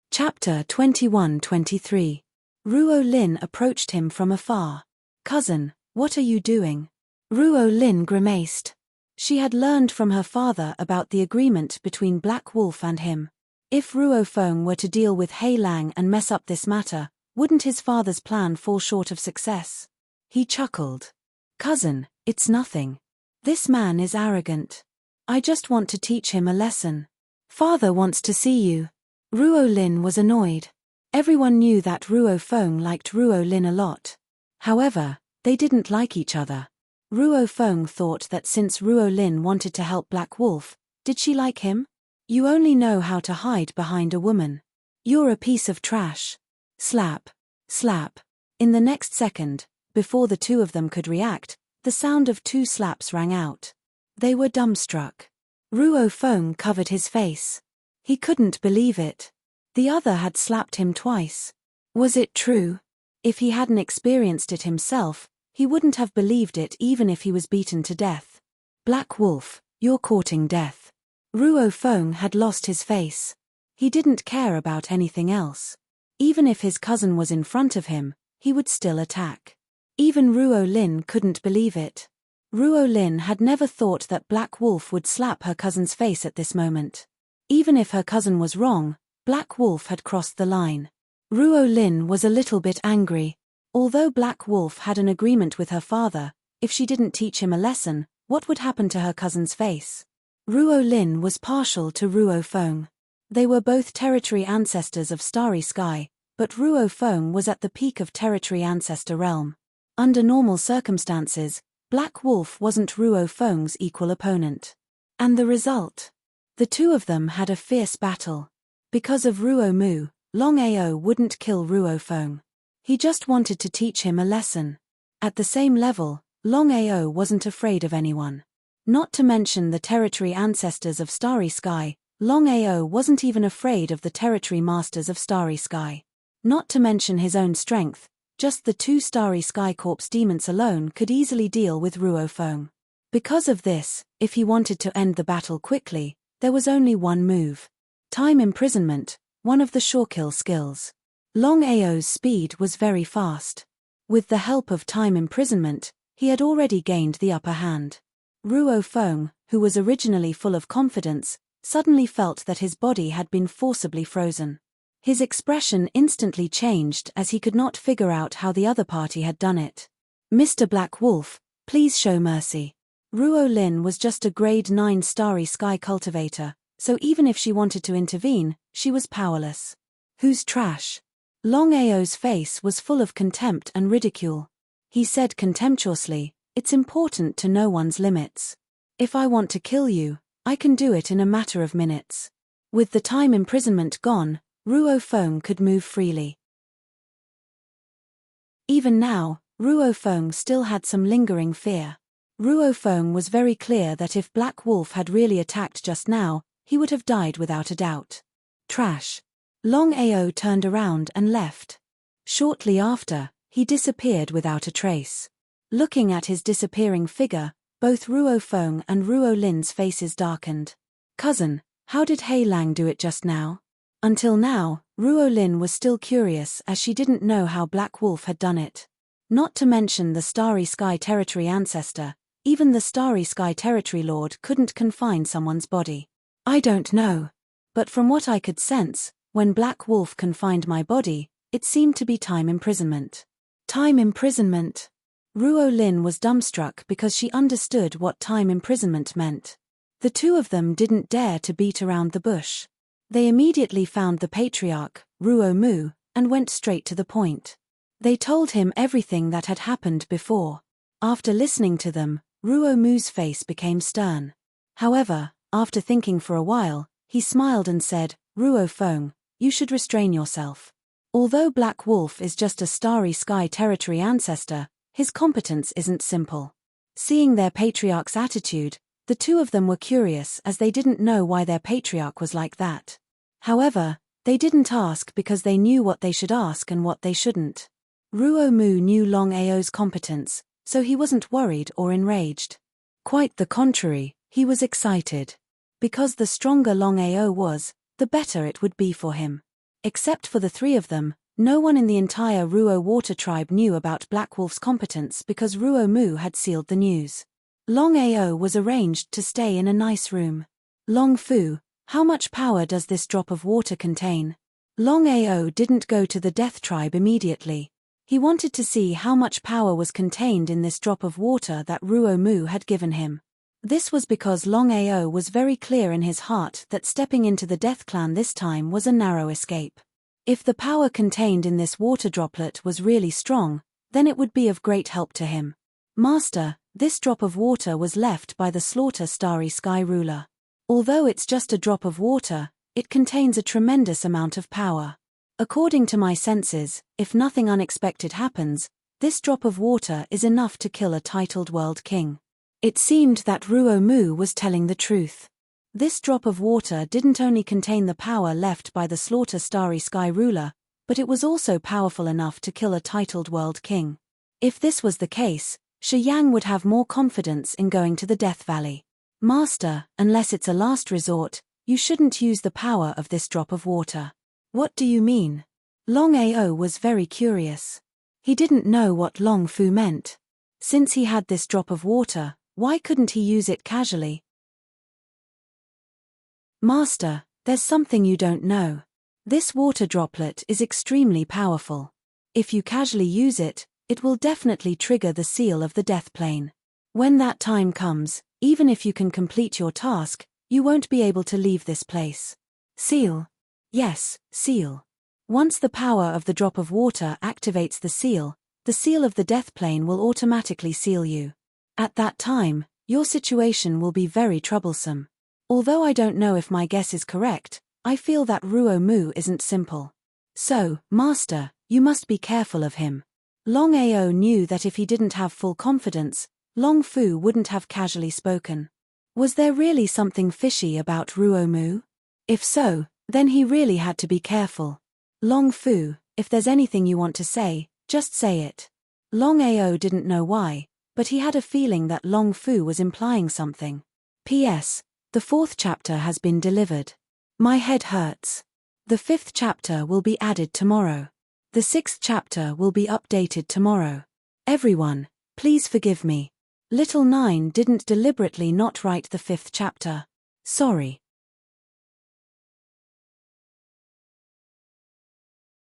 Chapter 21-23. Ruo Lin approached him from afar. "Cousin, what are you doing?" Ruo Lin grimaced. She had learned from her father about the agreement between Black Wolf and him. If Ruo Feng were to deal with Hei Lang and mess up this matter, wouldn't his father's plan fall short of success? He chuckled. "Cousin, it's nothing. This man is arrogant. I just want to teach him a lesson. Father wants to see you." Ruo Lin was annoyed. Everyone knew that Ruo Feng liked Ruo Lin a lot. However, they didn't like each other. Ruo Feng thought that since Ruo Lin wanted to help Black Wolf, did she like him? "You only know how to hide behind a woman. You're a piece of trash." Slap. Slap. In the next second, before the two of them could react, the sound of two slaps rang out. They were dumbstruck. Ruo Feng covered his face. He couldn't believe it. The other had slapped him twice. Was it true? If he hadn't experienced it himself, he wouldn't have believed it even if he was beaten to death. "Black Wolf, you're courting death." Ruo Feng had lost his face. He didn't care about anything else. Even if his cousin was in front of him, he would still attack. Even Ruo Lin couldn't believe it. Ruo Lin had never thought that Black Wolf would slap her cousin's face at this moment. Even if her cousin was wrong, Black Wolf had crossed the line. Ruo Lin was a little bit angry. Although Black Wolf had an agreement with her father, if she didn't teach him a lesson, what would happen to her cousin's face? Ruo Lin was partial to Ruo Feng. They were both territory ancestors of Starry Sky, but Ruo Feng was at the peak of territory ancestor realm. Under normal circumstances, Black Wolf wasn't Ruo Feng's equal opponent. And the result? The two of them had a fierce battle. Because of Ruo Mu, Longao wouldn't kill Ruo Feng. He just wanted to teach him a lesson. At the same level, Longao wasn't afraid of anyone. Not to mention the territory ancestors of Starry Sky, Longao wasn't even afraid of the territory masters of Starry Sky. Not to mention his own strength, just the two Starry Sky Corps demons alone could easily deal with Ruo Feng. Because of this, if he wanted to end the battle quickly, there was only one move. Time imprisonment, one of the sure-kill skills. Longao's speed was very fast. With the help of time imprisonment, he had already gained the upper hand. Ruo Feng, who was originally full of confidence, suddenly felt that his body had been forcibly frozen. His expression instantly changed as he could not figure out how the other party had done it. Mr. Black Wolf, please show mercy. Ruo Lin was just a grade 9 Starry Sky cultivator, so even if she wanted to intervene, she was powerless. Who's trash? Longao's face was full of contempt and ridicule. He said contemptuously, "It's important to know one's limits. If I want to kill you, I can do it in a matter of minutes." With the time imprisonment gone, Ruo Feng could move freely. Even now, Ruo Feng still had some lingering fear. Ruo Feng was very clear that if Black Wolf had really attacked just now, he would have died without a doubt. Trash. Longao turned around and left. Shortly after, he disappeared without a trace. Looking at his disappearing figure, both Ruo Feng and Ruo Lin's faces darkened. "Cousin, how did Hei Lang do it just now?" Until now, Ruo Lin was still curious as she didn't know how Black Wolf had done it. Not to mention the Starry Sky Territory ancestor, even the Starry Sky Territory Lord couldn't confine someone's body. "I don't know. But from what I could sense, when Black Wolf confined my body, it seemed to be time imprisonment." Time imprisonment? Ruo Lin was dumbstruck because she understood what time imprisonment meant. The two of them didn't dare to beat around the bush. They immediately found the patriarch, Ruo Mu, and went straight to the point. They told him everything that had happened before. After listening to them, Ruo Mu's face became stern. However, after thinking for a while, he smiled and said, "Ruo Feng, you should restrain yourself. Although Black Wolf is just a Starry Sky Territory ancestor, his competence isn't simple." Seeing their patriarch's attitude, the two of them were curious as they didn't know why their patriarch was like that. However, they didn't ask because they knew what they should ask and what they shouldn't. Ruo Mu knew Longao's competence, so he wasn't worried or enraged. Quite the contrary, he was excited. Because the stronger Longao was, the better it would be for him. Except for the three of them, no one in the entire Ruo Water tribe knew about Black Wolf's competence because Ruo Mu had sealed the news. Longao was arranged to stay in a nice room. "Long Fu, how much power does this drop of water contain?" Longao didn't go to the Death Tribe immediately. He wanted to see how much power was contained in this drop of water that Ruo Mu had given him. This was because Longao was very clear in his heart that stepping into the Death Clan this time was a narrow escape. If the power contained in this water droplet was really strong, then it would be of great help to him. "Master, this drop of water was left by the Slaughter Starry Sky ruler. Although it's just a drop of water, it contains a tremendous amount of power. According to my senses, if nothing unexpected happens, this drop of water is enough to kill a titled world king." It seemed that Ruo Mu was telling the truth. This drop of water didn't only contain the power left by the Slaughter Starry Sky ruler, but it was also powerful enough to kill a titled world king. If this was the case, Shi Yang would have more confidence in going to the Death Valley. "Master, unless it's a last resort, you shouldn't use the power of this drop of water." "What do you mean?" Longao was very curious. He didn't know what Long Fu meant. Since he had this drop of water, Why couldn't he use it casually? Master, there's something you don't know. This water droplet is extremely powerful. If you casually use it, it will definitely trigger the seal of the death plane. When that time comes, even if you can complete your task, you won't be able to leave this place. Seal? Yes, seal. Once the power of the drop of water activates the seal of the death plane will automatically seal you. At that time, your situation will be very troublesome. Although I don't know if my guess is correct, I feel that Ruo Mu isn't simple. So, Master, you must be careful of him. Longao knew that if he didn't have full confidence, Long Fu wouldn't have casually spoken. Was there really something fishy about Ruo Mu? If so, then he really had to be careful. Long Fu, if there's anything you want to say, just say it. Longao didn't know why, but he had a feeling that Long Fu was implying something. P.S. The 4th chapter has been delivered. My head hurts. The 5th chapter will be added tomorrow. The 6th chapter will be updated tomorrow. Everyone, please forgive me. Little 9 didn't deliberately not write the 5th chapter. Sorry.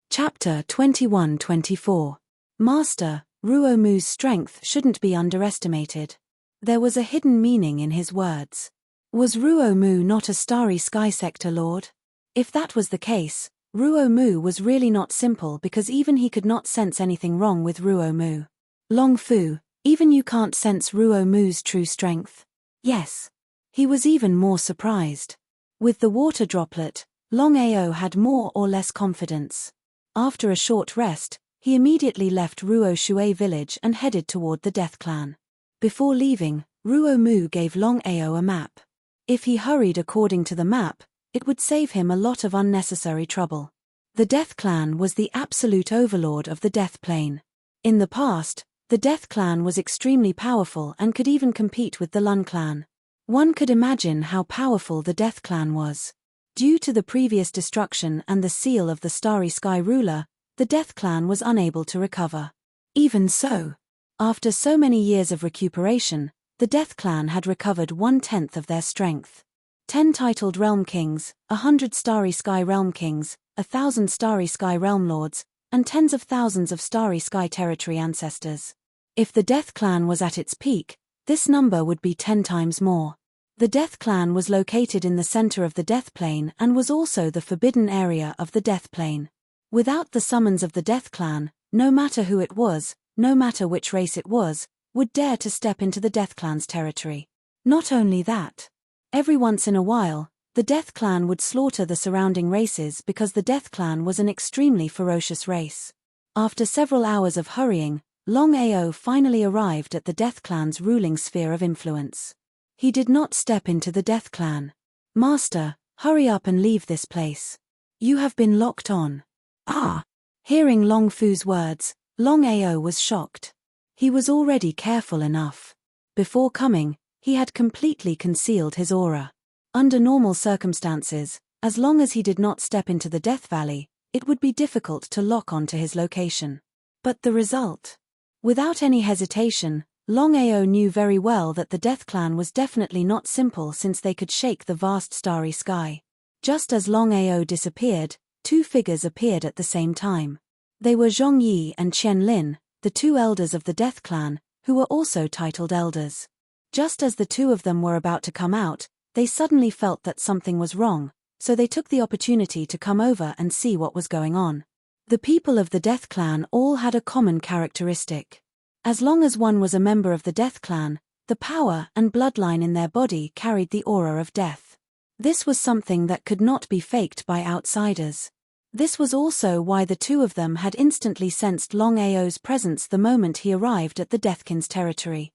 Chapter 21-24. Master, Ruo Mu's strength shouldn't be underestimated. There was a hidden meaning in his words. Was Ruo Mu not a starry sky sector lord? If that was the case, Ruo Mu was really not simple because even he could not sense anything wrong with Ruo Mu. Long Fu, even you can't sense Ruo Mu's true strength? Yes. He was even more surprised. With the water droplet, Longao had more or less confidence. After a short rest, he immediately left Ruo Shui village and headed toward the Death Clan. Before leaving, Ruo Mu gave Longao a map. If he hurried according to the map, it would save him a lot of unnecessary trouble. The Death Clan was the absolute overlord of the Death Plane. In the past, the Death Clan was extremely powerful and could even compete with the Lun Clan. One could imagine how powerful the Death Clan was. Due to the previous destruction and the seal of the Starry Sky ruler, the Death Clan was unable to recover. Even so, after so many years of recuperation, the Death Clan had recovered 1/10 of their strength. 10 titled Realm Kings, 100 Starry Sky Realm Kings, 1,000 Starry Sky Realm Lords, and tens of thousands of Starry Sky Territory ancestors. If the Death Clan was at its peak, this number would be 10 times more. The Death Clan was located in the center of the Death Plane and was also the forbidden area of the Death Plane. Without the summons of the Death Clan, no matter who it was, no matter which race it was, would dare to step into the Death Clan's territory. Not only that, every once in a while, the Death Clan would slaughter the surrounding races because the Death Clan was an extremely ferocious race. After several hours of hurrying, Longao finally arrived at the Death Clan's ruling sphere of influence. He did not step into the Death Clan. Master, hurry up and leave this place. You have been locked on. Ah! Hearing Long Fu's words, Longao was shocked. He was already careful enough. Before coming, he had completely concealed his aura. Under normal circumstances, as long as he did not step into the Death Valley, it would be difficult to lock onto his location. But the result? Without any hesitation, Longao knew very well that the Death Clan was definitely not simple since they could shake the vast starry sky. Just as Longao disappeared, 2 figures appeared at the same time. They were Zhong Yi and Qian Lin, the 2 elders of the Death Clan, who were also titled elders. Just as the 2 of them were about to come out, they suddenly felt that something was wrong, so they took the opportunity to come over and see what was going on. The people of the Death Clan all had a common characteristic. As long as one was a member of the Death Clan, the power and bloodline in their body carried the aura of death. This was something that could not be faked by outsiders. This was also why the 2 of them had instantly sensed Longao's presence the moment he arrived at the Deathkin's territory.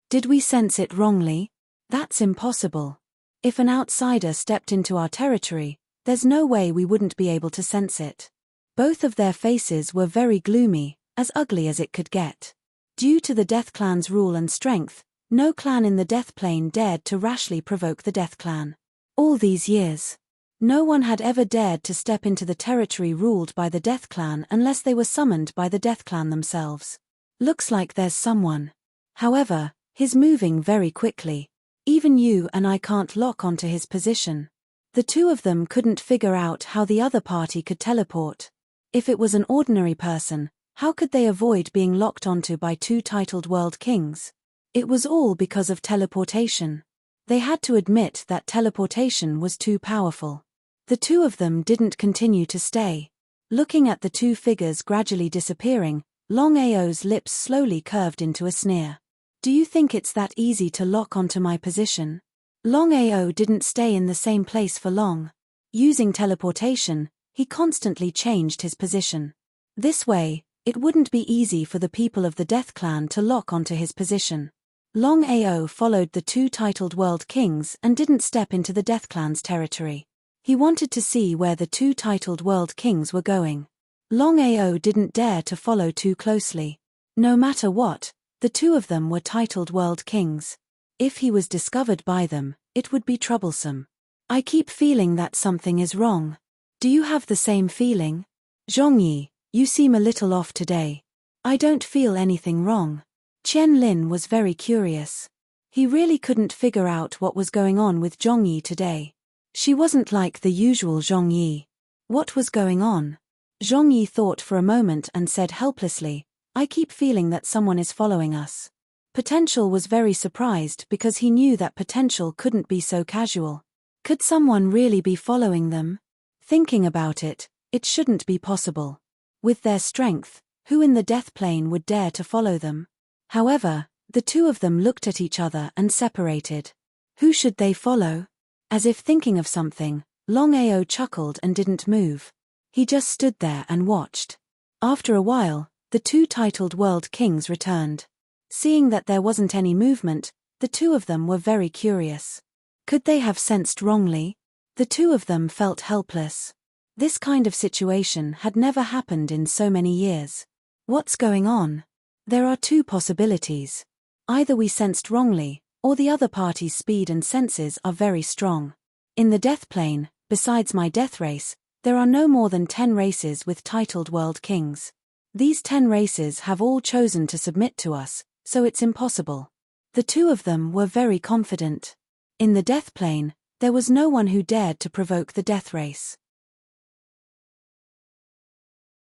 Did we sense it wrongly? That's impossible. If an outsider stepped into our territory, there's no way we wouldn't be able to sense it. Both of their faces were very gloomy, as ugly as it could get. Due to the Death Clan's rule and strength, no clan in the Death Plane dared to rashly provoke the Death Clan. All these years, no one had ever dared to step into the territory ruled by the Death Clan unless they were summoned by the Death Clan themselves. Looks like there's someone. However, he's moving very quickly. Even you and I can't lock onto his position. The two of them couldn't figure out how the other party could teleport. If it was an ordinary person, how could they avoid being locked onto by two titled world kings? It was all because of teleportation. They had to admit that teleportation was too powerful. The two of them didn't continue to stay. Looking at the two figures gradually disappearing, Longao's lips slowly curved into a sneer. Do you think it's that easy to lock onto my position? Longao didn't stay in the same place for long. Using teleportation, he constantly changed his position. This way, it wouldn't be easy for the people of the Death Clan to lock onto his position. Longao followed the two titled world kings and didn't step into the Death Clan's territory. He wanted to see where the two titled world kings were going. Longao didn't dare to follow too closely. No matter what, the two of them were titled world kings. If he was discovered by them, it would be troublesome. I keep feeling that something is wrong. Do you have the same feeling? Zhongyi, you seem a little off today. I don't feel anything wrong. Qian Lin was very curious. He really couldn't figure out what was going on with Zhongyi today. She wasn't like the usual Zhongyi. What was going on? Zhongyi thought for a moment and said helplessly, I keep feeling that someone is following us. Potential was very surprised because he knew that Potential couldn't be so casual. Could someone really be following them? Thinking about it, it shouldn't be possible. With their strength, who in the death plane would dare to follow them? However, the two of them looked at each other and separated. Who should they follow? As if thinking of something, Longao chuckled and didn't move. He just stood there and watched. After a while, the two titled world kings returned. Seeing that there wasn't any movement, the two of them were very curious. Could they have sensed wrongly? The two of them felt helpless. This kind of situation had never happened in so many years. What's going on? There are two possibilities. Either we sensed wrongly, or the other party's speed and senses are very strong. In the death plane, besides my death race, there are no more than 10 races with titled world kings. These 10 races have all chosen to submit to us, so it's impossible. The two of them were very confident. In the death plane, there was no one who dared to provoke the death race.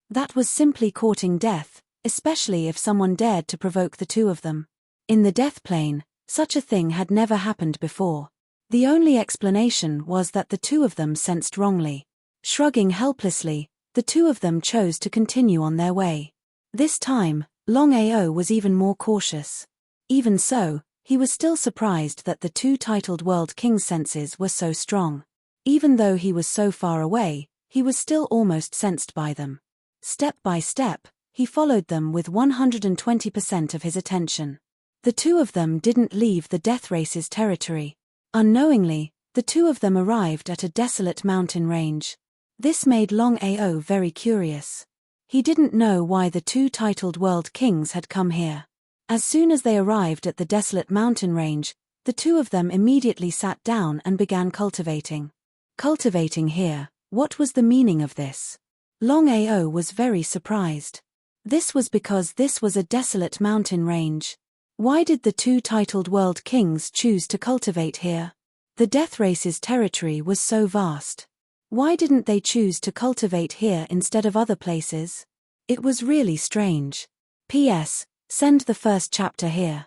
That was simply courting death, especially if someone dared to provoke the two of them. In the death plane, such a thing had never happened before. The only explanation was that the two of them sensed wrongly. Shrugging helplessly, the two of them chose to continue on their way. This time, Longao was even more cautious. Even so, he was still surprised that the two titled world king's senses were so strong. Even though he was so far away, he was still almost sensed by them. Step by step, he followed them with 120% of his attention. The two of them didn't leave the death race's territory. Unknowingly, the two of them arrived at a desolate mountain range. This made Longao very curious. He didn't know why the two titled world kings had come here. As soon as they arrived at the desolate mountain range, the two of them immediately sat down and began cultivating. Cultivating here, what was the meaning of this? Longao was very surprised. This was because this was a desolate mountain range. Why did the two titled world kings choose to cultivate here? The death race's territory was so vast. Why didn't they choose to cultivate here instead of other places? It was really strange. P.S. Send the first chapter here.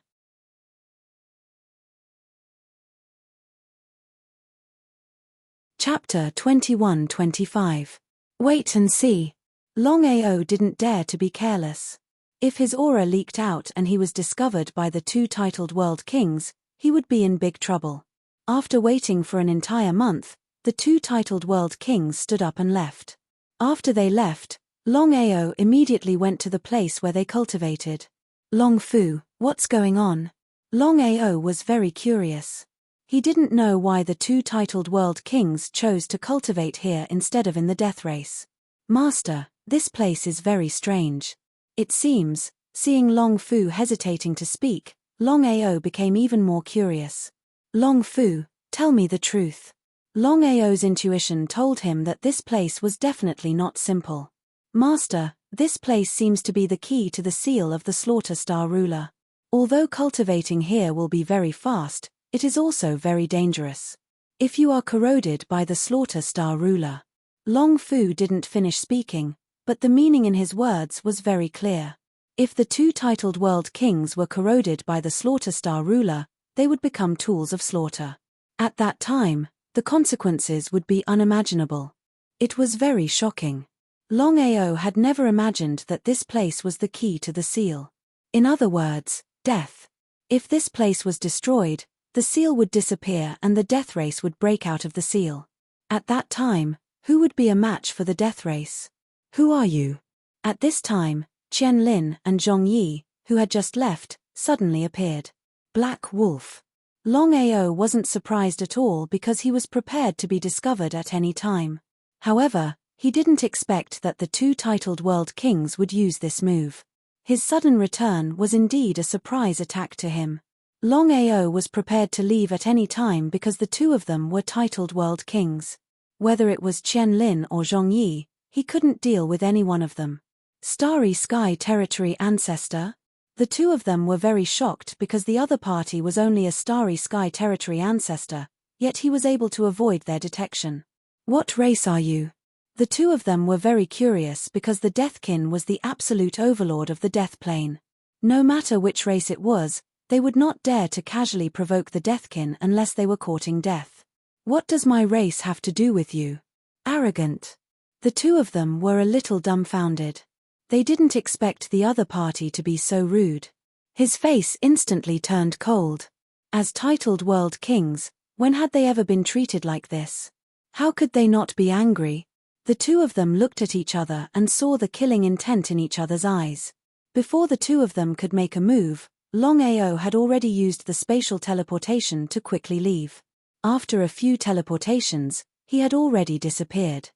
Chapter 21-25. Wait and see. Longao didn't dare to be careless. If his aura leaked out and he was discovered by the two titled world kings, he would be in big trouble. After waiting for an entire month, the two titled world kings stood up and left. After they left, Longao immediately went to the place where they cultivated. Long Fu, what's going on? Longao was very curious. He didn't know why the two titled world kings chose to cultivate here instead of in the death race. Master, this place is very strange. It seems, seeing Long Fu hesitating to speak, Longao became even more curious. Long Fu, tell me the truth. Longao's intuition told him that this place was definitely not simple. Master, this place seems to be the key to the seal of the Slaughter Star ruler. Although cultivating here will be very fast, it is also very dangerous. If you are corroded by the slaughter star ruler. Long Fu didn't finish speaking, but the meaning in his words was very clear. If the two titled world kings were corroded by the slaughter star ruler, they would become tools of slaughter. At that time, the consequences would be unimaginable. It was very shocking. Longao had never imagined that this place was the key to the seal. In other words, death. If this place was destroyed, the seal would disappear and the death race would break out of the seal. At that time, who would be a match for the death race? Who are you? At this time, Qian Lin and Zhong Yi, who had just left, suddenly appeared. Black Wolf. Longao wasn't surprised at all because he was prepared to be discovered at any time. However, he didn't expect that the two titled world kings would use this move. His sudden return was indeed a surprise attack to him. Longao was prepared to leave at any time because the two of them were titled world kings. Whether it was Qian Lin or Zhong Yi, he couldn't deal with any one of them. Starry Sky Territory Ancestor? The two of them were very shocked because the other party was only a Starry Sky Territory Ancestor, yet he was able to avoid their detection. What race are you? The two of them were very curious because the Deathkin was the absolute overlord of the Death Plane. No matter which race it was, they would not dare to casually provoke the Deathkin unless they were courting death. What does my race have to do with you? Arrogant. The two of them were a little dumbfounded. They didn't expect the other party to be so rude. His face instantly turned cold. As titled world kings, when had they ever been treated like this? How could they not be angry? The two of them looked at each other and saw the killing intent in each other's eyes. Before the two of them could make a move, Longao had already used the spatial teleportation to quickly leave. After a few teleportations, he had already disappeared.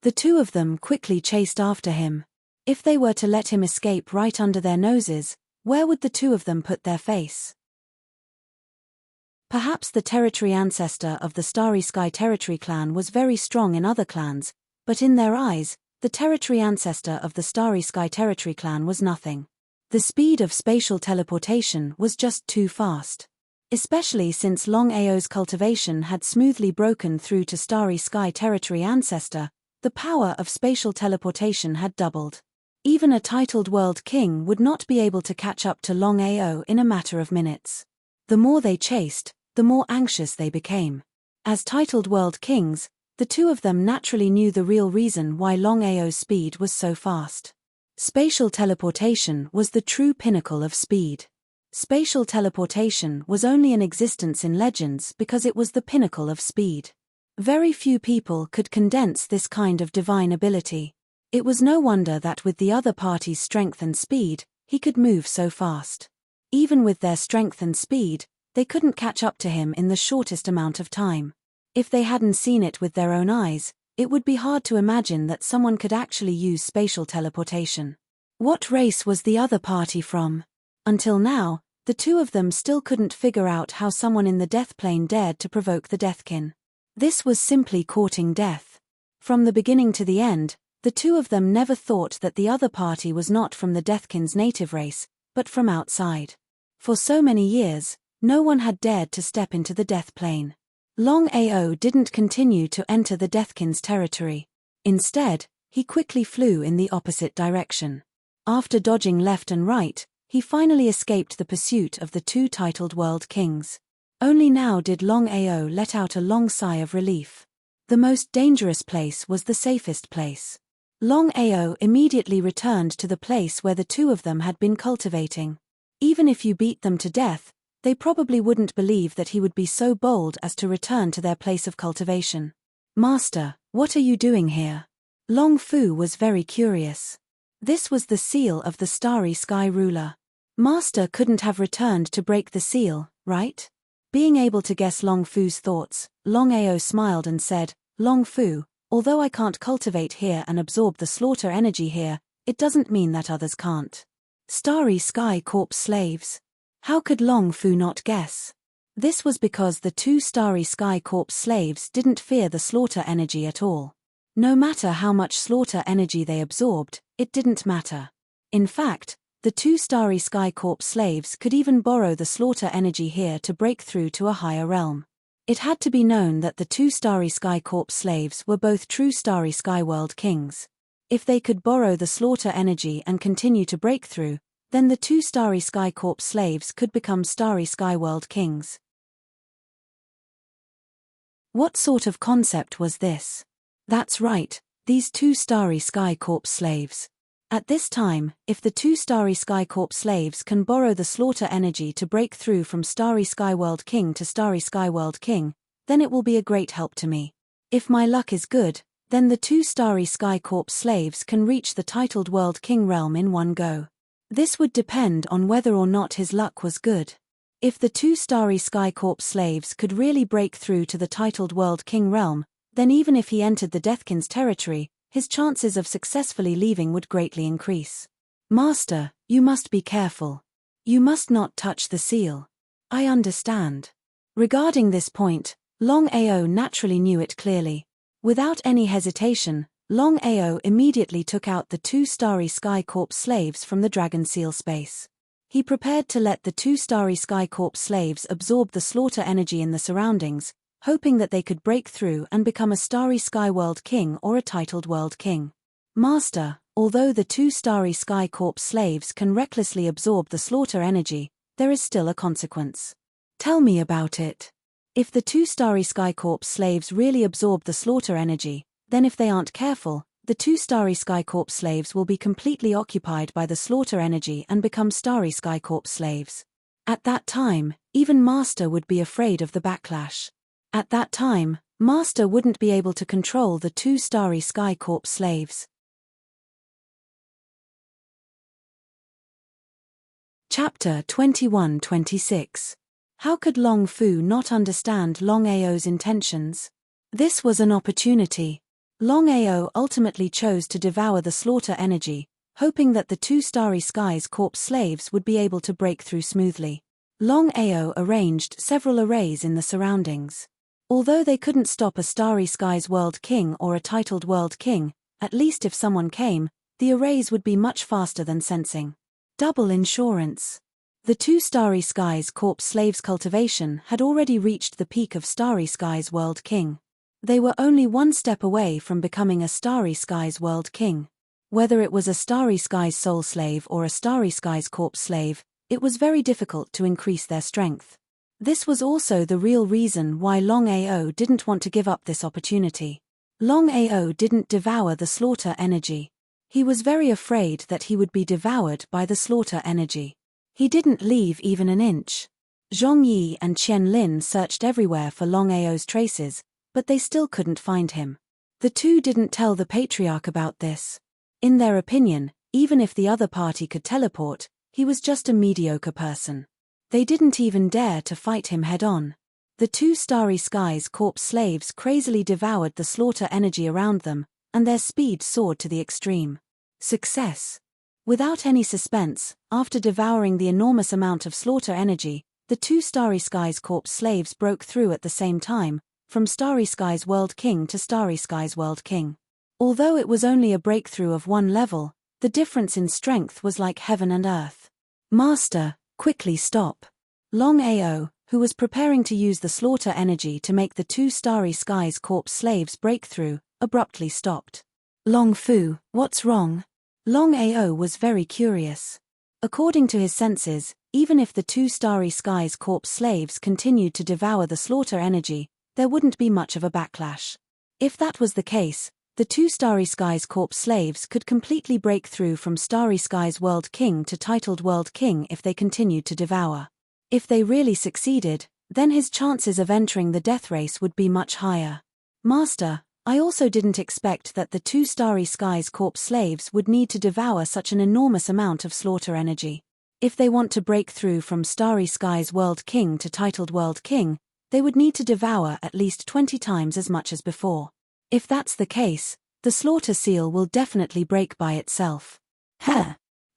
The two of them quickly chased after him. If they were to let him escape right under their noses, where would the two of them put their face? Perhaps the territory ancestor of the Starry Sky Territory clan was very strong in other clans, but in their eyes, the territory ancestor of the Starry Sky Territory clan was nothing. The speed of spatial teleportation was just too fast. Especially since Longao's cultivation had smoothly broken through to Starry Sky Territory Ancestor, the power of spatial teleportation had doubled. Even a titled world king would not be able to catch up to Longao in a matter of minutes. The more they chased, the more anxious they became. As titled world kings, the two of them naturally knew the real reason why Longao's speed was so fast. Spatial teleportation was the true pinnacle of speed. Spatial teleportation was only in existence in legends because it was the pinnacle of speed. Very few people could condense this kind of divine ability. It was no wonder that with the other party's strength and speed, he could move so fast. Even with their strength and speed, they couldn't catch up to him in the shortest amount of time. If they hadn't seen it with their own eyes, it would be hard to imagine that someone could actually use spatial teleportation. What race was the other party from? Until now, the two of them still couldn't figure out how someone in the death plane dared to provoke the Deathkin. This was simply courting death. From the beginning to the end, the two of them never thought that the other party was not from the Deathkin's native race, but from outside. For so many years, no one had dared to step into the death plane. Longao didn't continue to enter the Deathkin's territory. Instead, he quickly flew in the opposite direction. After dodging left and right, he finally escaped the pursuit of the two titled world kings. Only now did Longao let out a long sigh of relief. The most dangerous place was the safest place. Longao immediately returned to the place where the two of them had been cultivating. Even if you beat them to death, they probably wouldn't believe that he would be so bold as to return to their place of cultivation. Master, what are you doing here? Long Fu was very curious. This was the seal of the Starry Sky ruler. Master couldn't have returned to break the seal, right? Being able to guess Long Fu's thoughts, Longao smiled and said, Long Fu, although I can't cultivate here and absorb the slaughter energy here, it doesn't mean that others can't. Starry Sky Corpse slaves. How could Long Fu not guess? This was because the two Starry Sky Corpse slaves didn't fear the slaughter energy at all. No matter how much slaughter energy they absorbed, it didn't matter. In fact, The 2 Starry Sky Corps slaves could even borrow the slaughter energy here to break through to a higher realm. It had to be known that the 2 Starry Sky Corps slaves were both true Starry Sky World Kings. If they could borrow the slaughter energy and continue to break through, then the 2 Starry Sky Corps slaves could become Starry Sky World Kings. What sort of concept was this? That's right, these 2 Starry Sky Corps slaves. At this time, if the 2 Starry Sky Corps slaves can borrow the slaughter energy to break through from Starry Sky World King to Starry Sky World King, then it will be a great help to me. If my luck is good, then the 2 Starry Sky Corps slaves can reach the titled World King realm in one go. This would depend on whether or not his luck was good. If the 2 Starry Sky Corps slaves could really break through to the titled World King realm, then even if he entered the Deathkin's territory, his chances of successfully leaving would greatly increase. Master, you must be careful. You must not touch the seal. I understand. Regarding this point, Longao naturally knew it clearly. Without any hesitation, Longao immediately took out the 2 Starry Sky Corps slaves from the Dragon Seal space. He prepared to let the 2 Starry Sky Corps slaves absorb the slaughter energy in the surroundings, hoping that they could break through and become a Starry Sky World King or a titled World King. Master, although the 2 Starry Sky Corps slaves can recklessly absorb the slaughter energy, there is still a consequence. Tell me about it. If the 2 Starry Sky Corps slaves really absorb the slaughter energy, then if they aren't careful, the 2 Starry Sky Corps slaves will be completely occupied by the slaughter energy and become Starry Sky Corps slaves. At that time, even Master would be afraid of the backlash. At that time, Master wouldn't be able to control the 2 Starry Sky Corps slaves. Chapter 21-26. How could Long Fu not understand Longao's intentions? This was an opportunity. Longao ultimately chose to devour the slaughter energy, hoping that the 2 Starry Skies Corps slaves would be able to break through smoothly. Longao arranged several arrays in the surroundings. Although they couldn't stop a Starry Skies World King or a titled World King, at least if someone came, the arrays would be much faster than sensing. Double insurance. The 2 Starry Skies Corps slaves' cultivation had already reached the peak of Starry Skies World King. They were only one step away from becoming a Starry Skies World King. Whether it was a Starry Skies Soul Slave or a Starry Skies Corps slave, it was very difficult to increase their strength. This was also the real reason why Longao didn't want to give up this opportunity. Longao didn't devour the slaughter energy. He was very afraid that he would be devoured by the slaughter energy. He didn't leave even an inch. Zhong Yi and Qian Lin searched everywhere for Longao's traces, but they still couldn't find him. The two didn't tell the Patriarch about this. In their opinion, even if the other party could teleport, he was just a mediocre person. They didn't even dare to fight him head-on. The 2 Starry Skies Corps slaves crazily devoured the slaughter energy around them, and their speed soared to the extreme. Success. Without any suspense, after devouring the enormous amount of slaughter energy, the 2 Starry Skies Corps slaves broke through at the same time, from Starry Skies World King to Starry Skies World King. Although it was only a breakthrough of one level, the difference in strength was like heaven and earth. Master, quickly stop. Longao, who was preparing to use the slaughter energy to make the 2 Starry Skies Corps slaves break through, abruptly stopped. Long Fu, what's wrong? Longao was very curious. According to his senses, even if the 2 Starry Skies Corps slaves continued to devour the slaughter energy, there wouldn't be much of a backlash. If that was the case, the 2 Starry Skies Corps slaves could completely break through from Starry Skies World King to titled World King if they continued to devour. If they really succeeded, then his chances of entering the death race would be much higher. Master, I also didn't expect that the 2 Starry Skies Corps slaves would need to devour such an enormous amount of slaughter energy. If they want to break through from Starry Skies World King to titled World King, they would need to devour at least 20 times as much as before. If that's the case, the slaughter seal will definitely break by itself.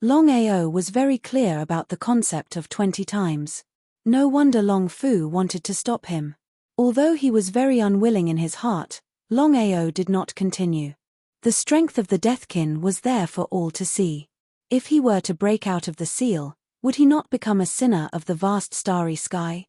Longao was very clear about the concept of 20 times. No wonder Long Fu wanted to stop him. Although he was very unwilling in his heart, Longao did not continue. The strength of the Deathkin was there for all to see. If he were to break out of the seal, would he not become a sinner of the vast starry sky?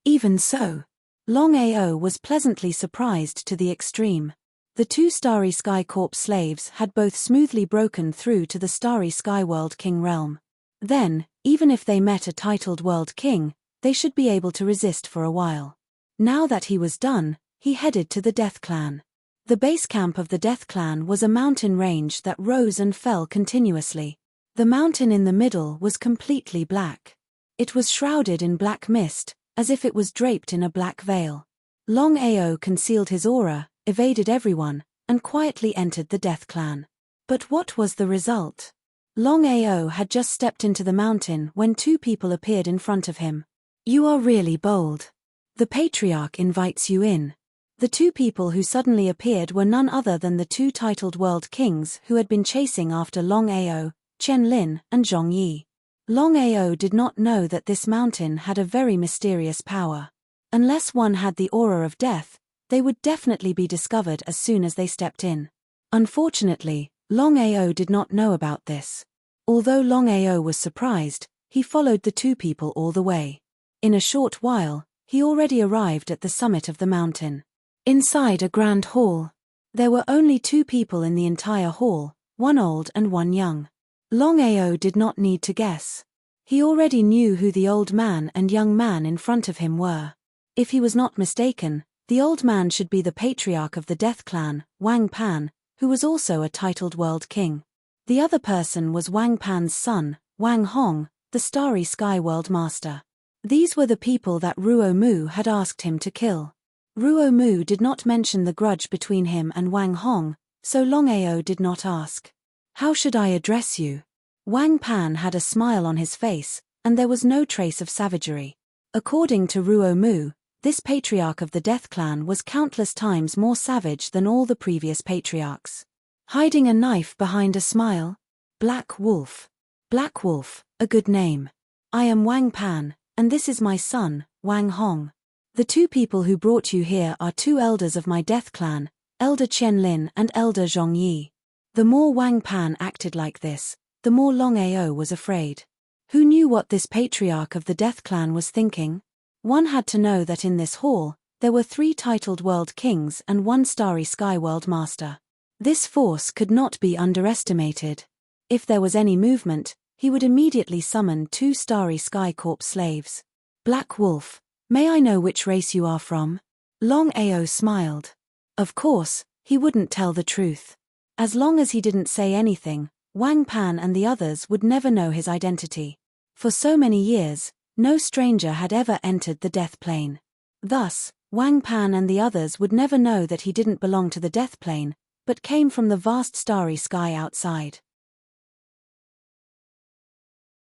Even so, Longao was pleasantly surprised to the extreme. The two Starry Sky Corp slaves had both smoothly broken through to the Starry Sky World King realm. Then, even if they met a titled World King, they should be able to resist for a while. Now that he was done, he headed to the Death Clan. The base camp of the Death Clan was a mountain range that rose and fell continuously. The mountain in the middle was completely black. It was shrouded in black mist, as if it was draped in a black veil. Longao concealed his aura, evaded everyone, and quietly entered the Death Clan. But what was the result? Longao had just stepped into the mountain when two people appeared in front of him. "You are really bold. The Patriarch invites you in." The two people who suddenly appeared were none other than the two titled World Kings who had been chasing after Longao, Chen Lin, and Zhong Yi. Longao did not know that this mountain had a very mysterious power. Unless one had the aura of death, they would definitely be discovered as soon as they stepped in. Unfortunately, Longao did not know about this. Although Longao was surprised, he followed the two people all the way. In a short while, he already arrived at the summit of the mountain. Inside a grand hall, there were only two people in the entire hall, one old and one young. Longao did not need to guess. He already knew who the old man and young man in front of him were. If he was not mistaken, the old man should be the Patriarch of the Death Clan, Wang Pan, who was also a titled World King. The other person was Wang Pan's son, Wang Hong, the Starry Sky World Master. These were the people that Ruo Mu had asked him to kill. Ruo Mu did not mention the grudge between him and Wang Hong, so Longao did not ask. "How should I address you?" Wang Pan had a smile on his face, and there was no trace of savagery. According to Ruo Mu, this Patriarch of the Death Clan was countless times more savage than all the previous patriarchs. Hiding a knife behind a smile? Black Wolf. Black Wolf, a good name. I am Wang Pan, and this is my son, Wang Hong. The two people who brought you here are two elders of my Death Clan, Elder Chen Lin and Elder Zhong Yi. The more Wang Pan acted like this, the more Longao was afraid. Who knew what this Patriarch of the Death Clan was thinking? One had to know that in this hall, there were 3 titled World Kings and 1 Starry Sky World Master. This force could not be underestimated. If there was any movement, he would immediately summon 2 Starry Sky Corp slaves. Black Wolf, may I know which race you are from? Longao smiled. Of course, he wouldn't tell the truth. As long as he didn't say anything, Wang Pan and the others would never know his identity. For so many years, no stranger had ever entered the Death Plane. Thus, Wang Pan and the others would never know that he didn't belong to the Death Plane, but came from the vast starry sky outside.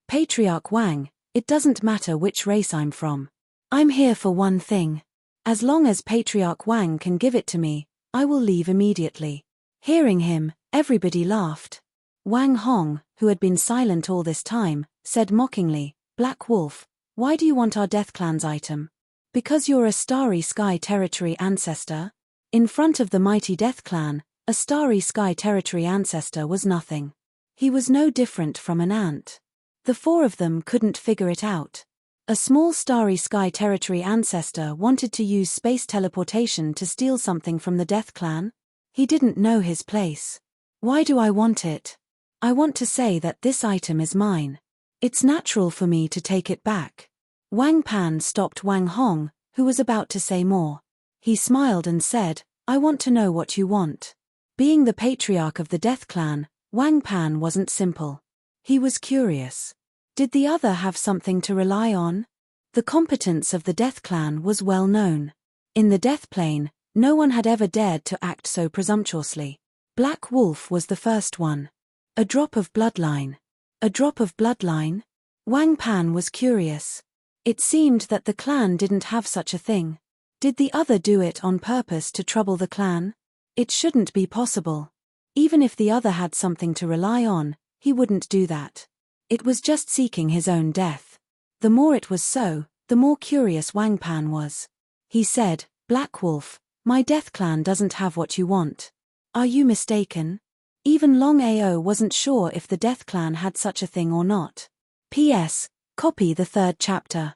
Patriarch Wang, it doesn't matter which race I'm from. I'm here for one thing. As long as Patriarch Wang can give it to me, I will leave immediately. Hearing him, everybody laughed. Wang Hong, who had been silent all this time, said mockingly, "Black Wolf, why do you want our Death Clan's item? Because you're a Starry Sky Territory ancestor?" In front of the mighty Death Clan, a Starry Sky Territory ancestor was nothing. He was no different from an ant. The 4 of them couldn't figure it out. A small Starry Sky Territory ancestor wanted to use space teleportation to steal something from the Death Clan? He didn't know his place. Why do I want it? I want to say that this item is mine. It's natural for me to take it back. Wang Pan stopped Wang Hong, who was about to say more. He smiled and said, "I want to know what you want." Being the Patriarch of the Death Clan, Wang Pan wasn't simple. He was curious. Did the other have something to rely on? The competence of the Death Clan was well known. In the Death Plane, no one had ever dared to act so presumptuously. Black Wolf was the first one. A drop of bloodline. A drop of bloodline? Wang Pan was curious. It seemed that the clan didn't have such a thing. Did the other do it on purpose to trouble the clan? It shouldn't be possible. Even if the other had something to rely on, he wouldn't do that. It was just seeking his own death. The more it was so, the more curious Wang Pan was. He said, "Black Wolf, my Death Clan doesn't have what you want. Are you mistaken?" Even Longao wasn't sure if the Death Clan had such a thing or not. P.S. Copy the 3rd chapter.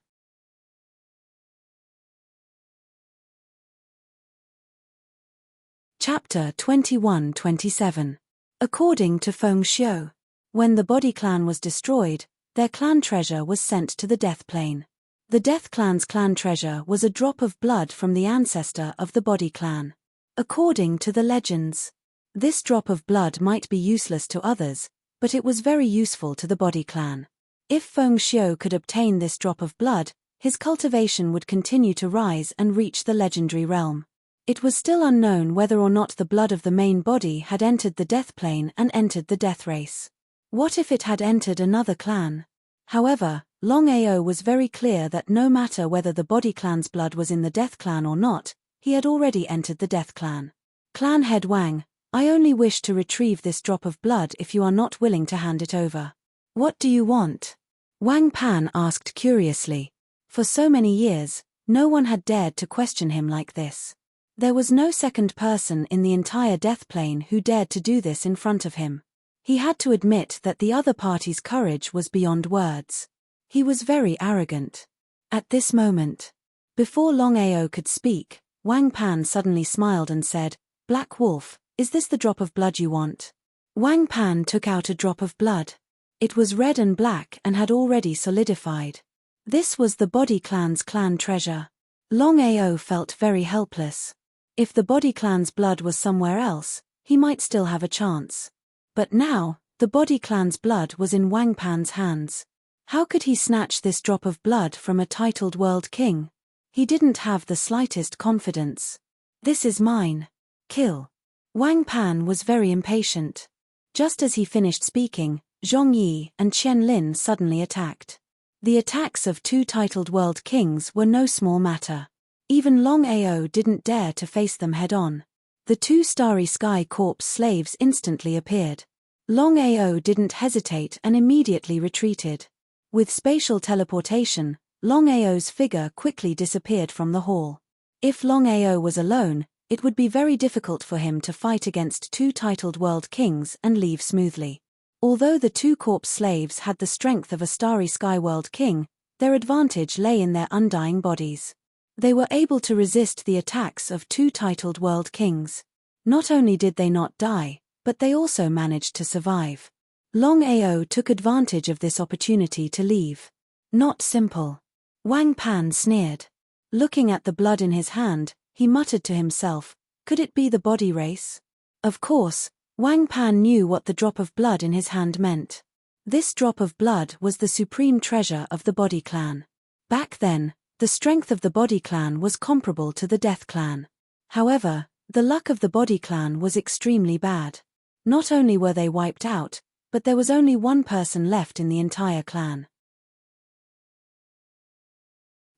Chapter 21-27. According to Feng Xiu, when the Body Clan was destroyed, their clan treasure was sent to the Death Plane. The Death Clan's clan treasure was a drop of blood from the ancestor of the Body Clan. According to the legends, this drop of blood might be useless to others, but it was very useful to the Body Clan. If Feng Xiu could obtain this drop of blood, his cultivation would continue to rise and reach the legendary realm. It was still unknown whether or not the blood of the main body had entered the Death Plane and entered the Death Race. What if it had entered another clan? However, Longao was very clear that no matter whether the Body Clan's blood was in the Death Clan or not, he had already entered the Death Clan. Clan Head Wang, I only wish to retrieve this drop of blood if you are not willing to hand it over. What do you want? Wang Pan asked curiously. For so many years, no one had dared to question him like this. There was no second person in the entire Death Plane who dared to do this in front of him. He had to admit that the other party's courage was beyond words. He was very arrogant. At this moment, before Longao could speak, Wang Pan suddenly smiled and said, "Black Wolf, is this the drop of blood you want?" Wang Pan took out a drop of blood. It was red and black and had already solidified. This was the Body Clan's clan treasure. Longao felt very helpless. If the Body Clan's blood was somewhere else, he might still have a chance. But now, the Body Clan's blood was in Wang Pan's hands. How could he snatch this drop of blood from a titled world king? He didn't have the slightest confidence. This is mine. Kill. Wang Pan was very impatient. Just as he finished speaking, Zhong Yi and Qian Lin suddenly attacked. The attacks of 2 titled world kings were no small matter. Even Longao didn't dare to face them head-on. The 2 Starry Sky Corps slaves instantly appeared. Longao didn't hesitate and immediately retreated. With spatial teleportation, Longao's figure quickly disappeared from the hall. If Longao was alone, it would be very difficult for him to fight against 2 titled world kings and leave smoothly. Although the 2 corpse slaves had the strength of a Starry Sky World King, their advantage lay in their undying bodies. They were able to resist the attacks of 2 titled world kings. Not only did they not die, but they also managed to survive. Longao took advantage of this opportunity to leave. Not simple. Wang Pan sneered. Looking at the blood in his hand, he muttered to himself, could it be the body race? Of course, Wang Pan knew what the drop of blood in his hand meant. This drop of blood was the supreme treasure of the Body Clan. Back then, the strength of the Body Clan was comparable to the Death Clan. However, the luck of the Body Clan was extremely bad. Not only were they wiped out, but there was only one person left in the entire clan.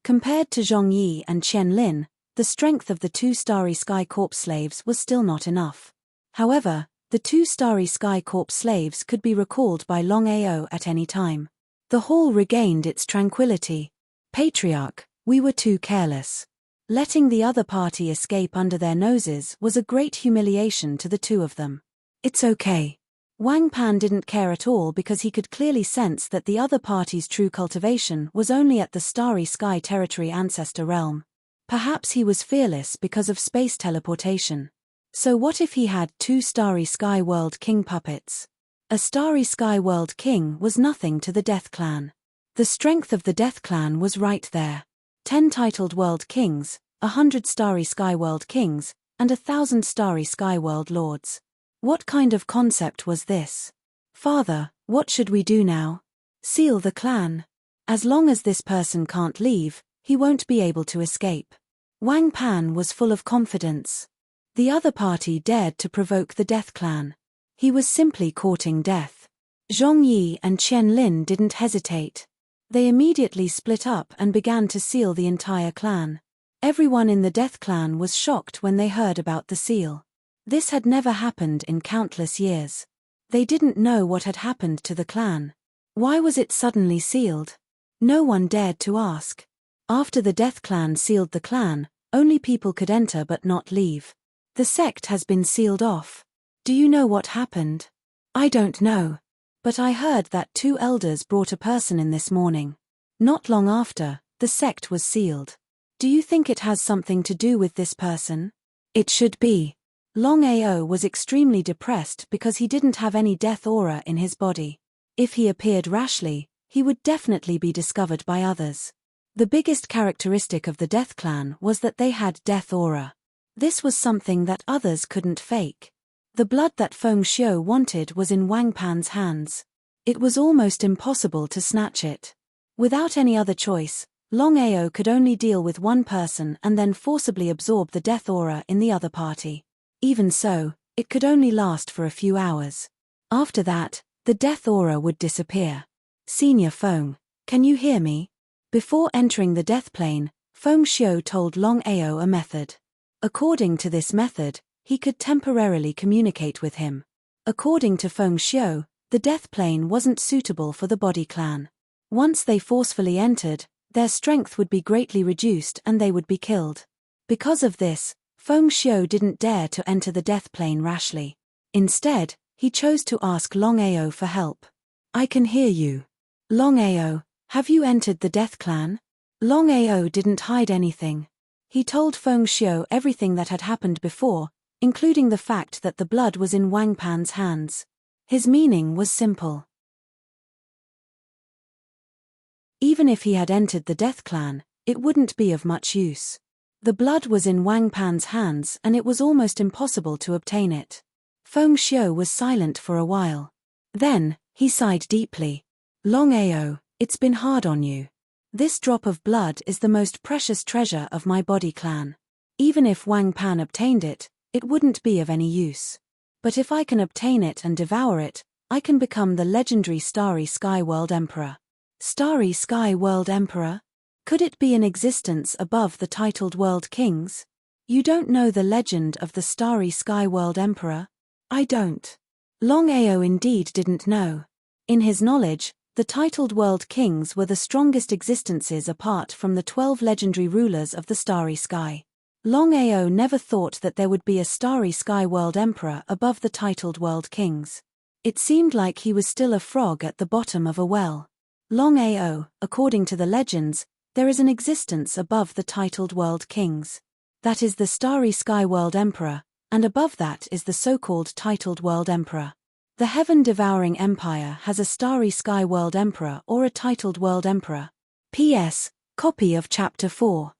Compared to Zhong Yi and Qian Lin, the strength of the 2 Starry Sky Corps slaves was still not enough. However, the 2 Starry Sky Corps slaves could be recalled by Longao at any time. The hall regained its tranquility. Patriarch, we were too careless. Letting the other party escape under their noses was a great humiliation to the 2 of them. It's okay. Wang Pan didn't care at all because he could clearly sense that the other party's true cultivation was only at the Starry Sky Territory Ancestor realm. Perhaps he was fearless because of space teleportation. So what if he had 2 Starry Sky World King puppets? A Starry Sky World King was nothing to the Death Clan. The strength of the Death Clan was right there. 10 titled World Kings, 100 Starry Sky World Kings, and 1,000 Starry Sky World Lords. What kind of concept was this? Father, what should we do now? Seal the clan. As long as this person can't leave, he won't be able to escape. Wang Pan was full of confidence. The other party dared to provoke the Death Clan. He was simply courting death. Zhong Yi and Qian Lin didn't hesitate. They immediately split up and began to seal the entire clan. Everyone in the Death Clan was shocked when they heard about the seal. This had never happened in countless years. They didn't know what had happened to the clan. Why was it suddenly sealed? No one dared to ask. After the Death Clan sealed the clan, only people could enter but not leave. The sect has been sealed off. Do you know what happened? I don't know. But I heard that 2 elders brought a person in this morning. Not long after, the sect was sealed. Do you think it has something to do with this person? It should be. Longao was extremely depressed because he didn't have any death aura in his body. If he appeared rashly, he would definitely be discovered by others. The biggest characteristic of the Death Clan was that they had death aura. This was something that others couldn't fake. The blood that Feng Xiu wanted was in Wang Pan's hands. It was almost impossible to snatch it. Without any other choice, Longao could only deal with one person and then forcibly absorb the death aura in the other party. Even so, it could only last for a few hours. After that, the death aura would disappear. Senior Feng, can you hear me? Before entering the death plane, Feng Xiu told Longao a method. According to this method, he could temporarily communicate with him. According to Feng Xiu, the death plane wasn't suitable for the body clan. Once they forcefully entered, their strength would be greatly reduced and they would be killed. Because of this, Feng Xiu didn't dare to enter the death plane rashly. Instead, he chose to ask Longao for help. I can hear you. Longao, have you entered the death clan? Longao didn't hide anything. He told Feng Xiu everything that had happened before, including the fact that the blood was in Wang Pan's hands. His meaning was simple. Even if he had entered the Death Clan, it wouldn't be of much use. The blood was in Wang Pan's hands and it was almost impossible to obtain it. Feng Xiu was silent for a while. Then, he sighed deeply. Longao, it's been hard on you. This drop of blood is the most precious treasure of my body clan. Even if Wang Pan obtained it, it wouldn't be of any use. But if I can obtain it and devour it, I can become the legendary Starry Sky World Emperor. Starry Sky World Emperor? Could it be in existence above the titled World Kings? You don't know the legend of the Starry Sky World Emperor? I don't. Longao indeed didn't know. In his knowledge, the titled World Kings were the strongest existences apart from the 12 legendary rulers of the Starry Sky. Longao never thought that there would be a Starry Sky World Emperor above the titled World Kings. It seemed like he was still a frog at the bottom of a well. Longao, according to the legends, there is an existence above the titled World Kings. That is the Starry Sky World Emperor, and above that is the so-called titled World Emperor. The Heaven-Devouring Empire has a Starry Sky World Emperor or a titled World Emperor. P.S. Copy of Chapter 4.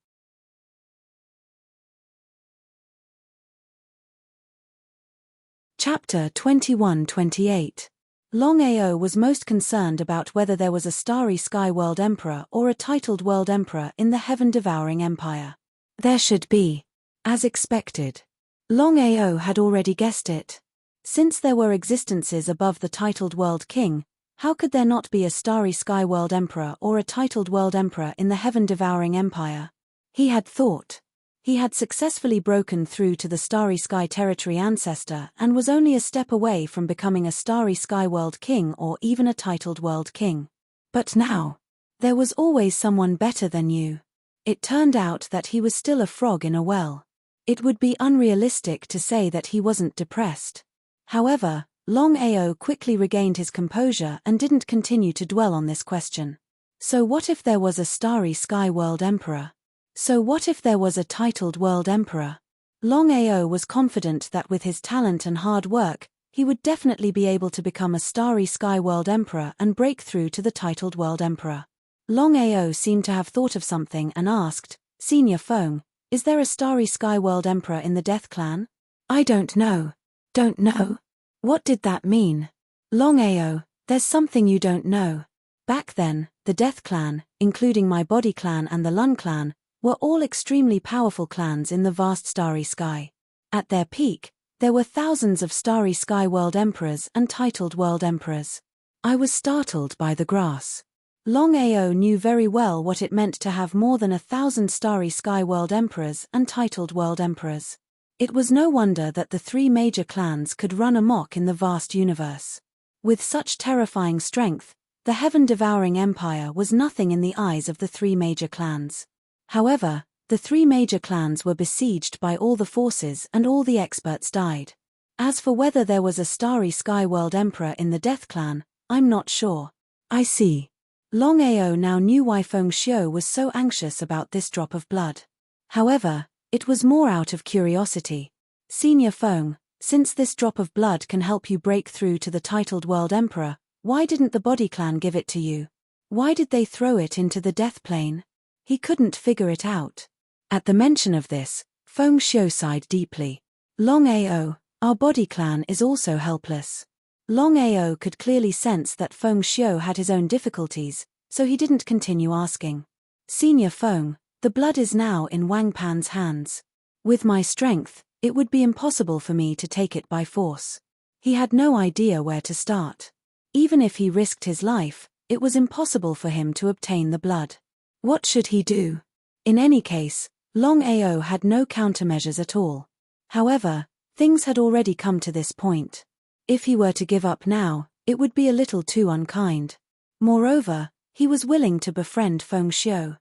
Chapter 21-28. Longao was most concerned about whether there was a Starry Sky World Emperor or a titled World Emperor in the Heaven-Devouring Empire. There should be. As expected. Longao had already guessed it. Since there were existences above the titled World King, how could there not be a Starry Sky World Emperor or a titled World Emperor in the Heaven-Devouring Empire? He had thought. He had successfully broken through to the Starry Sky Territory Ancestor and was only a step away from becoming a Starry Sky World King or even a titled World King. But now, there was always someone better than you. It turned out that he was still a frog in a well. It would be unrealistic to say that he wasn't depressed. However, Longao quickly regained his composure and didn't continue to dwell on this question. So what if there was a Starry Sky World Emperor? So what if there was a titled World Emperor? Longao was confident that with his talent and hard work, he would definitely be able to become a Starry Sky World Emperor and break through to the titled World Emperor. Longao seemed to have thought of something and asked, Senior Feng, is there a Starry Sky World Emperor in the Death Clan? I don't know. Don't know? What did that mean? Longao, there's something you don't know. Back then, the Death Clan, including my body clan and the Lun clan, were all extremely powerful clans in the vast Starry Sky. At their peak, there were thousands of Starry Sky World Emperors and titled World Emperors. I was startled by the grass. Longao knew very well what it meant to have more than 1,000 Starry Sky World Emperors and titled World Emperors. It was no wonder that the 3 major clans could run amok in the vast universe. With such terrifying strength, the Heaven-Devouring Empire was nothing in the eyes of the 3 major clans. However, the 3 major clans were besieged by all the forces and all the experts died. As for whether there was a Starry Sky World Emperor in the Death Clan, I'm not sure. I see. Longao now knew why Feng Xiu was so anxious about this drop of blood. However, it was more out of curiosity. Senior Feng, since this drop of blood can help you break through to the titled World Emperor, why didn't the Body Clan give it to you? Why did they throw it into the death plane? He couldn't figure it out. At the mention of this, Feng Xiu sighed deeply. Longao, our Body Clan is also helpless. Longao could clearly sense that Feng Xiu had his own difficulties, so he didn't continue asking. Senior Feng, the blood is now in Wang Pan's hands. With my strength, it would be impossible for me to take it by force. He had no idea where to start. Even if he risked his life, it was impossible for him to obtain the blood. What should he do? In any case, Longao had no countermeasures at all. However, things had already come to this point. If he were to give up now, it would be a little too unkind. Moreover, he was willing to befriend Feng Xiu.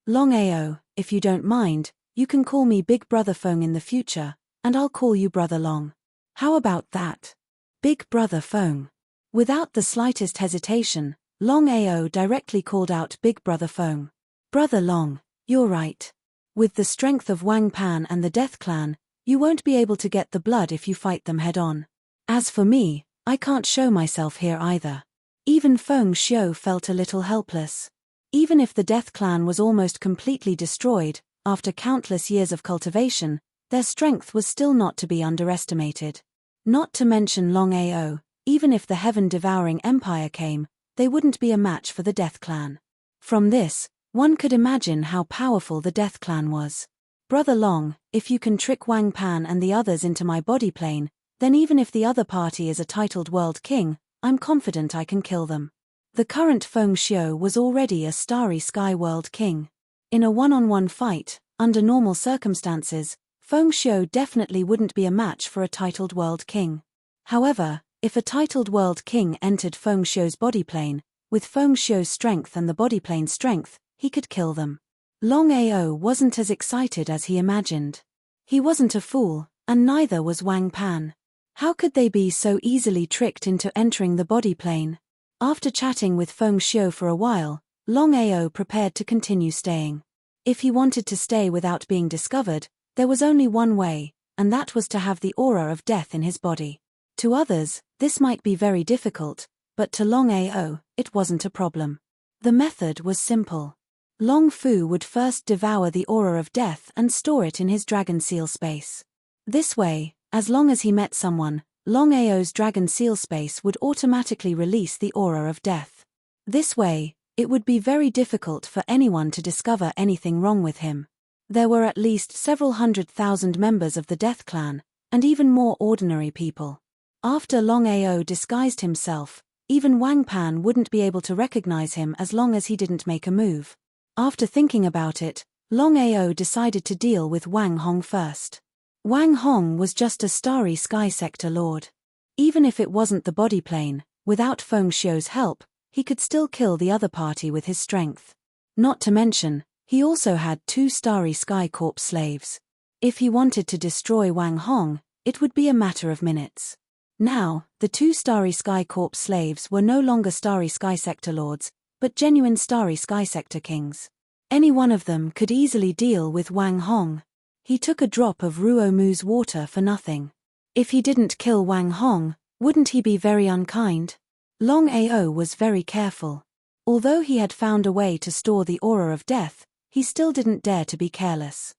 Longao, if you don't mind, you can call me Big Brother Feng in the future, and I'll call you Brother Long. How about that? Big Brother Feng. Without the slightest hesitation, Longao directly called out Big Brother Feng. Brother Long, you're right. With the strength of Wang Pan and the Death Clan, you won't be able to get the blood if you fight them head-on. As for me, I can't show myself here either. Even Feng Xiu felt a little helpless. Even if the Death Clan was almost completely destroyed, after countless years of cultivation, their strength was still not to be underestimated. Not to mention Longao, even if the heaven-devouring empire came, they wouldn't be a match for the Death Clan. From this, one could imagine how powerful the Death Clan was. Brother Long, if you can trick Wang Pan and the others into my body plane, then even if the other party is a titled world king, I'm confident I can kill them. The current Feng Xiu was already a Starry Sky World King. In a one-on-one fight, under normal circumstances, Feng Xiu definitely wouldn't be a match for a titled world king. However, if a titled world king entered Feng Xiu's body plane, with Feng Xiu's strength and the body plane's strength, he could kill them. Longao wasn't as excited as he imagined. He wasn't a fool, and neither was Wang Pan. How could they be so easily tricked into entering the body plane? After chatting with Feng Xiu for a while, Longao prepared to continue staying. If he wanted to stay without being discovered, there was only one way, and that was to have the aura of death in his body. To others, this might be very difficult, but to Longao, it wasn't a problem. The method was simple. Long Fu would first devour the aura of death and store it in his dragon seal space. This way, as long as he met someone, Longao's dragon seal space would automatically release the aura of death. This way, it would be very difficult for anyone to discover anything wrong with him. There were at least several 100,000 members of the Death Clan, and even more ordinary people. After Longao disguised himself, even Wang Pan wouldn't be able to recognize him as long as he didn't make a move. After thinking about it, Longao decided to deal with Wang Hong first. Wang Hong was just a Starry Sky Sector Lord. Even if it wasn't the body plane, without Feng Xiu's help, he could still kill the other party with his strength. Not to mention, he also had 2 Starry Sky Corps slaves. If he wanted to destroy Wang Hong, it would be a matter of minutes. Now, the 2 Starry Sky Corps slaves were no longer Starry Sky Sector Lords, but genuine Starry Sky Sector Kings. Any one of them could easily deal with Wang Hong. He took a drop of Ruo Mu's water for nothing. If he didn't kill Wang Hong, wouldn't he be very unkind? Longao was very careful. Although he had found a way to store the aura of death, he still didn't dare to be careless.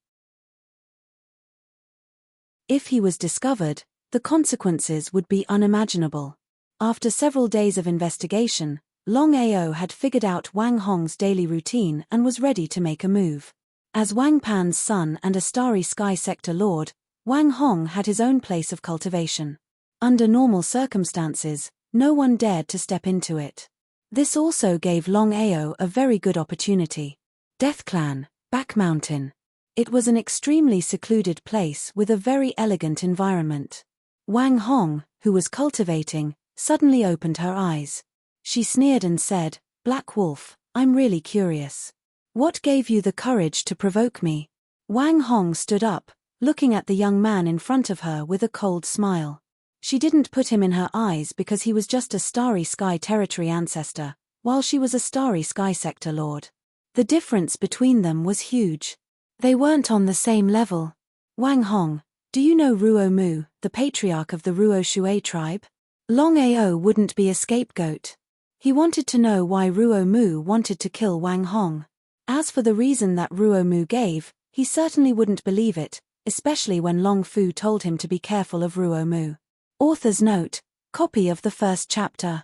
If he was discovered, the consequences would be unimaginable. After several days of investigation, Longao had figured out Wang Hong's daily routine and was ready to make a move. As Wang Pan's son and a Starry Sky Sector Lord, Wang Hong had his own place of cultivation. Under normal circumstances, no one dared to step into it. This also gave Longao a very good opportunity. Death Clan, Back Mountain. It was an extremely secluded place with a very elegant environment. Wang Hong, who was cultivating, suddenly opened her eyes. She sneered and said, "Black Wolf, I'm really curious. What gave you the courage to provoke me?" Wang Hong stood up, looking at the young man in front of her with a cold smile. She didn't put him in her eyes because he was just a Starry Sky Territory ancestor, while she was a Starry Sky Sector Lord. The difference between them was huge. They weren't on the same level. Wang Hong, do you know Ruo Mu, the patriarch of the Ruo Shui tribe? Longao wouldn't be a scapegoat. He wanted to know why Ruo Mu wanted to kill Wang Hong. As for the reason that Ruo Mu gave, he certainly wouldn't believe it, especially when Long Fu told him to be careful of Ruo Mu. Author's note, copy of the first chapter.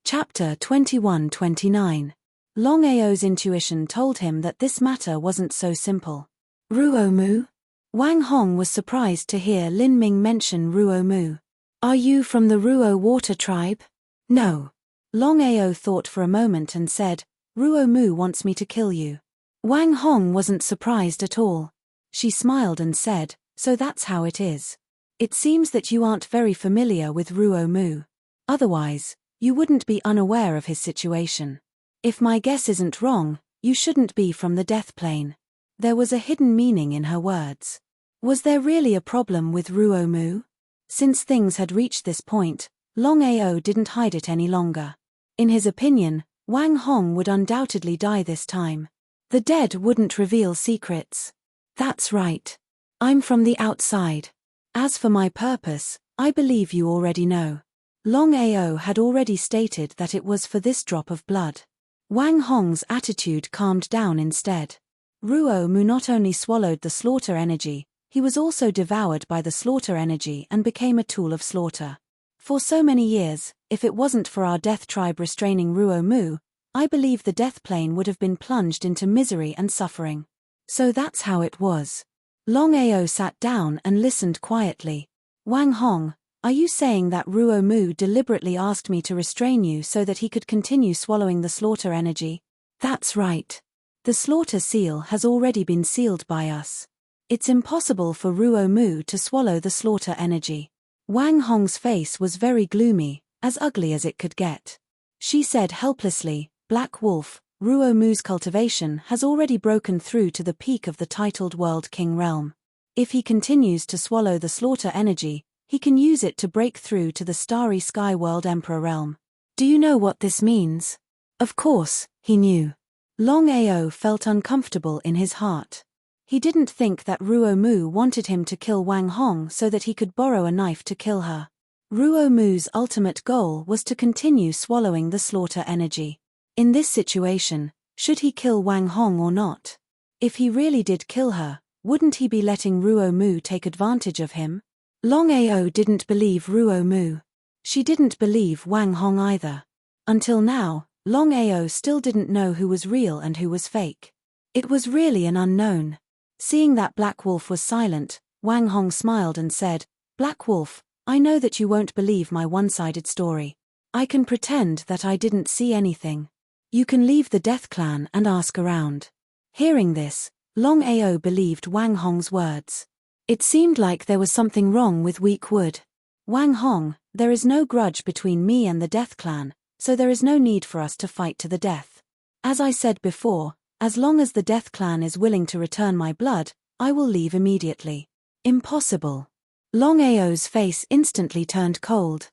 Chapter 21-29. Longao's intuition told him that this matter wasn't so simple. Ruo Mu? Wang Hong was surprised to hear Lin Ming mention Ruo Mu. Are you from the Ruo Water tribe? No. Longao thought for a moment and said, Ruo Mu wants me to kill you. Wang Hong wasn't surprised at all. She smiled and said, so that's how it is. It seems that you aren't very familiar with Ruo Mu. Otherwise, you wouldn't be unaware of his situation. If my guess isn't wrong, you shouldn't be from the death plane. There was a hidden meaning in her words. Was there really a problem with Ruo Mu? Since things had reached this point, Longao didn't hide it any longer. In his opinion, Wang Hong would undoubtedly die this time. The dead wouldn't reveal secrets. That's right. I'm from the outside. As for my purpose, I believe you already know. Longao had already stated that it was for this drop of blood. Wang Hong's attitude calmed down instead. Ruo Mu not only swallowed the slaughter energy, he was also devoured by the slaughter energy and became a tool of slaughter. For so many years, if it wasn't for our death tribe restraining Ruo Mu, I believe the death plane would have been plunged into misery and suffering. So that's how it was. Longao sat down and listened quietly. Wang Hong, are you saying that Ruo Mu deliberately asked me to restrain you so that he could continue swallowing the slaughter energy? That's right. The slaughter seal has already been sealed by us. It's impossible for Ruo Mu to swallow the slaughter energy. Wang Hong's face was very gloomy, as ugly as it could get. She said helplessly, Black Wolf, Ruo Mu's cultivation has already broken through to the peak of the titled World King realm. If he continues to swallow the slaughter energy, he can use it to break through to the Starry Sky World Emperor realm. Do you know what this means? Of course, he knew. Longao felt uncomfortable in his heart. He didn't think that Ruo Mu wanted him to kill Wang Hong so that he could borrow a knife to kill her. Ruo Mu's ultimate goal was to continue swallowing the slaughter energy. In this situation, should he kill Wang Hong or not? If he really did kill her, wouldn't he be letting Ruo Mu take advantage of him? Longao didn't believe Ruo Mu. She didn't believe Wang Hong either. Until now, Longao still didn't know who was real and who was fake. It was really an unknown. Seeing that Black Wolf was silent, Wang Hong smiled and said, Black Wolf, I know that you won't believe my one-sided story. I can pretend that I didn't see anything. You can leave the Death Clan and ask around. Hearing this, Longao believed Wang Hong's words. It seemed like there was something wrong with weak wood. Wang Hong, there is no grudge between me and the Death Clan, so there is no need for us to fight to the death. As I said before, as long as the Death Clan is willing to return my blood, I will leave immediately. Impossible. Longao's face instantly turned cold.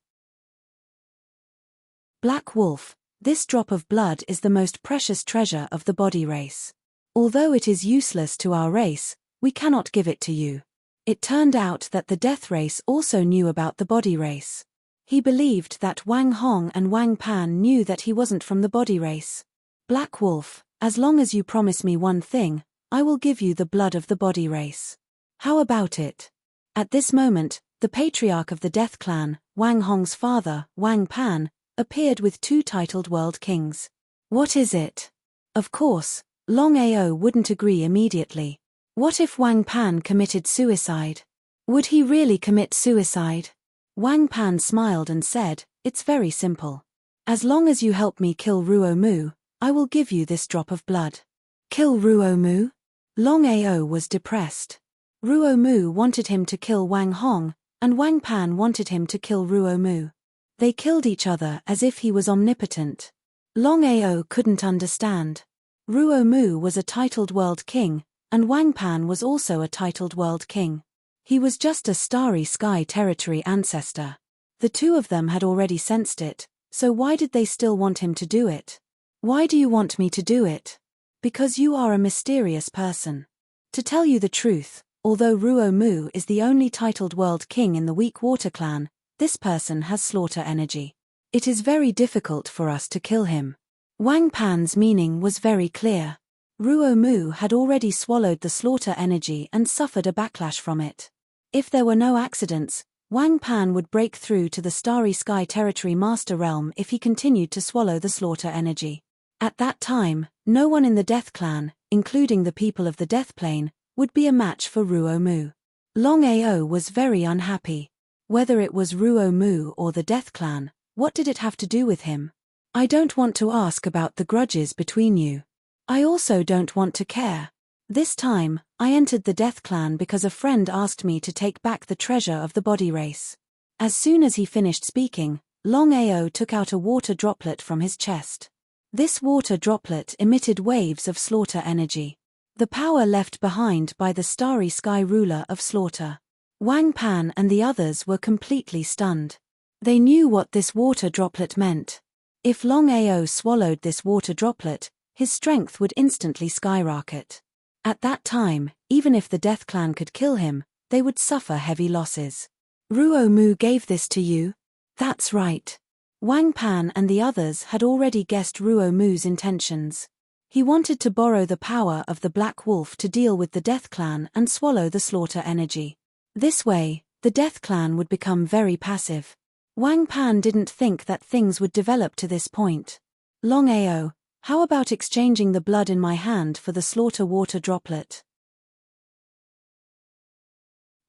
Black Wolf, this drop of blood is the most precious treasure of the body race. Although it is useless to our race, we cannot give it to you. It turned out that the death race also knew about the body race. He believed that Wang Hong and Wang Pan knew that he wasn't from the body race. Black Wolf, as long as you promise me one thing, I will give you the blood of the body race. How about it? At this moment, the patriarch of the Death Clan, Wang Hong's father, Wang Pan, appeared with two titled world kings. What is it? Of course, Longao wouldn't agree immediately. What if Wang Pan committed suicide? Would he really commit suicide? Wang Pan smiled and said, it's very simple. As long as you help me kill Ruo Mu, I will give you this drop of blood. Kill Ruo Mu? Longao was depressed. Ruo Mu wanted him to kill Wang Hong, and Wang Pan wanted him to kill Ruo Mu. They killed each other as if he was omnipotent. Longao couldn't understand. Ruo Mu was a titled world king, and Wang Pan was also a titled world king. He was just a starry sky territory ancestor. The two of them had already sensed it, so why did they still want him to do it? Why do you want me to do it? Because you are a mysterious person. To tell you the truth, although Ruo Mu is the only titled world king in the Weak Water clan, this person has slaughter energy. It is very difficult for us to kill him. Wang Pan's meaning was very clear. Ruo Mu had already swallowed the slaughter energy and suffered a backlash from it. If there were no accidents, Wang Pan would break through to the Starry Sky Territory Master Realm if he continued to swallow the slaughter energy. At that time, no one in the Death Clan, including the people of the Death Plane, would be a match for Ruo Mu. Longao was very unhappy. Whether it was Ruo Mu or the Death Clan, what did it have to do with him? I don't want to ask about the grudges between you. I also don't want to care. This time, I entered the Death Clan because a friend asked me to take back the treasure of the body race. As soon as he finished speaking, Longao took out a water droplet from his chest. This water droplet emitted waves of slaughter energy. The power left behind by the Starry Sky ruler of slaughter. Wang Pan and the others were completely stunned. They knew what this water droplet meant. If Longao swallowed this water droplet, his strength would instantly skyrocket. At that time, even if the Death Clan could kill him, they would suffer heavy losses. Ruo Mu gave this to you? That's right. Wang Pan and the others had already guessed Ruo Mu's intentions. He wanted to borrow the power of the Black Wolf to deal with the Death Clan and swallow the slaughter energy. This way, the Death Clan would become very passive. Wang Pan didn't think that things would develop to this point. Longao, how about exchanging the blood in my hand for the slaughter water droplet?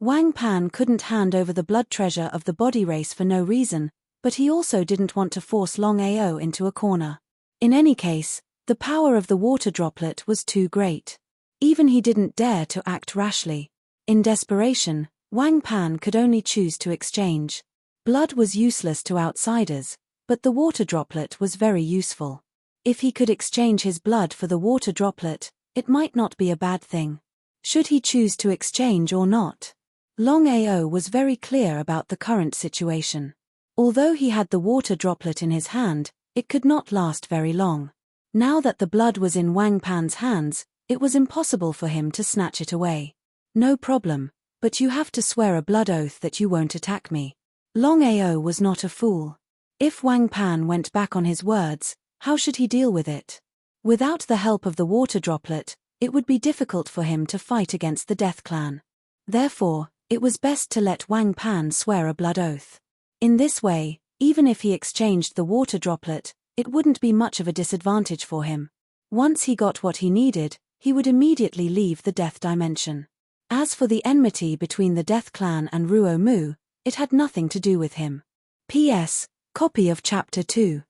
Wang Pan couldn't hand over the blood treasure of the body race for no reason, but he also didn't want to force Longao into a corner. In any case, the power of the water droplet was too great. Even he didn't dare to act rashly. In desperation, Wang Pan could only choose to exchange. Blood was useless to outsiders, but the water droplet was very useful. If he could exchange his blood for the water droplet, it might not be a bad thing. Should he choose to exchange or not? Longao was very clear about the current situation. Although he had the water droplet in his hand, it could not last very long. Now that the blood was in Wang Pan's hands, it was impossible for him to snatch it away. No problem, but you have to swear a blood oath that you won't attack me. Longao was not a fool. If Wang Pan went back on his words, how should he deal with it? Without the help of the water droplet, it would be difficult for him to fight against the Death Clan. Therefore, it was best to let Wang Pan swear a blood oath. In this way, even if he exchanged the water droplet, it wouldn't be much of a disadvantage for him. Once he got what he needed, he would immediately leave the Death Dimension. As for the enmity between the Death Clan and Ruo Mu, it had nothing to do with him. P.S. Copy of Chapter 2.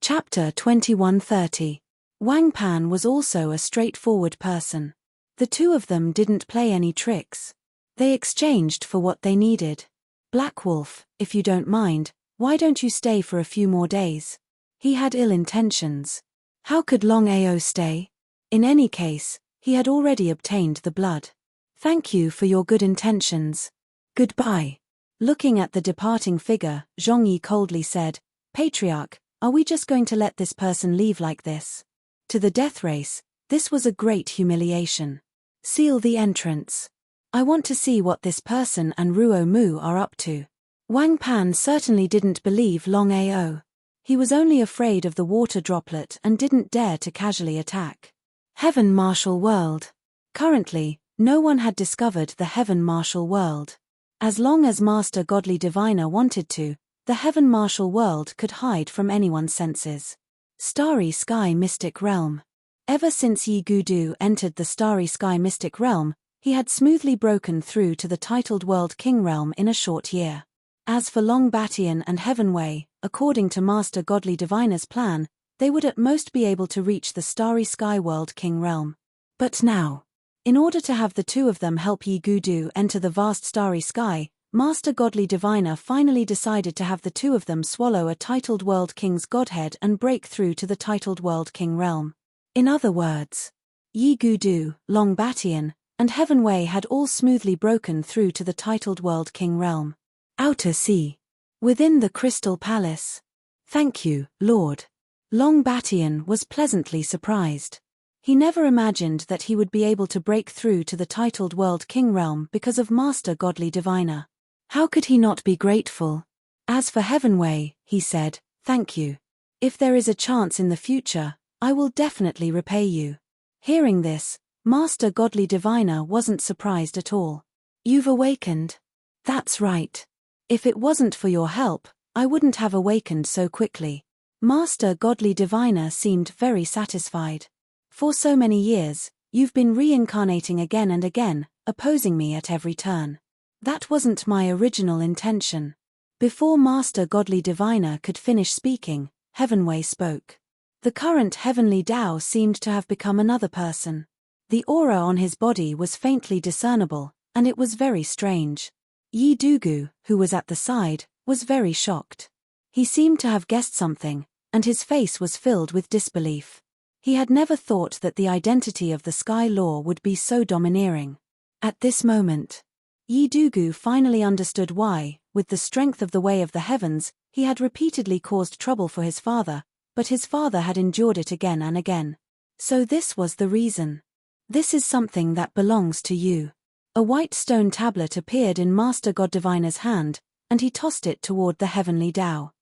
Chapter 2130. Wang Pan was also a straightforward person. The two of them didn't play any tricks. They exchanged for what they needed. Black Wolf, if you don't mind, why don't you stay for a few more days? He had ill intentions. How could Longao stay? In any case, he had already obtained the blood. Thank you for your good intentions. Goodbye. Looking at the departing figure, Zhongyi coldly said, Patriarch, are we just going to let this person leave like this? To the death race, this was a great humiliation. Seal the entrance. I want to see what this person and Ruo Mu are up to. Wang Pan certainly didn't believe Longao. He was only afraid of the water droplet and didn't dare to casually attack. Heaven Martial World. Currently, no one had discovered the Heaven Martial World. As long as Master Godly Diviner wanted to, the Heaven Martial World could hide from anyone's senses. Starry Sky Mystic Realm. Ever since Yi Gudu entered the Starry Sky Mystic Realm, he had smoothly broken through to the titled World King Realm in a short year. As for Long Batian and Heavenway, according to Master Godly Diviner's plan, they would at most be able to reach the Starry Sky World King Realm. But now, in order to have the two of them help Yi Gudu enter the vast Starry Sky, Master Godly Diviner finally decided to have the two of them swallow a titled World King's godhead and break through to the titled World King realm. In other words, Yi Gudu, Long Batian, and Heavenway had all smoothly broken through to the titled World King realm. Outer Sea. Within the Crystal Palace. Thank you, Lord. Long Batian was pleasantly surprised. He never imagined that he would be able to break through to the titled World King realm because of Master Godly Diviner. How could he not be grateful? As for Heavenway, he said, thank you. If there is a chance in the future, I will definitely repay you. Hearing this, Master Godly Diviner wasn't surprised at all. You've awakened? That's right. If it wasn't for your help, I wouldn't have awakened so quickly. Master Godly Diviner seemed very satisfied. For so many years, you've been reincarnating again and again, opposing me at every turn. That wasn't my original intention. Before Master Godly Diviner could finish speaking, Heavenway spoke. The current heavenly Tao seemed to have become another person. The aura on his body was faintly discernible, and it was very strange. Yi Dugu, who was at the side, was very shocked. He seemed to have guessed something, and his face was filled with disbelief. He had never thought that the identity of the Sky Law would be so domineering. At this moment, Yi Dugu finally understood why, with the strength of the Way of the Heavens, he had repeatedly caused trouble for his father, but his father had endured it again and again. So this was the reason. This is something that belongs to you. A white stone tablet appeared in Master God Diviner's hand, and he tossed it toward the heavenly Tao.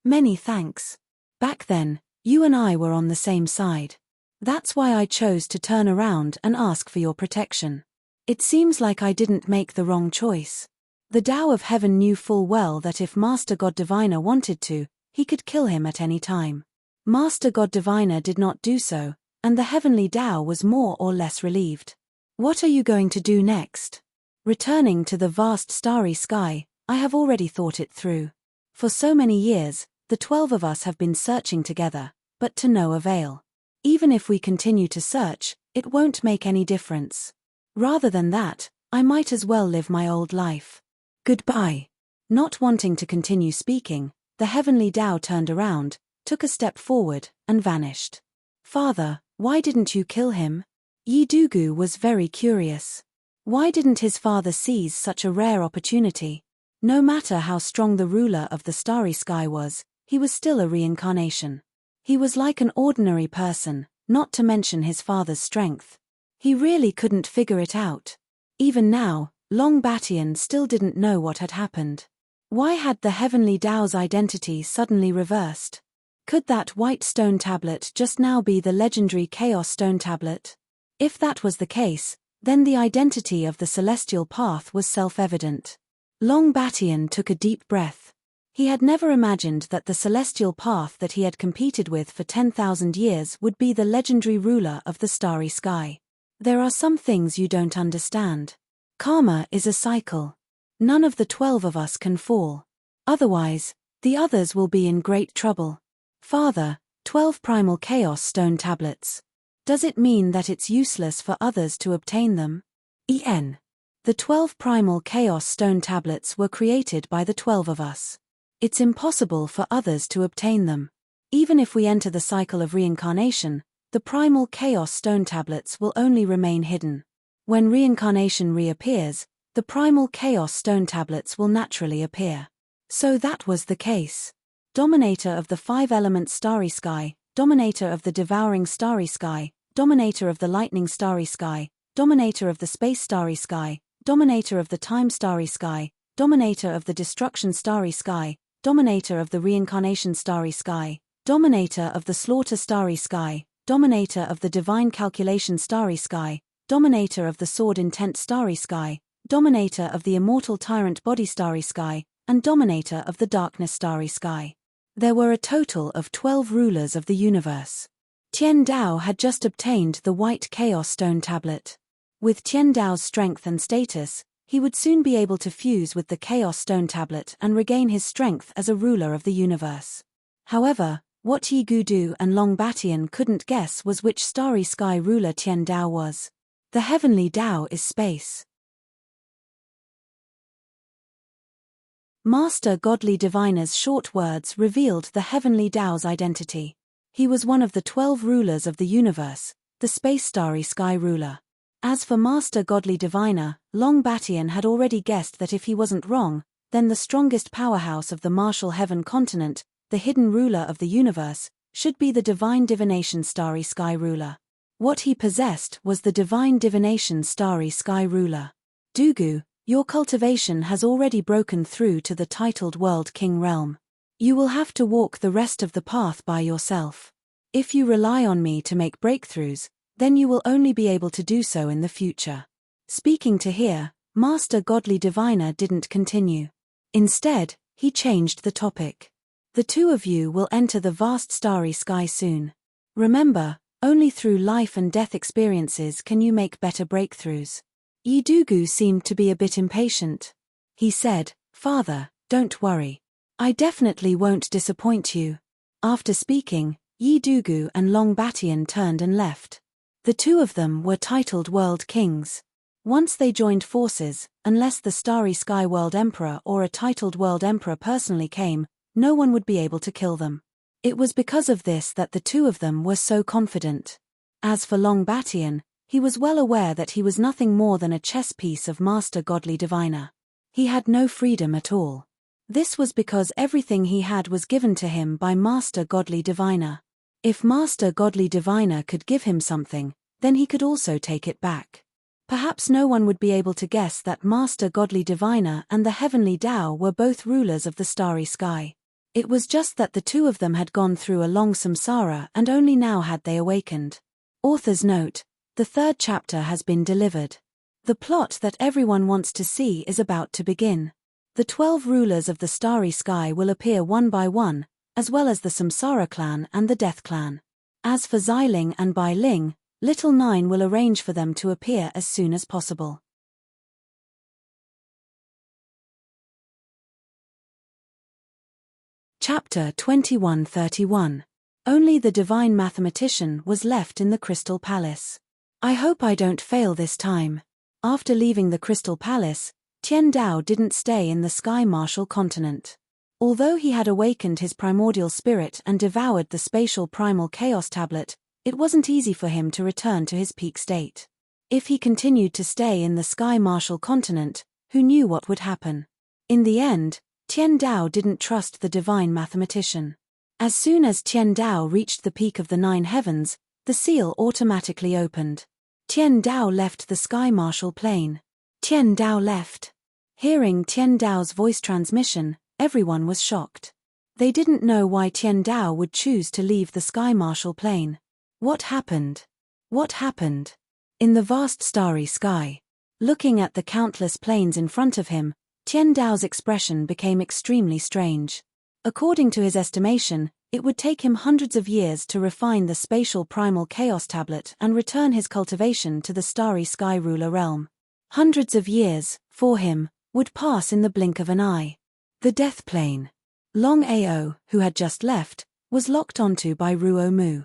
Many thanks. Back then, you and I were on the same side. That's why I chose to turn around and ask for your protection. It seems like I didn't make the wrong choice. The Tao of Heaven knew full well that if Master God Diviner wanted to, he could kill him at any time. Master God Diviner did not do so, and the heavenly Tao was more or less relieved. What are you going to do next? Returning to the vast starry sky, I have already thought it through. For so many years, the 12 of us have been searching together, but to no avail. Even if we continue to search, it won't make any difference. Rather than that, I might as well live my old life. Goodbye. Not wanting to continue speaking, the heavenly Tao turned around, took a step forward, and vanished. Father, why didn't you kill him? Yi Dugu was very curious. Why didn't his father seize such a rare opportunity? No matter how strong the ruler of the starry sky was, he was still a reincarnation. He was like an ordinary person, not to mention his father's strength. He really couldn't figure it out. Even now, Long Batian still didn't know what had happened. Why had the heavenly Tao's identity suddenly reversed? Could that white stone tablet just now be the legendary Chaos Stone Tablet? If that was the case, then the identity of the celestial path was self-evident. Long Batian took a deep breath. He had never imagined that the celestial path that he had competed with for 10,000 years would be the legendary ruler of the starry sky. There are some things you don't understand. Karma is a cycle. None of the 12 of us can fall. Otherwise, the others will be in great trouble. Father, 12 primal chaos stone tablets. Does it mean that it's useless for others to obtain them? En. The 12 primal chaos stone tablets were created by the 12 of us. It's impossible for others to obtain them. Even if we enter the cycle of reincarnation, the primal chaos stone tablets will only remain hidden. When reincarnation reappears, the primal chaos stone tablets will naturally appear. So that was the case. Dominator of the 5-element starry sky, dominator of the devouring starry sky, dominator of the lightning starry sky, dominator of the space starry sky, dominator of the time starry sky, dominator of the destruction starry sky, dominator of the reincarnation starry sky, dominator of the slaughter starry sky, dominator of the divine calculation starry sky, dominator of the sword intent starry sky, dominator of the immortal tyrant body starry sky, and dominator of the darkness starry sky. There were a total of 12 rulers of the universe. Tian Dao had just obtained the white chaos stone tablet. With Tian Dao's strength and status, he would soon be able to fuse with the chaos stone tablet and regain his strength as a ruler of the universe. However, what Yi Gudu and Long Batian couldn't guess was which starry sky ruler Tian Dao was. The heavenly Dao is space. Master Godly Diviner's short words revealed the heavenly Tao's identity. He was one of the 12 rulers of the universe, the space starry sky ruler. As for Master Godly Diviner, Longao had already guessed that if he wasn't wrong, then the strongest powerhouse of the martial heaven continent, the hidden ruler of the universe, should be the divine divination starry sky ruler. What he possessed was the divine divination starry sky ruler. Dugu, your cultivation has already broken through to the titled World King realm. You will have to walk the rest of the path by yourself. If you rely on me to make breakthroughs, then you will only be able to do so in the future. Speaking to here, Master Godly Diviner didn't continue. Instead, he changed the topic. The two of you will enter the vast starry sky soon. Remember, only through life and death experiences can you make better breakthroughs. Yi Dugu seemed to be a bit impatient. He said, Father, don't worry. I definitely won't disappoint you. After speaking, Yi Dugu and Longao turned and left. The two of them were titled World Kings. Once they joined forces, unless the Starry Sky World Emperor or a titled World Emperor personally came, no one would be able to kill them. It was because of this that the two of them were so confident. As for Longao, he was well aware that he was nothing more than a chess piece of Master Godly Diviner. He had no freedom at all. This was because everything he had was given to him by Master Godly Diviner. If Master Godly Diviner could give him something, then he could also take it back. Perhaps no one would be able to guess that Master Godly Diviner and the Heavenly Tao were both rulers of the starry sky. It was just that the two of them had gone through a long samsara and only now had they awakened. Author's note: the third chapter has been delivered. The plot that everyone wants to see is about to begin. The 12 rulers of the starry sky will appear one by one, as well as the Samsara clan and the Death clan. As for Xiling and Bai Ling, Little Nine will arrange for them to appear as soon as possible. Chapter 2131. Only the divine mathematician was left in the Crystal Palace. I hope I don't fail this time. After leaving the Crystal Palace, Tian Dao didn't stay in the Sky Martial continent. Although he had awakened his primordial spirit and devoured the spatial primal chaos tablet, it wasn't easy for him to return to his peak state. If he continued to stay in the Sky Martial continent, who knew what would happen? In the end, Tian Dao didn't trust the divine mathematician. As soon as Tian Dao reached the peak of the 9 heavens, the seal automatically opened. Tian Dao left the Sky Martial plane. Tian Dao left. Hearing Tian Dao's voice transmission, everyone was shocked. They didn't know why Tian Dao would choose to leave the Sky Martial plane. What happened? What happened? In the vast starry sky. Looking at the countless planes in front of him, Tian Dao's expression became extremely strange. According to his estimation, it would take him hundreds of years to refine the spatial primal chaos tablet and return his cultivation to the starry sky ruler realm. Hundreds of years, for him, would pass in the blink of an eye. The death plane. Longao, who had just left, was locked onto by Ruo Mu.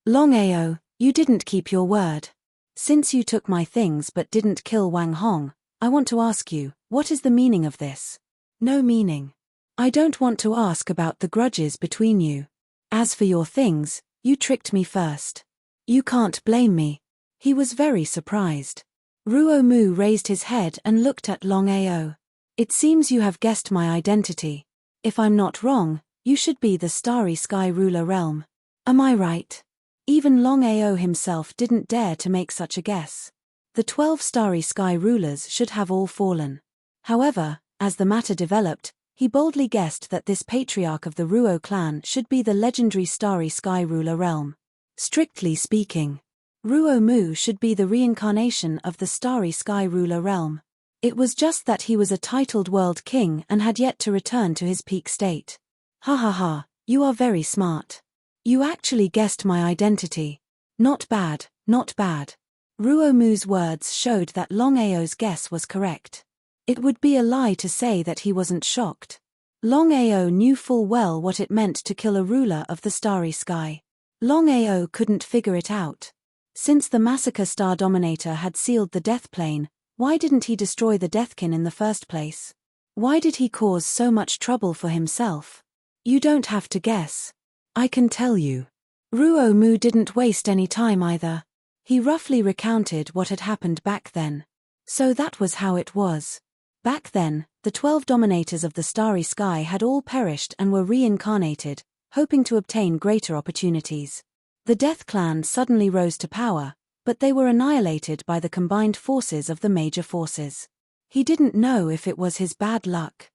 Longao, you didn't keep your word. Since you took my things but didn't kill Wang Hong, I want to ask you, what is the meaning of this? No meaning. I don't want to ask about the grudges between you. As for your things, you tricked me first. You can't blame me. He was very surprised. Ruo Mu raised his head and looked at Longao. It seems you have guessed my identity. If I'm not wrong, you should be the starry sky ruler realm. Am I right? Even Longao himself didn't dare to make such a guess. The 12 starry sky rulers should have all fallen. However, as the matter developed, he boldly guessed that this patriarch of the Ruo clan should be the legendary starry sky ruler realm. Strictly speaking, Ruo Mu should be the reincarnation of the starry sky ruler realm. It was just that he was a titled world king and had yet to return to his peak state. Ha ha ha, you are very smart. You actually guessed my identity. Not bad, not bad. Ruo Mu's words showed that Longao's guess was correct. It would be a lie to say that he wasn't shocked. Longao knew full well what it meant to kill a ruler of the starry sky. Longao couldn't figure it out. Since the Massacre Star Dominator had sealed the death plane, why didn't he destroy the Deathkin in the first place? Why did he cause so much trouble for himself? You don't have to guess. I can tell you. Ruo Mu didn't waste any time either. He roughly recounted what had happened back then. So that was how it was. Back then, the 12 dominators of the starry sky had all perished and were reincarnated, hoping to obtain greater opportunities. The Death Clan suddenly rose to power, but they were annihilated by the combined forces of the major forces. He didn't know if it was his bad luck.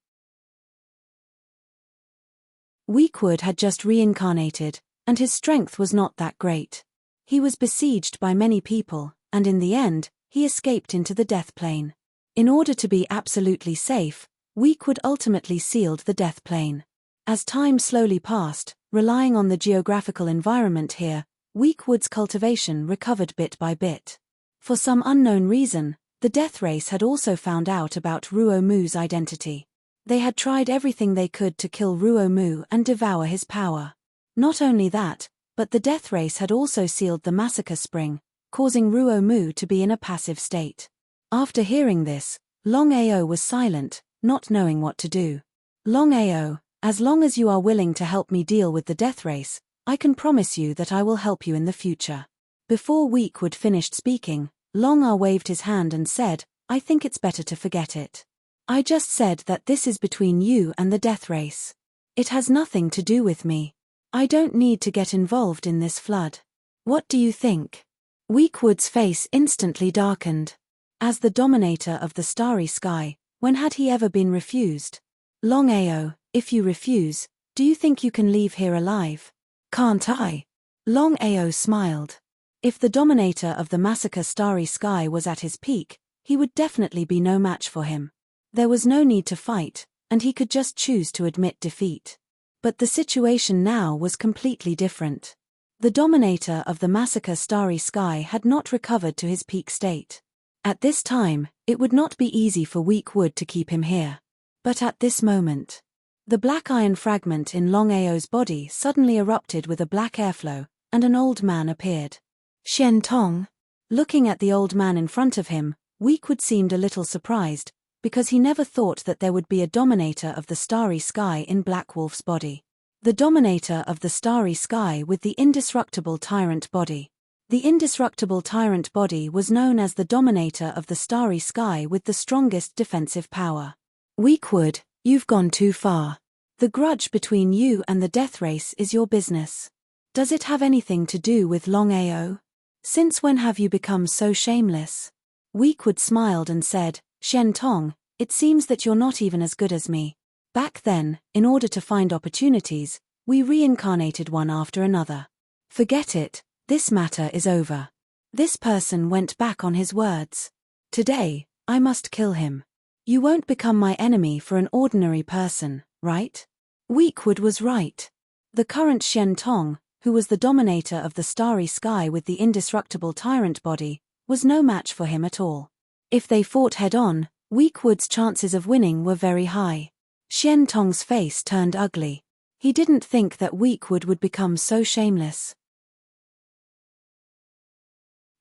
Weakwood had just reincarnated, and his strength was not that great. He was besieged by many people, and in the end, he escaped into the death plane. In order to be absolutely safe, Weakwood ultimately sealed the death plane. As time slowly passed, relying on the geographical environment here, Weakwood's cultivation recovered bit by bit. For some unknown reason, the death race had also found out about Ruo Mu's identity. They had tried everything they could to kill Ruo Mu and devour his power. Not only that, but the death race had also sealed the massacre spring, causing Ruo Mu to be in a passive state. After hearing this, Longao was silent, not knowing what to do. Longao, as long as you are willing to help me deal with the death race, I can promise you that I will help you in the future. Before Weakwood finished speaking, Longao waved his hand and said, I think it's better to forget it. I just said that this is between you and the death race. It has nothing to do with me. I don't need to get involved in this flood. What do you think? Weakwood's face instantly darkened. As the dominator of the starry sky, when had he ever been refused? Longao, if you refuse, do you think you can leave here alive? Can't I? Longao smiled. If the dominator of the massacre starry sky was at his peak, he would definitely be no match for him. There was no need to fight, and he could just choose to admit defeat. But the situation now was completely different. The dominator of the massacre starry sky had not recovered to his peak state. At this time, it would not be easy for Weakwood to keep him here. But at this moment, the black iron fragment in Longao's body suddenly erupted with a black airflow, and an old man appeared. Shen Tong. Looking at the old man in front of him, Weakwood seemed a little surprised, because he never thought that there would be a dominator of the starry sky in Black Wolf's body. The dominator of the starry sky with the indestructible tyrant body. The indestructible tyrant body was known as the dominator of the starry sky with the strongest defensive power. Weakwood, you've gone too far. The grudge between you and the death race is your business. Does it have anything to do with Longao? Since when have you become so shameless? Weakwood smiled and said, Shen Tong, it seems that you're not even as good as me. Back then, in order to find opportunities, we reincarnated one after another. Forget it, this matter is over. This person went back on his words. Today, I must kill him. You won't become my enemy for an ordinary person, right? Weakwood was right. The current Shen Tong, who was the dominator of the starry sky with the indestructible tyrant body, was no match for him at all. If they fought head-on, Weakwood's chances of winning were very high. Shen Tong's face turned ugly. He didn't think that Weakwood would become so shameless.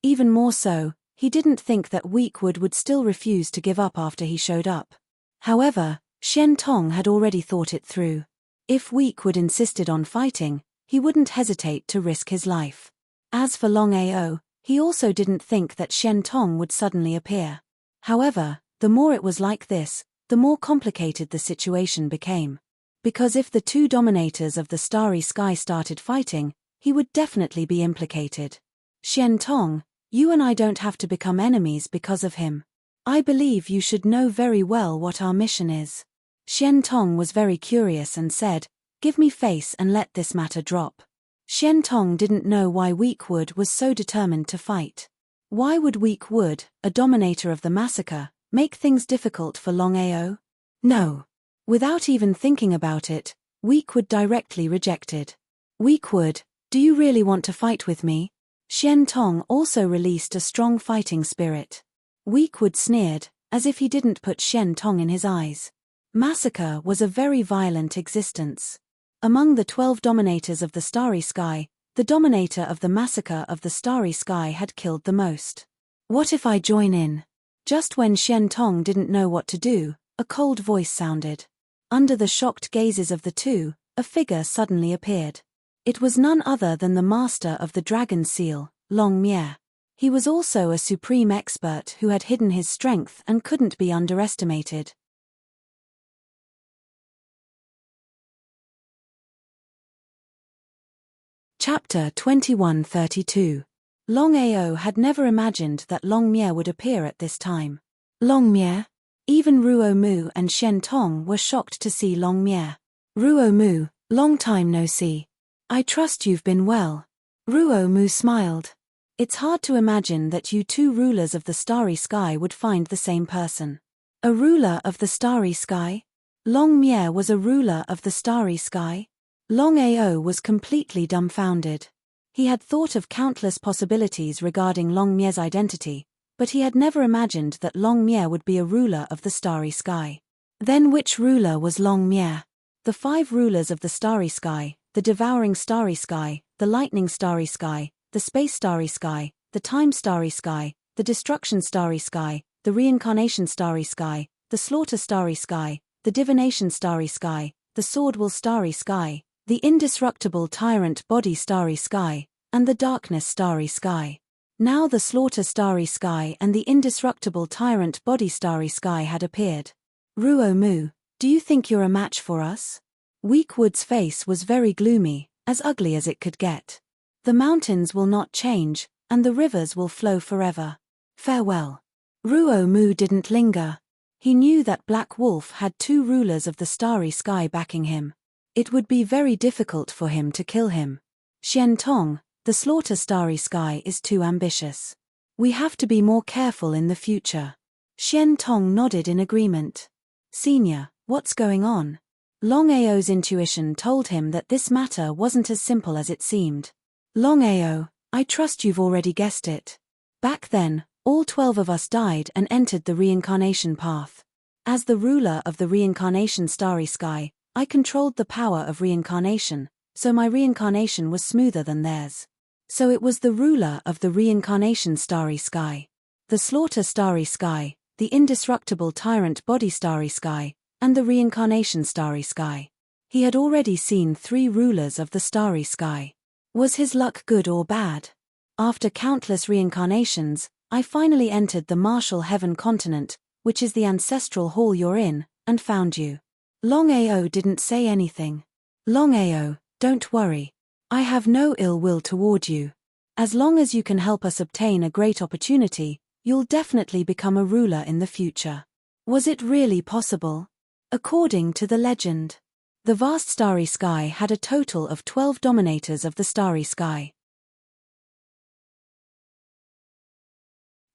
Even more so, he didn't think that Weakwood would still refuse to give up after he showed up. However, Shen Tong had already thought it through. If Weakwood insisted on fighting, he wouldn't hesitate to risk his life. As for Longao, he also didn't think that Shen Tong would suddenly appear. However, the more it was like this, the more complicated the situation became. Because if the two dominators of the starry sky started fighting, he would definitely be implicated. Shen Tong, you and I don't have to become enemies because of him. I believe you should know very well what our mission is. Shen Tong was very curious and said, give me face and let this matter drop. Shen Tong didn't know why Weakwood was so determined to fight. Why would Weakwood, a dominator of the massacre, make things difficult for Longao? No. Without even thinking about it, Weakwood directly rejected. Weakwood, do you really want to fight with me? Shen Tong also released a strong fighting spirit. Weakwood sneered, as if he didn't put Shen Tong in his eyes. Massacre was a very violent existence. Among the 12 dominators of the starry sky, the dominator of the massacre of the starry sky had killed the most. What if I join in? Just when Shen Tong didn't know what to do, A cold voice sounded. Under the shocked gazes of the two, a figure suddenly appeared. It was none other than the master of the dragon seal, Longao. He was also a supreme expert who had hidden his strength and couldn't be underestimated. Chapter 2132. Longao had never imagined that Longao would appear at this time. Longao? Even Ruo Mu and Shen Tong were shocked to see Longao. Ruo Mu, long time no see. I trust you've been well. Ruo Mu smiled. It's hard to imagine that you two rulers of the starry sky would find the same person. A ruler of the starry sky? Longao was a ruler of the starry sky? Longao was completely dumbfounded. He had thought of countless possibilities regarding Longmia's identity, but he had never imagined that Longmia would be a ruler of the starry sky. Then which ruler was Longmia? The 5 rulers of the starry sky, the devouring starry sky, the lightning starry sky, the space starry sky, the time starry sky, the destruction starry sky, the reincarnation starry sky, the slaughter starry sky, the divination starry sky, the swordwill starry sky, the indestructible tyrant body starry sky, and the darkness starry sky. Now the slaughter starry sky and the indestructible tyrant body starry sky had appeared. Ruo Mu, do you think you're a match for us? Weakwood's face was very gloomy, as ugly as it could get. The mountains will not change, and the rivers will flow forever. Farewell. Ruo Mu didn't linger. He knew that Black Wolf had 2 rulers of the starry sky backing him. It would be very difficult for him to kill him. Shen Tong, the slaughter starry sky is too ambitious. We have to be more careful in the future. Shen Tong nodded in agreement. Senior, what's going on? Longao's intuition told him that this matter wasn't as simple as it seemed. Longao, I trust you've already guessed it. Back then, all 12 of us died and entered the reincarnation path. As the ruler of the reincarnation starry sky, I controlled the power of reincarnation, so my reincarnation was smoother than theirs. So it was the ruler of the reincarnation starry sky, the slaughter starry sky, the indestructible tyrant body starry sky, and the reincarnation starry sky. He had already seen 3 rulers of the starry sky. Was his luck good or bad? After countless reincarnations, I finally entered the martial heaven continent, which is the ancestral hall you're in, and found you. Longao didn't say anything. Longao, don't worry. I have no ill will toward you. As long as you can help us obtain a great opportunity, you'll definitely become a ruler in the future. Was it really possible? According to the legend, the vast starry sky had a total of 12 dominators of the starry sky.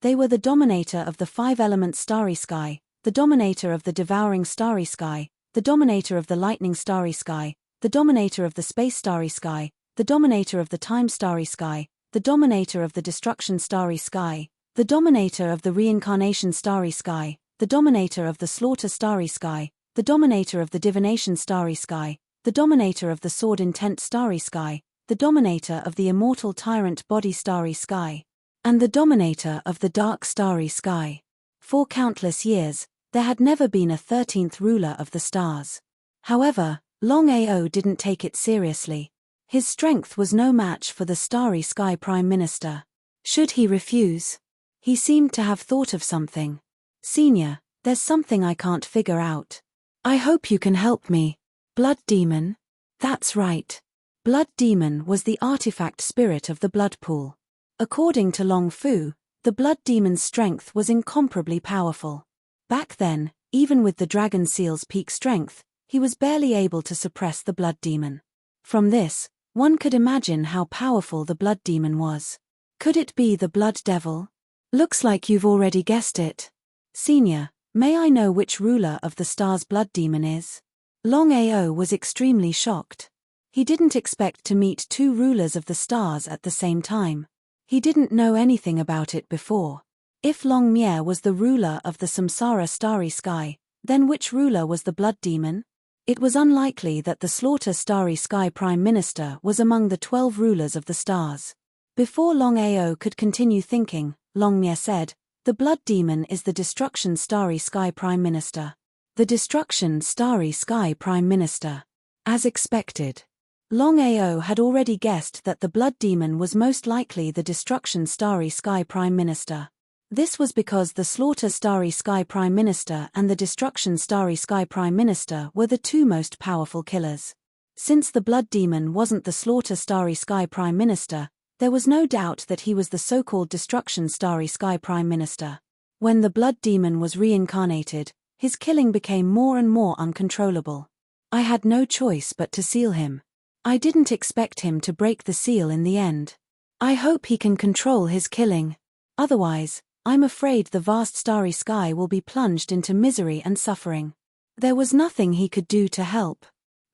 They were the dominator of the 5-element starry sky, the dominator of the devouring starry sky, the dominator of the lightning starry sky, the dominator of the space starry sky, the dominator of the time starry sky, the dominator of the destruction starry sky, the dominator of the reincarnation starry sky, the dominator of the slaughter starry sky, the dominator of the divination starry sky, the dominator of the sword intent starry sky, the dominator of the immortal tyrant body starry sky, and the dominator of the dark starry sky. For countless years, there had never been a 13th ruler of the stars. However, Longao didn't take it seriously. His strength was no match for the starry sky prime minister. Should he refuse? He seemed to have thought of something. Senior, there's something I can't figure out. I hope you can help me. Blood demon? That's right. Blood demon was the artifact spirit of the blood pool. According to Long Fu, the blood demon's strength was incomparably powerful. Back then, even with the dragon seal's peak strength, he was barely able to suppress the blood demon. From this, one could imagine how powerful the blood demon was. Could it be the blood devil? Looks like you've already guessed it. Senior, may I know which ruler of the star's blood demon is? Longao was extremely shocked. He didn't expect to meet 2 rulers of the stars at the same time. He didn't know anything about it before. If Longmia was the ruler of the Samsara starry sky, then which ruler was the blood demon? It was unlikely that the slaughter starry sky prime minister was among the 12 rulers of the stars. Before Longao could continue thinking, Longmia said, the blood demon is the destruction starry sky prime minister. The Destruction Starry Sky Prime Minister. As expected. Longao had already guessed that the Blood Demon was most likely the Destruction Starry Sky Prime Minister. This was because the Slaughter Starry Sky Prime Minister and the Destruction Starry Sky Prime Minister were the two most powerful killers. Since the Blood Demon wasn't the Slaughter Starry Sky Prime Minister, there was no doubt that he was the so-called Destruction Starry Sky Prime Minister. When the Blood Demon was reincarnated, his killing became more and more uncontrollable. I had no choice but to seal him. I didn't expect him to break the seal in the end. I hope he can control his killing. Otherwise, I'm afraid the vast starry sky will be plunged into misery and suffering. There was nothing he could do to help.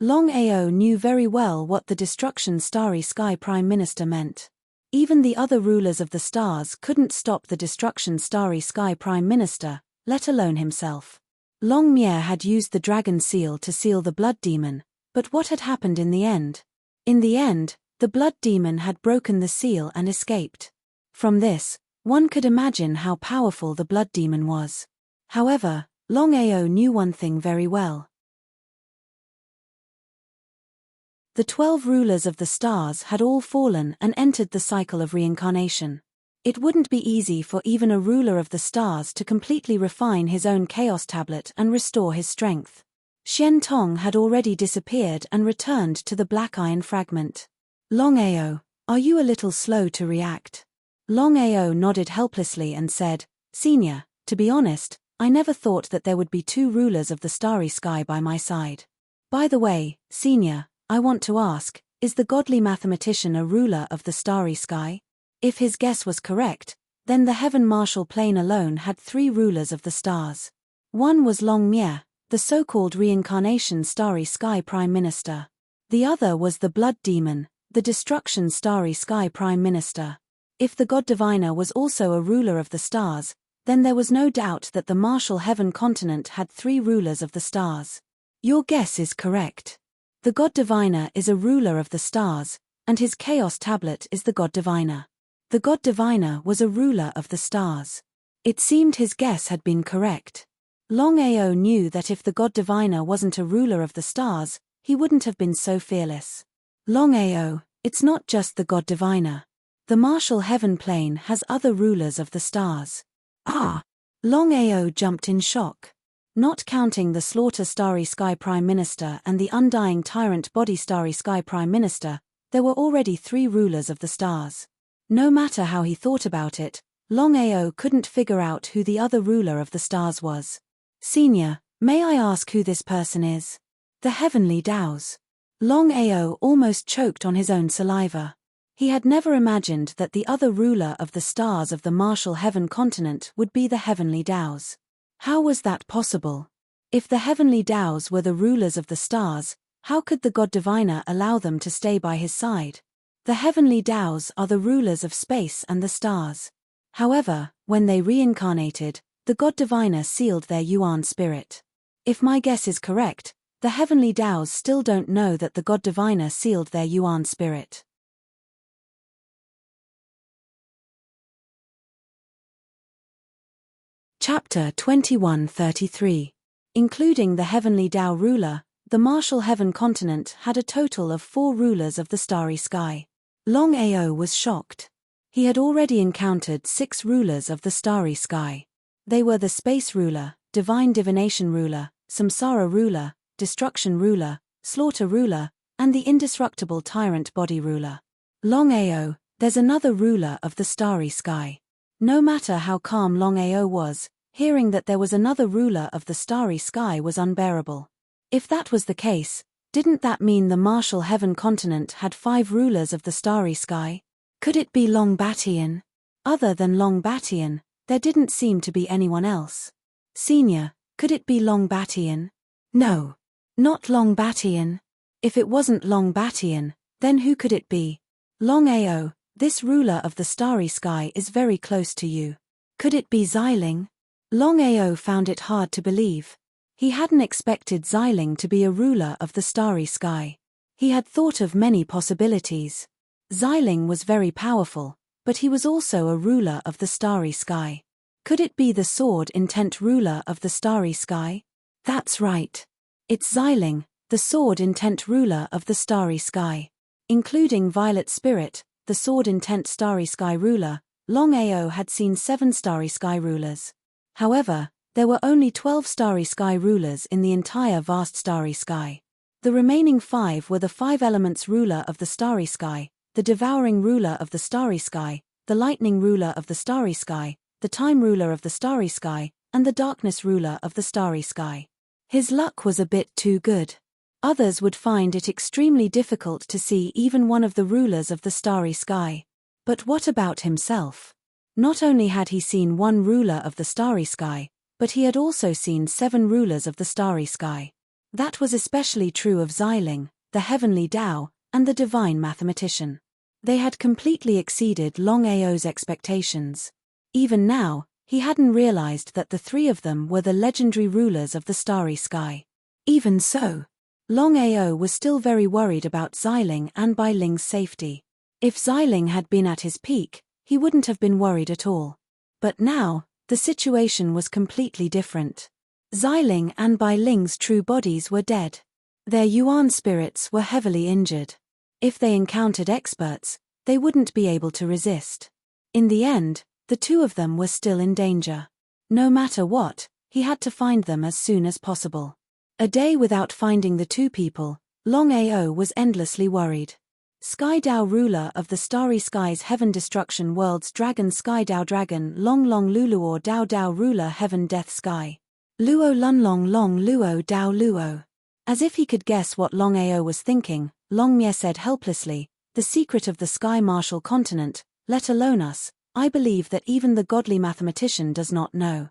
Longao knew very well what the Destruction Starry Sky Prime Minister meant. Even the other rulers of the stars couldn't stop the Destruction Starry Sky Prime Minister, let alone himself. Longmire had used the dragon seal to seal the Blood Demon, but what had happened in the end? In the end, the Blood Demon had broken the seal and escaped. From this, one could imagine how powerful the Blood Demon was. However, Longao knew one thing very well. The 12 rulers of the stars had all fallen and entered the cycle of reincarnation. It wouldn't be easy for even a ruler of the stars to completely refine his own chaos tablet and restore his strength. Xian Tong had already disappeared and returned to the black iron fragment. Longao, are you a little slow to react? Longao nodded helplessly and said, Senior, to be honest, I never thought that there would be two rulers of the starry sky by my side. By the way, Senior, I want to ask, is the godly mathematician a ruler of the starry sky? If his guess was correct, then the heaven martial plane alone had 3 rulers of the stars. One was Longmire, the so-called reincarnation starry sky prime minister. The other was the Blood Demon, the Destruction Starry Sky Prime Minister. If the God Diviner was also a ruler of the stars, then there was no doubt that the martial heaven continent had 3 rulers of the stars. Your guess is correct. The God Diviner is a ruler of the stars, and his chaos tablet is the God Diviner. The God Diviner was a ruler of the stars. It seemed his guess had been correct. Longao knew that if the God Diviner wasn't a ruler of the stars, he wouldn't have been so fearless. Longao, it's not just the God Diviner. The martial heaven plane has other rulers of the stars. Ah! Longao jumped in shock. Not counting the Slaughter Starry Sky Prime Minister and the Undying Tyrant Body Starry Sky Prime Minister, there were already 3 rulers of the stars. No matter how he thought about it, Longao couldn't figure out who the other ruler of the stars was. Senior, may I ask who this person is? The Heavenly Daos. Longao almost choked on his own saliva. He had never imagined that the other ruler of the stars of the martial heaven continent would be the Heavenly Daos. How was that possible? If the Heavenly Daos were the rulers of the stars, how could the God Diviner allow them to stay by his side? The Heavenly Daos are the rulers of space and the stars. However, when they reincarnated, the God Diviner sealed their Yuan spirit. If my guess is correct, the Heavenly Daos still don't know that the God Diviner sealed their Yuan spirit. Chapter 2133. Including the Heavenly Dao ruler, the martial heaven continent had a total of 4 rulers of the starry sky. Longao was shocked. He had already encountered 6 rulers of the starry sky. They were the space ruler, divine divination ruler, samsara ruler, destruction ruler, slaughter ruler, and the indestructible tyrant body ruler. Longao, there's another ruler of the starry sky. No matter how calm Longao was, hearing that there was another ruler of the starry sky was unbearable. If that was the case, didn't that mean the martial heaven continent had 5 rulers of the starry sky? Could it be Long Batian? Other than Long Batian, there didn't seem to be anyone else. Senior, could it be Long Batian? No. Not Long Batian. If it wasn't Long Batian, then who could it be? Longao, this ruler of the starry sky is very close to you. Could it be Xiling? Longao found it hard to believe. He hadn't expected Xiling to be a ruler of the starry sky. He had thought of many possibilities. Xiling was very powerful, but he was also a ruler of the starry sky. Could it be the sword intent ruler of the starry sky? That's right. It's Xiling, the sword-intent ruler of the starry sky. Including Violet Spirit, the sword-intent starry sky ruler, Longao had seen 7 starry sky rulers. However, there were only 12 starry sky rulers in the entire vast starry sky. The remaining 5 were the 5 elements ruler of the starry sky, the devouring ruler of the starry sky, the lightning ruler of the starry sky, the time ruler of the starry sky, and the darkness ruler of the starry sky. His luck was a bit too good. Others would find it extremely difficult to see even one of the rulers of the starry sky. But what about himself? Not only had he seen one ruler of the starry sky, but he had also seen 7 rulers of the starry sky. That was especially true of Xiling, the heavenly Tao, and the divine mathematician. They had completely exceeded Longao's expectations. Even now, he hadn't realized that the 3 of them were the legendary rulers of the starry sky. Even so, Longao was still very worried about Xiling and Bai Ling's safety. If Xiling had been at his peak, he wouldn't have been worried at all. But now, the situation was completely different. Xiling and Bai Ling's true bodies were dead. Their Yuan spirits were heavily injured. If they encountered experts, they wouldn't be able to resist. In the end, the 2 of them were still in danger. No matter what, he had to find them as soon as possible. A day without finding the 2 people, Longao was endlessly worried. Sky Dao ruler of the starry skies heaven destruction worlds dragon Sky Dao dragon Long Long Luluo Dao Dao ruler heaven death sky. Luo Lun Long Long Luo Dao Luo. As if he could guess what Longao was thinking, Longmye said helplessly, the secret of the sky martial continent, let alone us, I believe that even the godly mathematician does not know.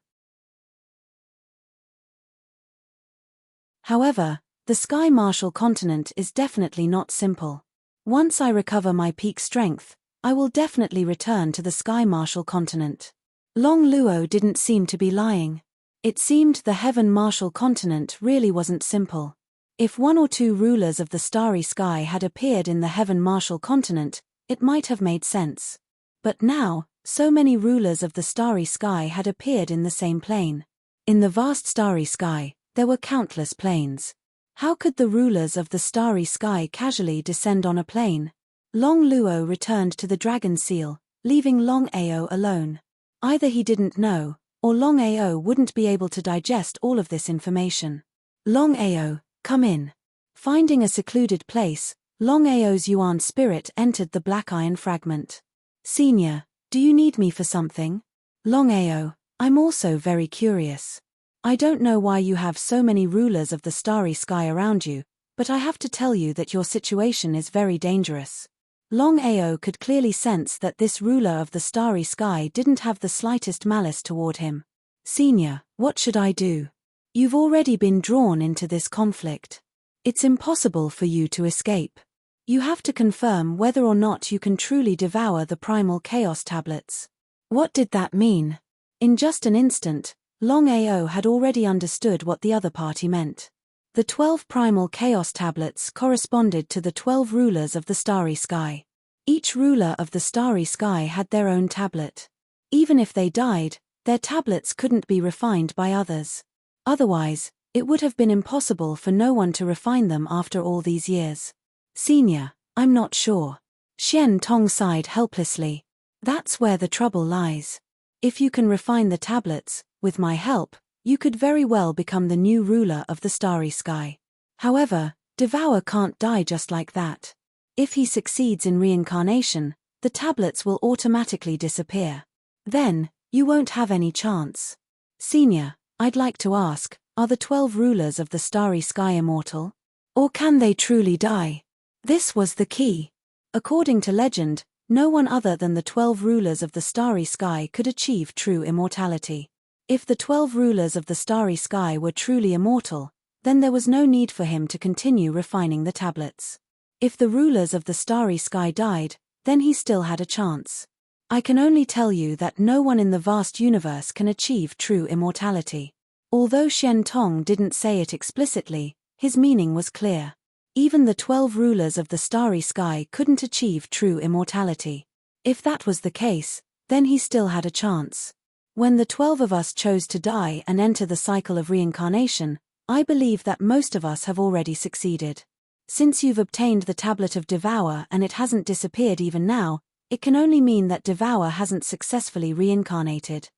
However, the sky martial continent is definitely not simple. Once I recover my peak strength, I will definitely return to the sky martial continent. Long Luo didn't seem to be lying. It seemed the heaven martial continent really wasn't simple. If 1 or 2 rulers of the starry sky had appeared in the heaven martial continent, it might have made sense. But now, so many rulers of the starry sky had appeared in the same plane. In the vast starry sky, there were countless planes. How could the rulers of the starry sky casually descend on a plane? Long Luo returned to the dragon seal, leaving Long Ao alone. Either he didn't know, or Long Ao wouldn't be able to digest all of this information. Long Ao, come in. Finding a secluded place, Long Ao's Yuan spirit entered the black iron fragment. Senior, do you need me for something? Long Ao, I'm also very curious. I don't know why you have so many rulers of the starry sky around you, but I have to tell you that your situation is very dangerous. Long Ao could clearly sense that this ruler of the starry sky didn't have the slightest malice toward him. Senior, what should I do? You've already been drawn into this conflict. It's impossible for you to escape. You have to confirm whether or not you can truly devour the primal chaos tablets. What did that mean? In just an instant, Long Ao had already understood what the other party meant. The 12 primal chaos tablets corresponded to the 12 rulers of the starry sky. Each ruler of the starry sky had their own tablet. Even if they died, their tablets couldn't be refined by others. Otherwise, it would have been impossible for no one to refine them after all these years. Senior, I'm not sure. Xian Tong sighed helplessly. That's where the trouble lies. If you can refine the tablets, with my help, you could very well become the new ruler of the starry sky. However, Devour can't die just like that. If he succeeds in reincarnation, the tablets will automatically disappear. Then, you won't have any chance. Senior, I'd like to ask, are the 12 rulers of the starry sky immortal? Or can they truly die? This was the key. According to legend, no one other than the 12 rulers of the starry sky could achieve true immortality. If the 12 rulers of the starry sky were truly immortal, then there was no need for him to continue refining the tablets. If the rulers of the starry sky died, then he still had a chance. I can only tell you that no one in the vast universe can achieve true immortality. Although Xian Tong didn't say it explicitly, his meaning was clear. Even the 12 rulers of the starry sky couldn't achieve true immortality. If that was the case, then he still had a chance. When the 12 of us chose to die and enter the cycle of reincarnation, I believe that most of us have already succeeded. Since you've obtained the tablet of Devour and it hasn't disappeared even now, it can only mean that Devour hasn't successfully reincarnated.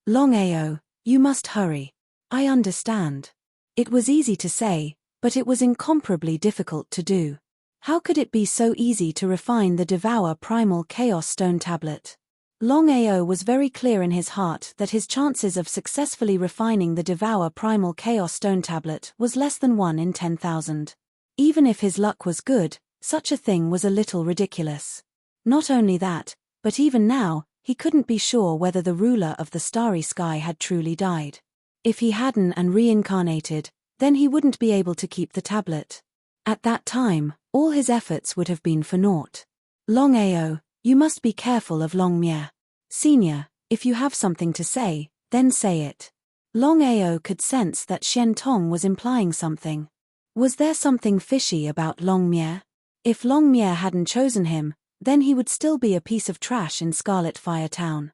Longao, you must hurry. I understand. It was easy to say, but it was incomparably difficult to do. How could it be so easy to refine the Devour Primal Chaos Stone Tablet? Longao was very clear in his heart that his chances of successfully refining the Devour Primal Chaos Stone Tablet was less than 1 in 10,000. Even if his luck was good, such a thing was a little ridiculous. Not only that, but even now, he couldn't be sure whether the ruler of the starry sky had truly died. If he hadn't and reincarnated, then he wouldn't be able to keep the tablet. At that time, all his efforts would have been for naught. Longao, you must be careful of Longmye. Senior, if you have something to say, then say it. Longao could sense that Shen Tong was implying something. Was there something fishy about Longmye? If Longmye hadn't chosen him, then he would still be a piece of trash in Scarlet Fire Town.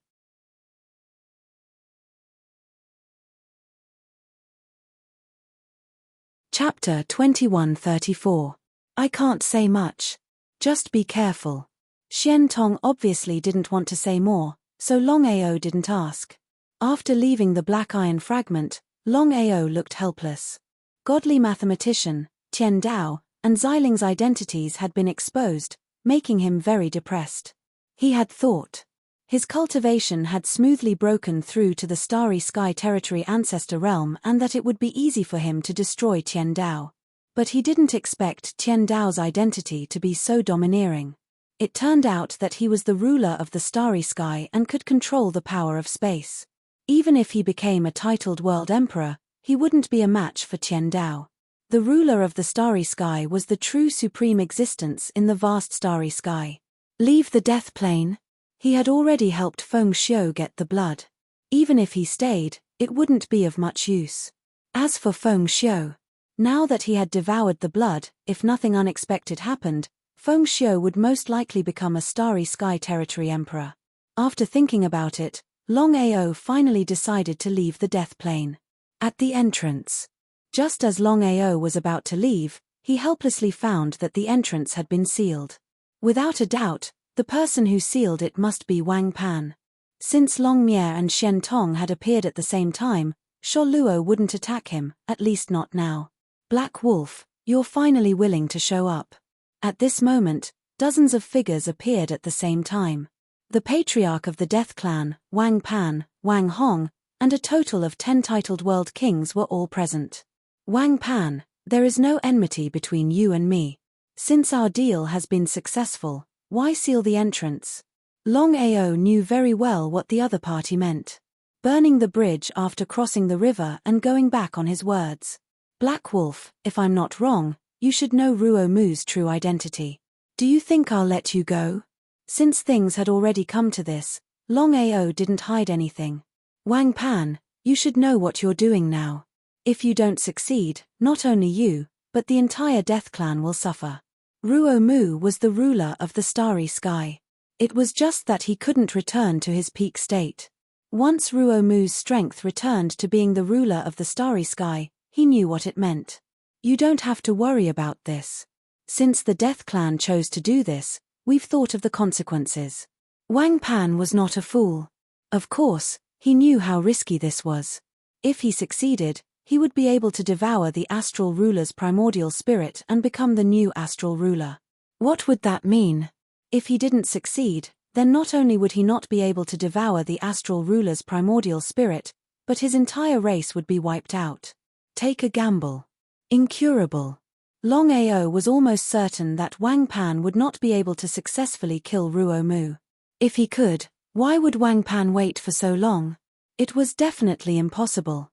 Chapter 2134. I can't say much. Just be careful. Shen Tong obviously didn't want to say more, so Longao didn't ask. After leaving the black iron fragment, Longao looked helpless. Godly mathematician, Tian Dao, and Xiling's identities had been exposed, making him very depressed. He had thought. His cultivation had smoothly broken through to the Starry Sky Territory Ancestor Realm and that it would be easy for him to destroy Tian Dao. But he didn't expect Tian Dao's identity to be so domineering. It turned out that he was the ruler of the Starry Sky and could control the power of space. Even if he became a titled world emperor, he wouldn't be a match for Tian Dao. The ruler of the Starry Sky was the true supreme existence in the vast Starry Sky. Leave the death plane? He had already helped Feng Xiu get the blood. Even if he stayed, it wouldn't be of much use. As for Feng Xiu, now that he had devoured the blood, if nothing unexpected happened, Feng Xiu would most likely become a Starry Sky Territory Emperor. After thinking about it, Longao finally decided to leave the death plane. At the entrance. Just as Longao was about to leave, he helplessly found that the entrance had been sealed. Without a doubt, the person who sealed it must be Wang Pan. Since Longmye and Shen Tong had appeared at the same time, Sho Luo wouldn't attack him, at least not now. Black Wolf, you're finally willing to show up. At this moment, dozens of figures appeared at the same time. The patriarch of the Death Clan, Wang Pan, Wang Hong, and a total of 10 titled world kings were all present. Wang Pan, there is no enmity between you and me. Since our deal has been successful, why seal the entrance? Longao knew very well what the other party meant. Burning the bridge after crossing the river and going back on his words. Black Wolf, if I'm not wrong, you should know Ruo Mu's true identity. Do you think I'll let you go? Since things had already come to this, Longao didn't hide anything. Wang Pan, you should know what you're doing now. If you don't succeed, not only you, but the entire Death Clan will suffer. Ruo Mu was the ruler of the Starry Sky. It was just that he couldn't return to his peak state. Once Ruo Mu's strength returned to being the ruler of the Starry Sky, he knew what it meant. You don't have to worry about this. Since the Death Clan chose to do this, we've thought of the consequences. Wang Pan was not a fool. Of course, he knew how risky this was. If he succeeded, he would be able to devour the astral ruler's primordial spirit and become the new astral ruler. What would that mean? If he didn't succeed, then not only would he not be able to devour the astral ruler's primordial spirit, but his entire race would be wiped out. Take a gamble. Incurable. Longao was almost certain that Wang Pan would not be able to successfully kill Ruo Mu. If he could, why would Wang Pan wait for so long? It was definitely impossible.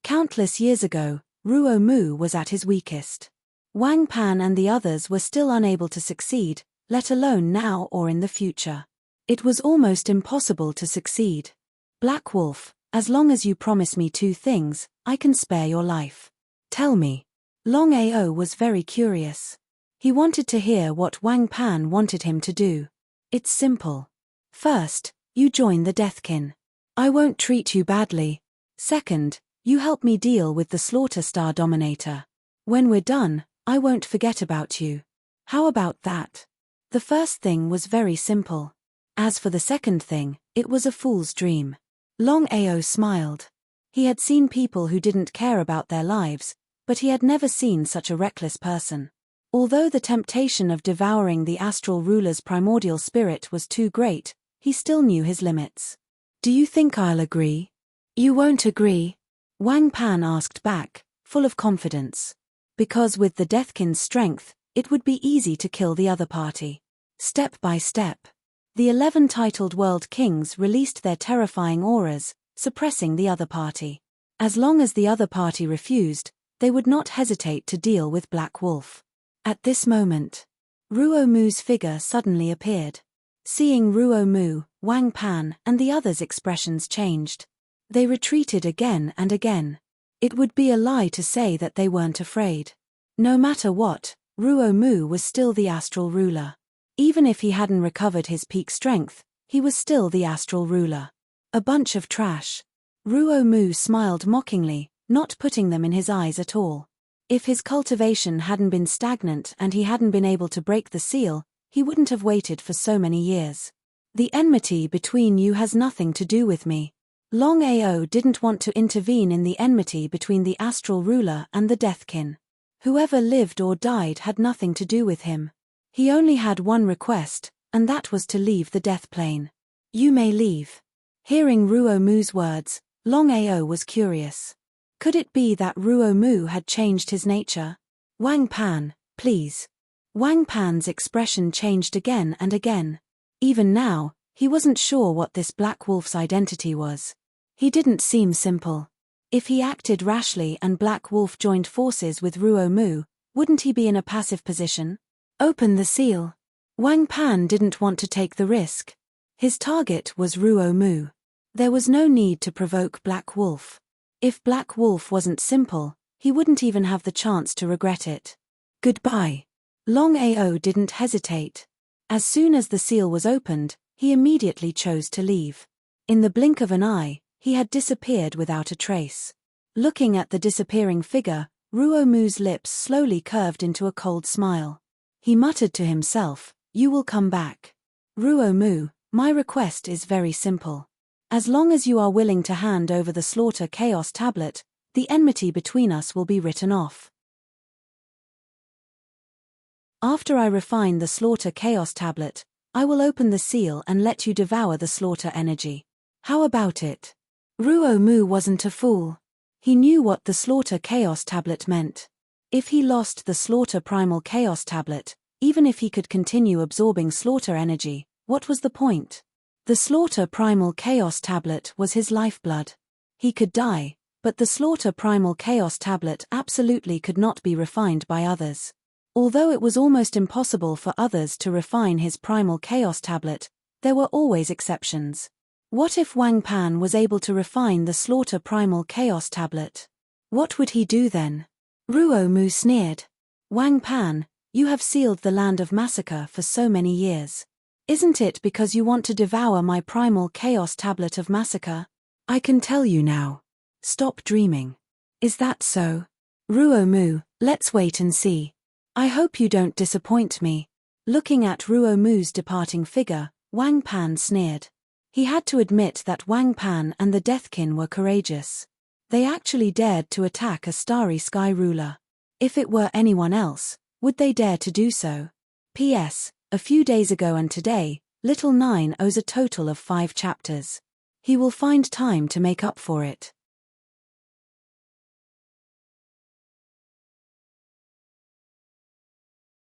Countless years ago, Ruo Mu was at his weakest. Wang Pan and the others were still unable to succeed, let alone now or in the future. It was almost impossible to succeed. Black Wolf, as long as you promise me 2 things, I can spare your life. Tell me. Longao was very curious. He wanted to hear what Wang Pan wanted him to do. It's simple. First, You join the Deathkin. I won't treat you badly. Second, you help me deal with the Slaughter Star Dominator. When we're done, I won't forget about you. How about that? The first thing was very simple. As for the second thing, it was a fool's dream. Longao smiled. He had seen people who didn't care about their lives, but he had never seen such a reckless person. Although the temptation of devouring the astral ruler's primordial spirit was too great, he still knew his limits. Do you think I'll agree? You won't agree? Wang Pan asked back, full of confidence. Because with the Deathkin's strength, it would be easy to kill the other party. Step by step. The 11 titled world kings released their terrifying auras, suppressing the other party. As long as the other party refused, they would not hesitate to deal with Black Wolf. At this moment, Ruo Mu's figure suddenly appeared. Seeing Ruo Mu, Wang Pan, and the others' expressions changed. They retreated again and again. It would be a lie to say that they weren't afraid. No matter what, Ruo Mu was still the astral ruler. Even if he hadn't recovered his peak strength, he was still the astral ruler. A bunch of trash. Ruo Mu smiled mockingly, not putting them in his eyes at all. If his cultivation hadn't been stagnant and he hadn't been able to break the seal, he wouldn't have waited for so many years. The enmity between you has nothing to do with me. Longao didn't want to intervene in the enmity between the astral ruler and the Deathkin. Whoever lived or died had nothing to do with him. He only had one request, and that was to leave the death plane. You may leave. Hearing Ruo Mu's words, Longao was curious. Could it be that Ruo Mu had changed his nature? Wang Pan, please. Wang Pan's expression changed again and again. Even now, he wasn't sure what this Black Wolf's identity was. He didn't seem simple. If he acted rashly and Black Wolf joined forces with Ruo Mu, wouldn't he be in a passive position? Open the seal. Wang Pan didn't want to take the risk. His target was Ruo Mu. There was no need to provoke Black Wolf. If Black Wolf wasn't simple, he wouldn't even have the chance to regret it. Goodbye. Longao didn't hesitate. As soon as the seal was opened, he immediately chose to leave. In the blink of an eye, he had disappeared without a trace. Looking at the disappearing figure, Ruo Mu's lips slowly curved into a cold smile. He muttered to himself, "You will come back. Ruo Mu, my request is very simple. As long as you are willing to hand over the Slaughter Chaos Tablet, the enmity between us will be written off. After I refine the Slaughter Chaos Tablet, I will open the seal and let you devour the Slaughter energy. How about it?" Ruo Mu wasn't a fool. He knew what the Slaughter Chaos Tablet meant. If he lost the Slaughter Primal Chaos Tablet, even if he could continue absorbing Slaughter energy, what was the point? The Slaughter Primal Chaos Tablet was his lifeblood. He could die, but the Slaughter Primal Chaos Tablet absolutely could not be refined by others. Although it was almost impossible for others to refine his Primal Chaos Tablet, there were always exceptions. What if Wang Pan was able to refine the Slaughter Primal Chaos Tablet? What would he do then? Ruo Mu sneered. Wang Pan, you have sealed the land of massacre for so many years. Isn't it because you want to devour my Primal Chaos Tablet of massacre? I can tell you now. Stop dreaming. Is that so? Ruo Mu, let's wait and see. I hope you don't disappoint me. Looking at Ruo Mu's departing figure, Wang Pan sneered. He had to admit that Wang Pan and the Deathkin were courageous. They actually dared to attack a starry sky ruler. If it were anyone else, would they dare to do so? P.S. A few days ago and today, Little Nine owes a total of 5 chapters. He will find time to make up for it.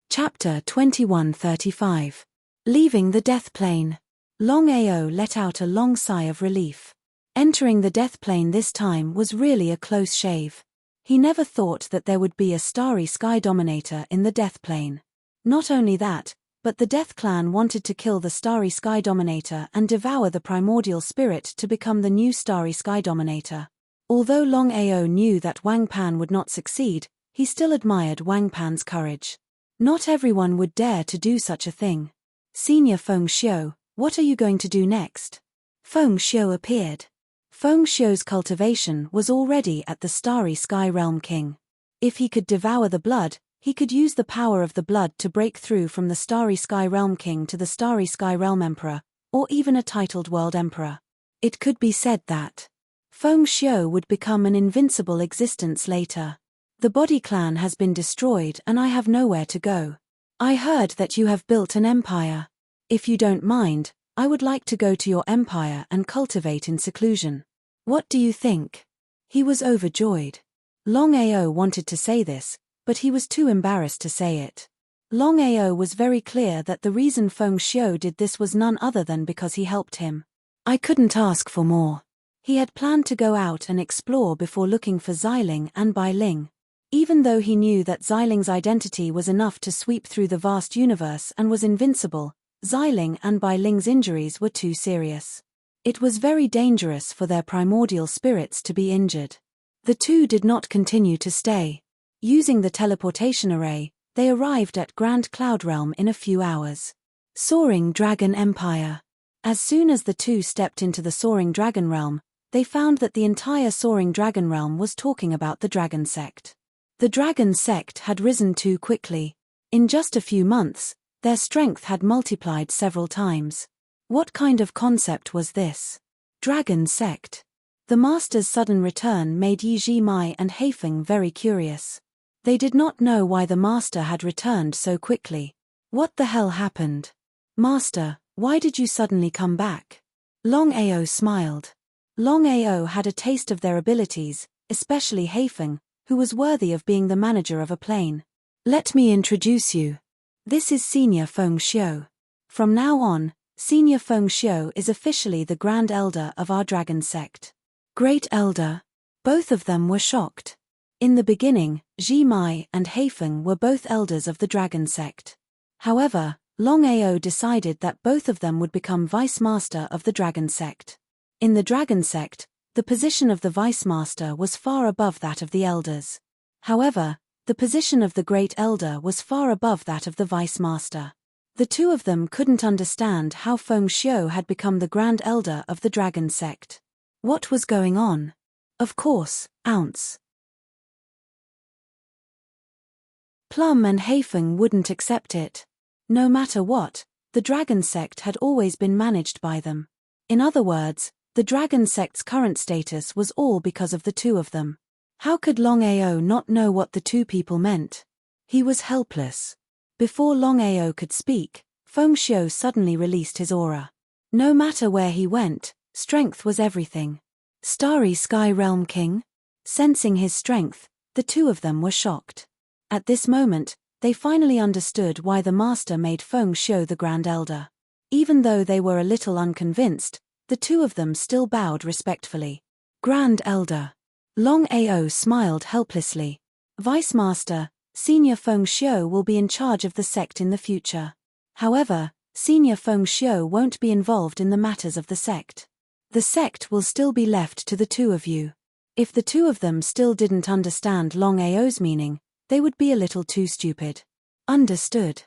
Chapter 2135. Leaving the Death Plane. Longao let out a long sigh of relief. Entering the Death Plane this time was really a close shave. He never thought that there would be a starry sky dominator in the Death Plane. Not only that, but the Death Clan wanted to kill the starry sky dominator and devour the primordial spirit to become the new starry sky dominator. Although Longao knew that Wang Pan would not succeed, he still admired Wang Pan's courage. Not everyone would dare to do such a thing. Senior Feng Xiu, what are you going to do next? Feng Xiu appeared. Feng Xiu's cultivation was already at the Starry Sky Realm King. If he could devour the blood, he could use the power of the blood to break through from the Starry Sky Realm King to the Starry Sky Realm Emperor, or even a titled World Emperor. It could be said that Feng Xiu would become an invincible existence later. The Body Clan has been destroyed and I have nowhere to go. I heard that you have built an empire. If you don't mind, I would like to go to your empire and cultivate in seclusion. What do you think? He was overjoyed. Longao wanted to say this, but he was too embarrassed to say it. Longao was very clear that the reason Feng Xiu did this was none other than because he helped him. I couldn't ask for more. He had planned to go out and explore before looking for Xiling and Bai Ling. Even though he knew that Xiling's identity was enough to sweep through the vast universe and was invincible, Xiling and Bai Ling's injuries were too serious. It was very dangerous for their primordial spirits to be injured. The two did not continue to stay. Using the teleportation array, they arrived at Grand Cloud Realm in a few hours. Soaring Dragon Empire. As soon as the two stepped into the Soaring Dragon Realm, they found that the entire Soaring Dragon Realm was talking about the Dragon Sect. The Dragon Sect had risen too quickly. In just a few months, their strength had multiplied several times. What kind of concept was this? Dragon Sect. The Master's sudden return made Yi Zhimai and Heifeng very curious. They did not know why the Master had returned so quickly. What the hell happened? Master, why did you suddenly come back? Longao smiled. Longao had a taste of their abilities, especially Heifeng, who was worthy of being the manager of a plane. Let me introduce you. This is Senior Feng Xiu. From now on, Senior Feng Xiu is officially the Grand Elder of our Dragon Sect. Great Elder? Both of them were shocked. In the beginning, Zhimai and Heifeng were both elders of the Dragon Sect. However, Longao decided that both of them would become Vice Master of the Dragon Sect. In the Dragon Sect, the position of the Vice Master was far above that of the elders. However, the position of the Great Elder was far above that of the Vice Master. The two of them couldn't understand how Feng Xiu had become the Grand Elder of the Dragon Sect. What was going on? Of course, Ounce. Plum and Heifeng wouldn't accept it. No matter what, the Dragon Sect had always been managed by them. In other words, the Dragon Sect's current status was all because of the two of them. How could Longao not know what the two people meant? He was helpless. Before Longao could speak, Feng Xiu suddenly released his aura. No matter where he went, strength was everything. Starry Sky Realm King? Sensing his strength, the two of them were shocked. At this moment, they finally understood why the Master made Feng Xiu the Grand Elder. Even though they were a little unconvinced, the two of them still bowed respectfully. Grand Elder. Longao smiled helplessly. Vice Master, Senior Feng Xiu will be in charge of the sect in the future. However, Senior Feng Xiu won't be involved in the matters of the sect. The sect will still be left to the two of you. If the two of them still didn't understand Longao's meaning, they would be a little too stupid. Understood.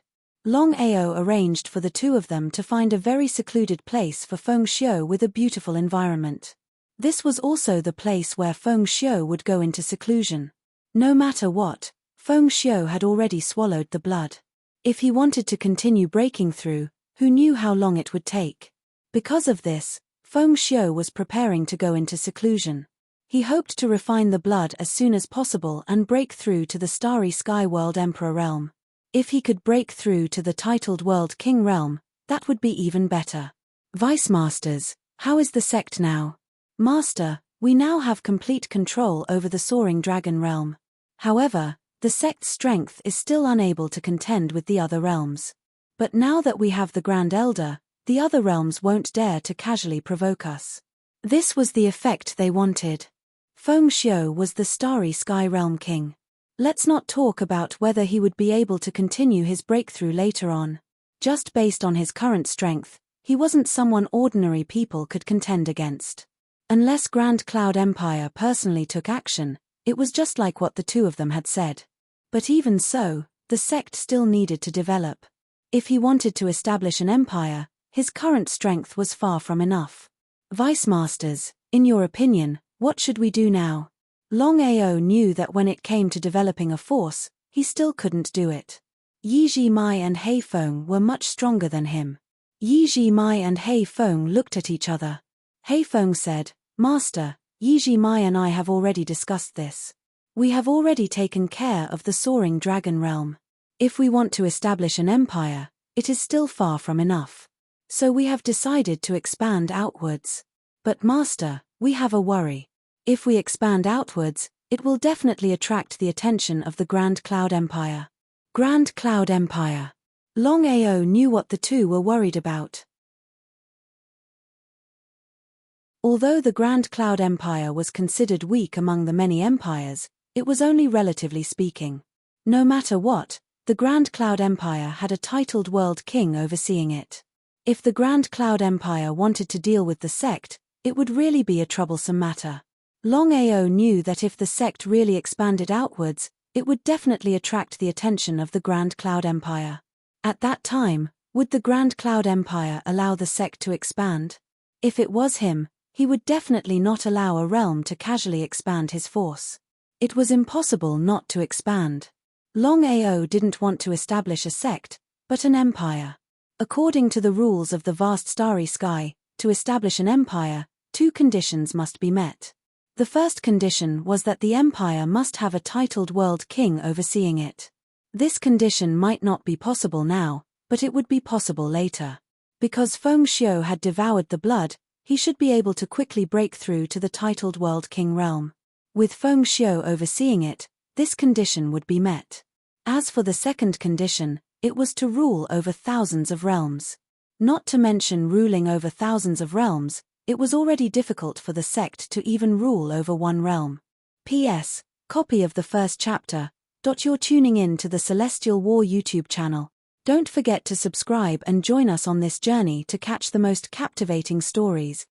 Longao arranged for the two of them to find a very secluded place for Feng Xiu with a beautiful environment. This was also the place where Feng Xiu would go into seclusion. No matter what, Feng Xiu had already swallowed the blood. If he wanted to continue breaking through, who knew how long it would take? Because of this, Feng Xiu was preparing to go into seclusion. He hoped to refine the blood as soon as possible and break through to the Starry Sky World Emperor realm. If he could break through to the titled World King realm, that would be even better. Vice Masters, how is the sect now? Master, we now have complete control over the Soaring Dragon realm. However, the sect's strength is still unable to contend with the other realms. But now that we have the Grand Elder, the other realms won't dare to casually provoke us. This was the effect they wanted. Feng Xiu was the Starry Sky Realm King. Let's not talk about whether he would be able to continue his breakthrough later on. Just based on his current strength, he wasn't someone ordinary people could contend against. Unless Grand Cloud Empire personally took action, it was just like what the two of them had said. But even so, the sect still needed to develop. If he wanted to establish an empire, his current strength was far from enough. Vice Masters, in your opinion, what should we do now? Longao knew that when it came to developing a force, he still couldn't do it. Yi Ji-mai and Hei Feng were much stronger than him. Yi Ji-mai and Hei Feng looked at each other. Hei Feng said, Master, Yi Ji-mai and I have already discussed this. We have already taken care of the soaring dragon realm. If we want to establish an empire, it is still far from enough. So we have decided to expand outwards. But Master, we have a worry. If we expand outwards, it will definitely attract the attention of the Grand Cloud Empire. Grand Cloud Empire. Longao knew what the two were worried about. Although the Grand Cloud Empire was considered weak among the many empires, it was only relatively speaking. No matter what, the Grand Cloud Empire had a titled world king overseeing it. If the Grand Cloud Empire wanted to deal with the sect, it would really be a troublesome matter. Longao knew that if the sect really expanded outwards, it would definitely attract the attention of the Grand Cloud Empire. At that time, would the Grand Cloud Empire allow the sect to expand? If it was him, he would definitely not allow a realm to casually expand his force. It was impossible not to expand. Longao didn't want to establish a sect, but an empire. According to the rules of the vast starry sky, to establish an empire, two conditions must be met. The first condition was that the empire must have a titled world king overseeing it. This condition might not be possible now, but it would be possible later. Because Feng Xiu had devoured the blood, he should be able to quickly break through to the titled world king realm. With Feng Xiu overseeing it, this condition would be met. As for the second condition, it was to rule over thousands of realms. Not to mention ruling over thousands of realms, it was already difficult for the sect to even rule over one realm. P.S. Copy of the first chapter. You're tuning in to the Celestial War YouTube channel. Don't forget to subscribe and join us on this journey to catch the most captivating stories.